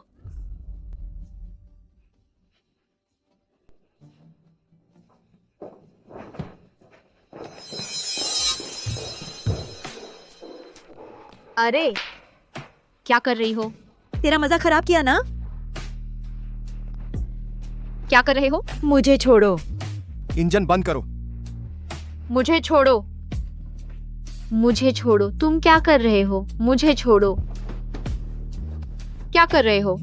अरे क्या कर रही हो? तेरा मजा खराब किया ना? क्या कर रहे हो? मुझे छोड़ो। इंजन बंद करो। मुझे छोड़ो। मुझे छोड़ो। तुम क्या कर रहे हो? मुझे छोड़ो। क्या कर रहे हो?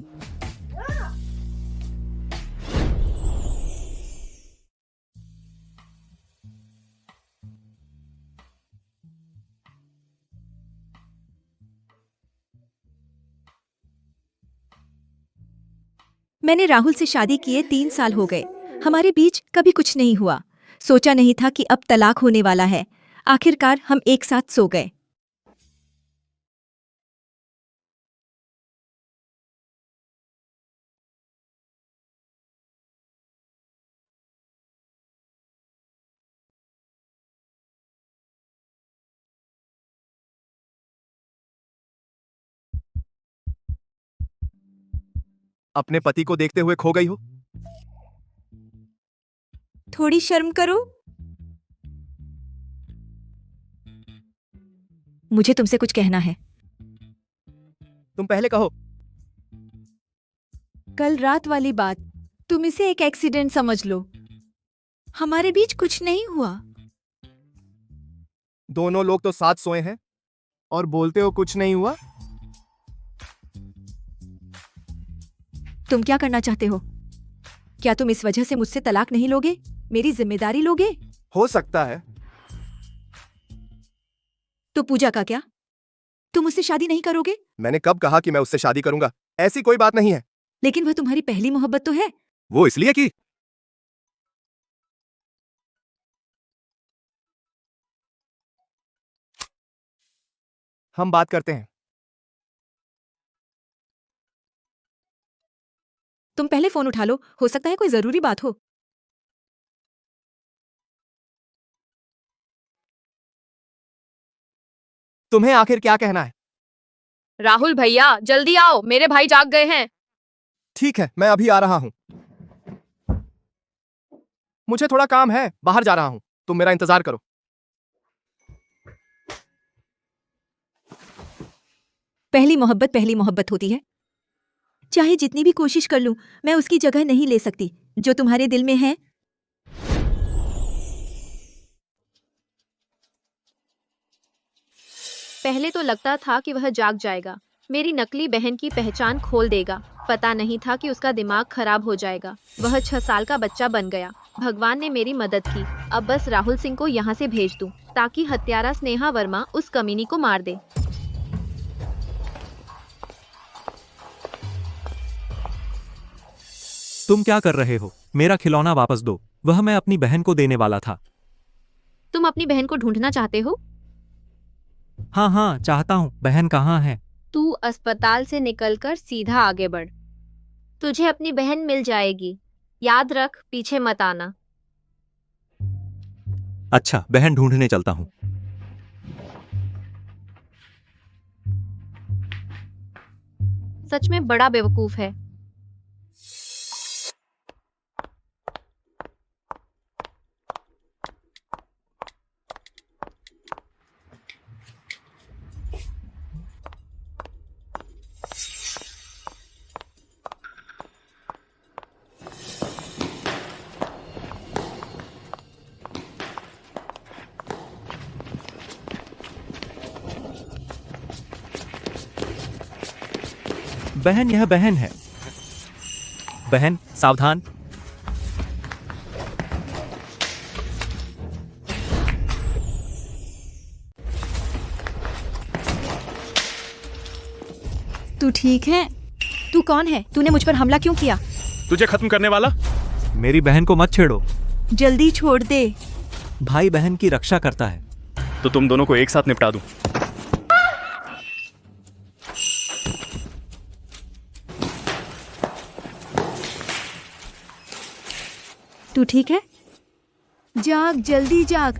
मैंने राहुल से शादी किए 3 साल हो गए। हमारे बीच कभी कुछ नहीं हुआ। सोचा नहीं था कि अब तलाक होने वाला है। आखिरकार हम एक साथ सो गए। अपने पति को देखते हुए खो गई हो। थोड़ी शर्म करो। मुझे तुमसे कुछ कहना है। तुम पहले कहो। कल रात वाली बात, तुम इसे एक एक्सीडेंट समझ लो। हमारे बीच कुछ नहीं हुआ। दोनों लोग तो साथ सोए हैं और बोलते हो कुछ नहीं हुआ। तुम क्या करना चाहते हो? क्या तुम इस वजह से मुझसे तलाक नहीं लोगे? मेरी जिम्मेदारी लोगे? हो सकता है। तो पूजा का क्या? तुम उससे शादी नहीं करोगे? मैंने कब कहा कि मैं उससे शादी करूंगा? ऐसी कोई बात नहीं है। लेकिन वह तुम्हारी पहली मोहब्बत तो है। वो इसलिए कि हम बात करते हैं। तुम पहले फोन उठा लो, हो सकता है कोई जरूरी बात हो। तुम्हें आखिर क्या कहना है? राहुल भैया जल्दी आओ, मेरे भाई जाग गए हैं। ठीक है, मैं अभी आ रहा हूं। मुझे थोड़ा काम है, बाहर जा रहा हूं। तुम मेरा इंतजार करो। पहली मोहब्बत होती है। चाहे जितनी भी कोशिश कर लूं, मैं उसकी जगह नहीं ले सकती जो तुम्हारे दिल में है। पहले तो लगता था कि वह जाग जाएगा, मेरी नकली बहन की पहचान खोल देगा। पता नहीं था कि उसका दिमाग खराब हो जाएगा। वह 6 साल का बच्चा बन गया। भगवान ने मेरी मदद की। अब बस राहुल सिंह को यहाँ से भेज दूं, ताकि हत्यारा स्नेहा वर्मा उस कमीनी को मार दे। तुम क्या कर रहे हो? मेरा खिलौना वापस दो। वह मैं अपनी बहन को देने वाला था। तुम अपनी बहन को ढूंढना चाहते हो? हाँ हाँ, चाहता हूँ। बहन कहाँ है? तू अस्पताल से निकलकर सीधा आगे बढ़। तुझे अपनी बहन मिल जाएगी। याद रख, पीछे मत आना। अच्छा, बहन ढूंढने चलता हूँ। सच में बड़ा बेवकूफ है। बहन, यह बहन है। बहन, सावधान। तू ठीक है? तू कौन है? तूने मुझ पर हमला क्यों किया? तुझे खत्म करने वाला। मेरी बहन को मत छेड़ो। जल्दी छोड़ दे। भाई बहन की रक्षा करता है। तो तुम दोनों को एक साथ निपटा दूं। तू ठीक है? जाग, जल्दी जाग।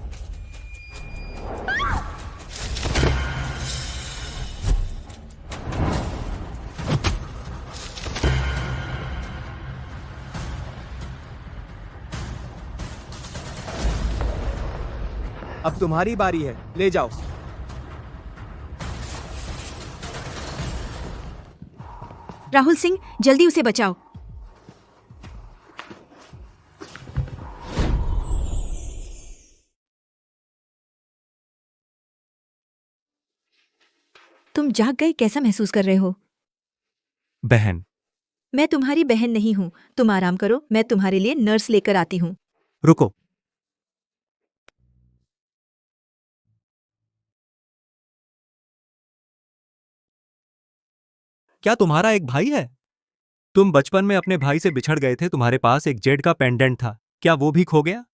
अब तुम्हारी बारी है, ले जाओ। राहुल सिंह, जल्दी उसे बचाओ। तुम जाग गए, कैसा महसूस कर रहे हो? बहन, मैं तुम्हारी बहन नहीं हूं। तुम आराम करो, मैं तुम्हारे लिए नर्स लेकर आती हूं। रुको। क्या तुम्हारा एक भाई है? तुम बचपन में अपने भाई से बिछड़ गए थे, तुम्हारे पास एक जेड का पेंडेंट था, क्या वो भी खो गया?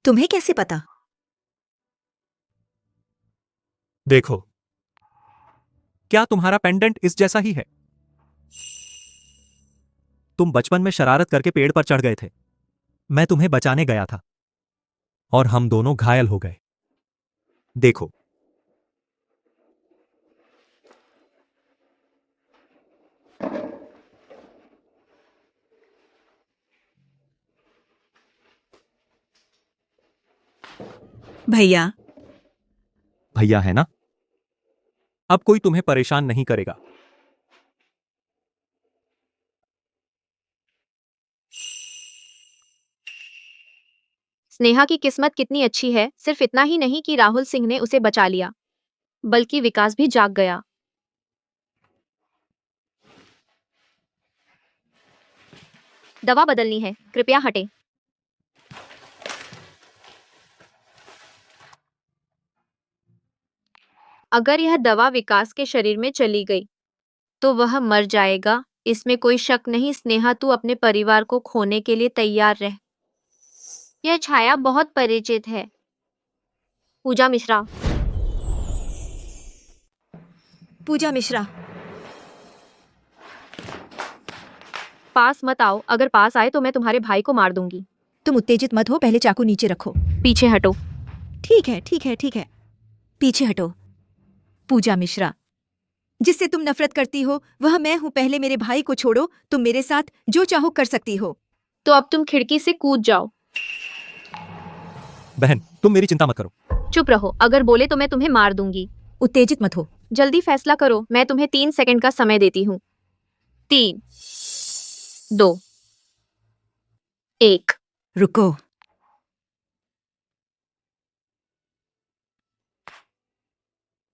तुम्हें कैसे पता? देखो, क्या तुम्हारा पेंडेंट इस जैसा ही है? तुम बचपन में शरारत करके पेड़ पर चढ़ गए थे, मैं तुम्हें बचाने गया था और हम दोनों घायल हो गए। देखो, भैया, भैया है ना? अब कोई तुम्हें परेशान नहीं करेगा। स्नेहा की किस्मत कितनी अच्छी है, सिर्फ इतना ही नहीं कि राहुल सिंह ने उसे बचा लिया, बल्कि विकास भी जाग गया। दवा बदलनी है, कृपया हटें। अगर यह दवा विकास के शरीर में चली गई तो वह मर जाएगा, इसमें कोई शक नहीं। स्नेहा, तू अपने परिवार को खोने के लिए तैयार रह। यह छाया बहुत परिचित है। पूजा मिश्रा। पूजा मिश्रा, पास मत आओ, अगर पास आए तो मैं तुम्हारे भाई को मार दूंगी। तुम उत्तेजित मत हो, पहले चाकू नीचे रखो। पीछे हटो। ठीक है, ठीक है, ठीक है। पीछे हटो। पूजा मिश्रा, जिससे तुम नफरत करती हो वह मैं हूं। पहले मेरे भाई को छोड़ो, तुम मेरे साथ जो चाहो कर सकती हो। तो अब तुम खिड़की से कूद जाओ। बहन, तुम मेरी चिंता मत करो। चुप रहो, अगर बोले तो मैं तुम्हें मार दूंगी। उत्तेजित मत हो। जल्दी फैसला करो, मैं तुम्हें 3 सेकंड का समय देती हूँ। 3, 2, 1। रुको।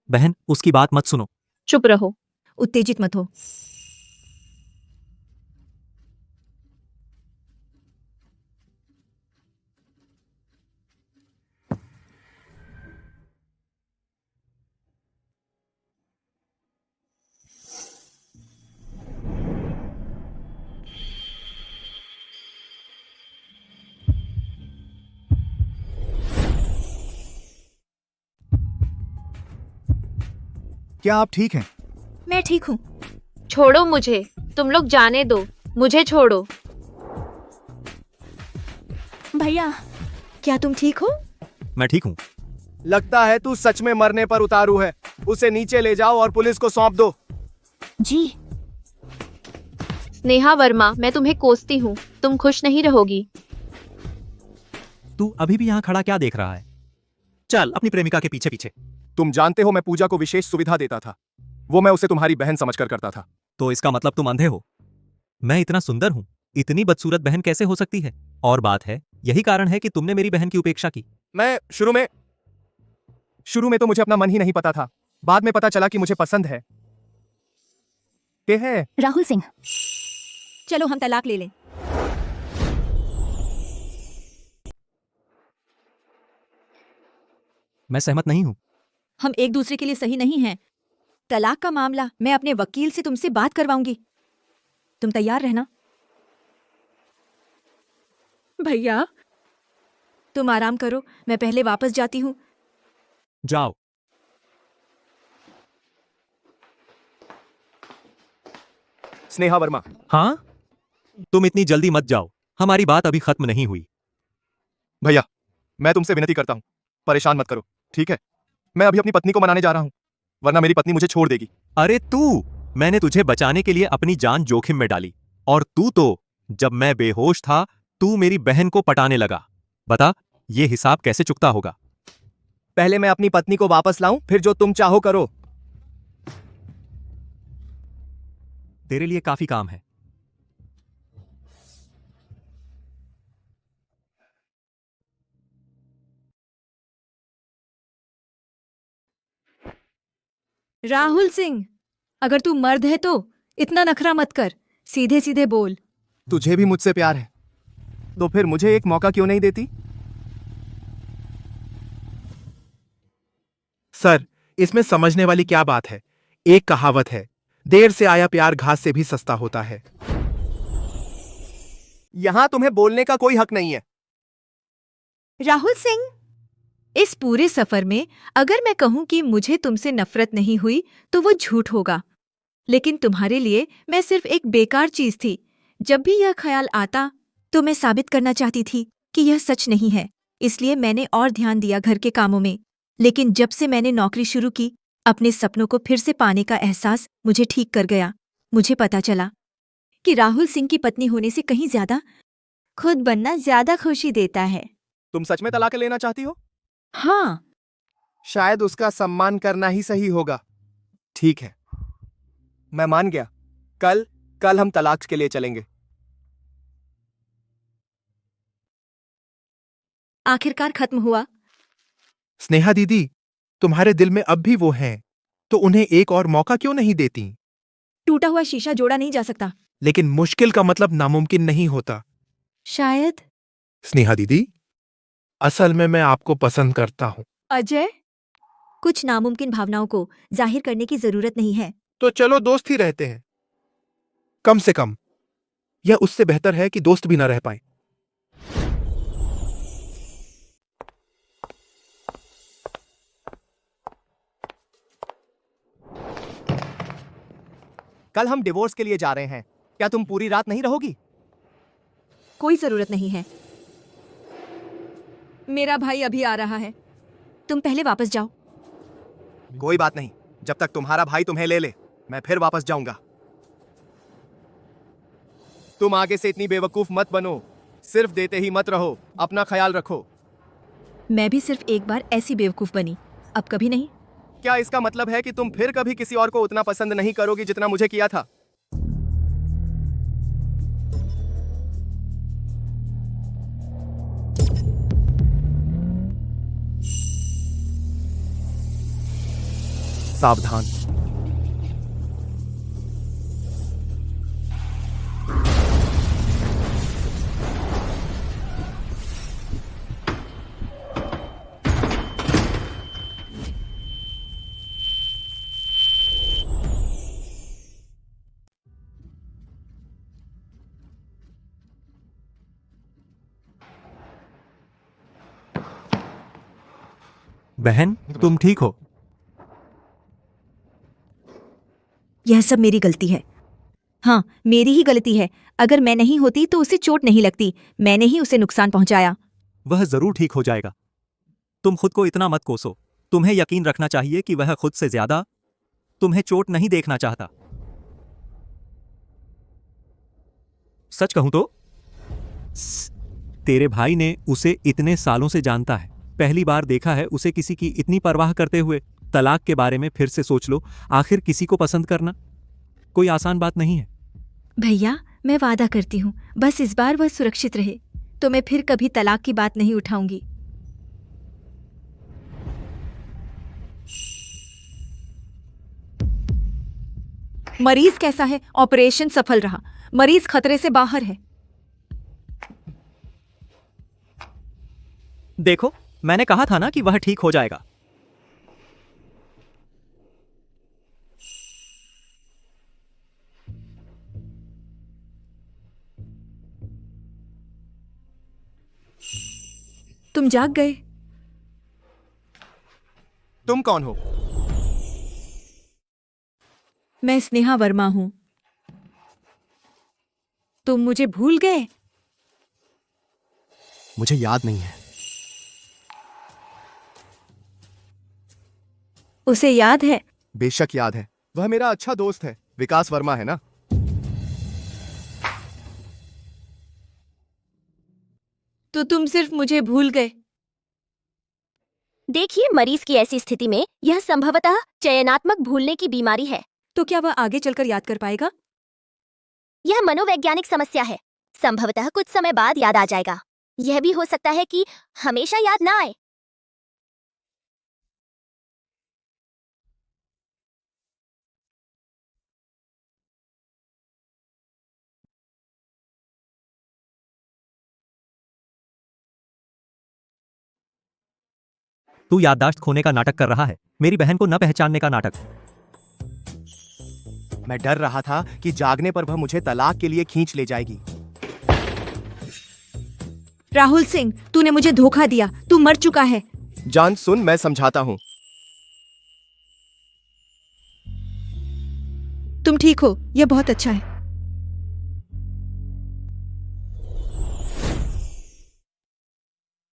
बहन, उसकी बात मत सुनो। चुप रहो। उत्तेजित मत हो। क्या आप ठीक हैं? मैं ठीक हूं। छोड़ो मुझे, तुम लोग जाने दो, मुझे छोड़ो। भैया, क्या तुम ठीक हो? मैं ठीक हूं। लगता है तू सच में मरने पर उतारू है। उसे नीचे ले जाओ और पुलिस को सौंप दो। जी। स्नेहा वर्मा, मैं तुम्हें कोसती हूँ, तुम खुश नहीं रहोगी। तू अभी भी यहाँ खड़ा क्या देख रहा है? चल अपनी प्रेमिका के पीछे पीछे। तुम जानते हो मैं पूजा को विशेष सुविधा देता था, वो मैं उसे तुम्हारी बहन समझकर करता था। तो इसका मतलब तुम अंधे हो? मैं इतना सुंदर हूँ, इतनी बदसूरत बहन कैसे हो सकती है? और बात है, यही कारण है कि तुमने मेरी बहन की उपेक्षा की। मैं शुरू में तो मुझे अपना मन ही नहीं पता था, बाद में पता चला कि मुझे पसंद है। के है राहुल सिंह। चलो हम तलाक ले लें। मैं सहमत नहीं हूँ। हम एक दूसरे के लिए सही नहीं हैं। तलाक का मामला मैं अपने वकील से तुमसे बात करवाऊंगी। तुम तैयार रहना। भैया, तुम आराम करो, मैं पहले वापस जाती हूँ। जाओ। स्नेहा वर्मा। हाँ? तुम इतनी जल्दी मत जाओ, हमारी बात अभी खत्म नहीं हुई। भैया, मैं तुमसे विनती करता हूँ, परेशान मत करो, ठीक है? मैं अभी अपनी पत्नी को मनाने जा रहा हूँ, वरना मेरी पत्नी मुझे छोड़ देगी। अरे तू, मैंने तुझे बचाने के लिए अपनी जान जोखिम में डाली, और तू तो जब मैं बेहोश था तू मेरी बहन को पटाने लगा। बता, ये हिसाब कैसे चुकता होगा? पहले मैं अपनी पत्नी को वापस लाऊं, फिर जो तुम चाहो करो। तेरे लिए काफी काम है। राहुल सिंह, अगर तू मर्द है तो इतना नखरा मत कर, सीधे सीधे बोल। तुझे भी मुझसे प्यार है, तो फिर मुझे एक मौका क्यों नहीं देती? सर, इसमें समझने वाली क्या बात है? एक कहावत है, देर से आया प्यार घास से भी सस्ता होता है। यहाँ तुम्हें बोलने का कोई हक नहीं है। राहुल सिंह, इस पूरे सफर में अगर मैं कहूं कि मुझे तुमसे नफरत नहीं हुई तो वो झूठ होगा। लेकिन तुम्हारे लिए मैं सिर्फ एक बेकार चीज थी। जब भी यह ख्याल आता तो मैं साबित करना चाहती थी कि यह सच नहीं है। इसलिए मैंने और ध्यान दिया घर के कामों में। लेकिन जब से मैंने नौकरी शुरू की, अपने सपनों को फिर से पाने का एहसास मुझे ठीक कर गया। मुझे पता चला कि राहुल सिंह की पत्नी होने से कहीं ज्यादा खुद बनना ज्यादा खुशी देता है। तुम सच में तलाक लेना चाहती हो? हाँ, शायद उसका सम्मान करना ही सही होगा। ठीक है, मैं मान गया। कल हम तलाक के लिए चलेंगे। आखिरकार खत्म हुआ। स्नेहा दीदी, तुम्हारे दिल में अब भी वो हैं, तो उन्हें एक और मौका क्यों नहीं देती? टूटा हुआ शीशा जोड़ा नहीं जा सकता। लेकिन मुश्किल का मतलब नामुमकिन नहीं होता। शायद। स्नेहा दीदी, असल में मैं आपको पसंद करता हूं। अजय, कुछ नामुमकिन भावनाओं को जाहिर करने की जरूरत नहीं है। तो चलो दोस्त ही रहते हैं। कम से कम यह उससे बेहतर है कि दोस्त भी ना रह पाए। कल हम डिवोर्स के लिए जा रहे हैं। क्या तुम पूरी रात नहीं रहोगी? कोई जरूरत नहीं है। मेरा भाई अभी आ रहा है। तुम पहले वापस जाओ। कोई बात नहीं, जब तक तुम्हारा भाई तुम्हें ले ले, मैं फिर वापस जाऊंगा। तुम आगे से इतनी बेवकूफ मत बनो। सिर्फ देते ही मत रहो। अपना ख्याल रखो। मैं भी सिर्फ एक बार ऐसी बेवकूफ बनी, अब कभी नहीं। क्या इसका मतलब है कि तुम फिर कभी किसी और को उतना पसंद नहीं करोगी जितना मुझे किया था? सावधान। बहन, तुम ठीक हो? यह सब मेरी गलती है। हाँ, मेरी ही गलती है। अगर मैं नहीं होती तो उसे चोट नहीं लगती। मैंने ही उसे नुकसान पहुंचाया। वह जरूर ठीक हो जाएगा। तुम खुद को इतना मत कोसो। तुम्हें यकीन रखना चाहिए कि वह खुद से ज्यादा तुम्हें चोट नहीं देखना चाहता। सच कहूं तो तेरे भाई ने उसे इतने सालों से जानता है। पहली बार देखा है उसे किसी की इतनी परवाह करते हुए। तलाक के बारे में फिर से सोच लो। आखिर किसी को पसंद करना कोई आसान बात नहीं है। भैया, मैं वादा करती हूँ, बस इस बार वह सुरक्षित रहे तो मैं फिर कभी तलाक की बात नहीं उठाऊंगी। मरीज कैसा है? ऑपरेशन सफल रहा। मरीज खतरे से बाहर है। देखो, मैंने कहा था ना कि वह ठीक हो जाएगा। तुम जाग गए। तुम कौन हो? मैं स्नेहा वर्मा हूं। तुम मुझे भूल गए? मुझे याद नहीं है। उसे याद है? बेशक याद है। वह मेरा अच्छा दोस्त है। विकास वर्मा है ना? तो तुम सिर्फ मुझे भूल गए। देखिए, मरीज की ऐसी स्थिति में यह संभवतः चयनात्मक भूलने की बीमारी है। तो क्या वह आगे चलकर याद कर पाएगा? यह मनोवैज्ञानिक समस्या है। संभवतः कुछ समय बाद याद आ जाएगा। यह भी हो सकता है कि हमेशा याद ना आए। तू याददाश्त खोने का नाटक कर रहा है। मेरी बहन को न पहचानने का नाटक। मैं डर रहा था कि जागने पर वह मुझे तलाक के लिए खींच ले जाएगी। राहुल सिंह, तूने मुझे धोखा दिया, तू मर चुका है। जान सुन, मैं समझाता हूँ। तुम ठीक हो, यह बहुत अच्छा है।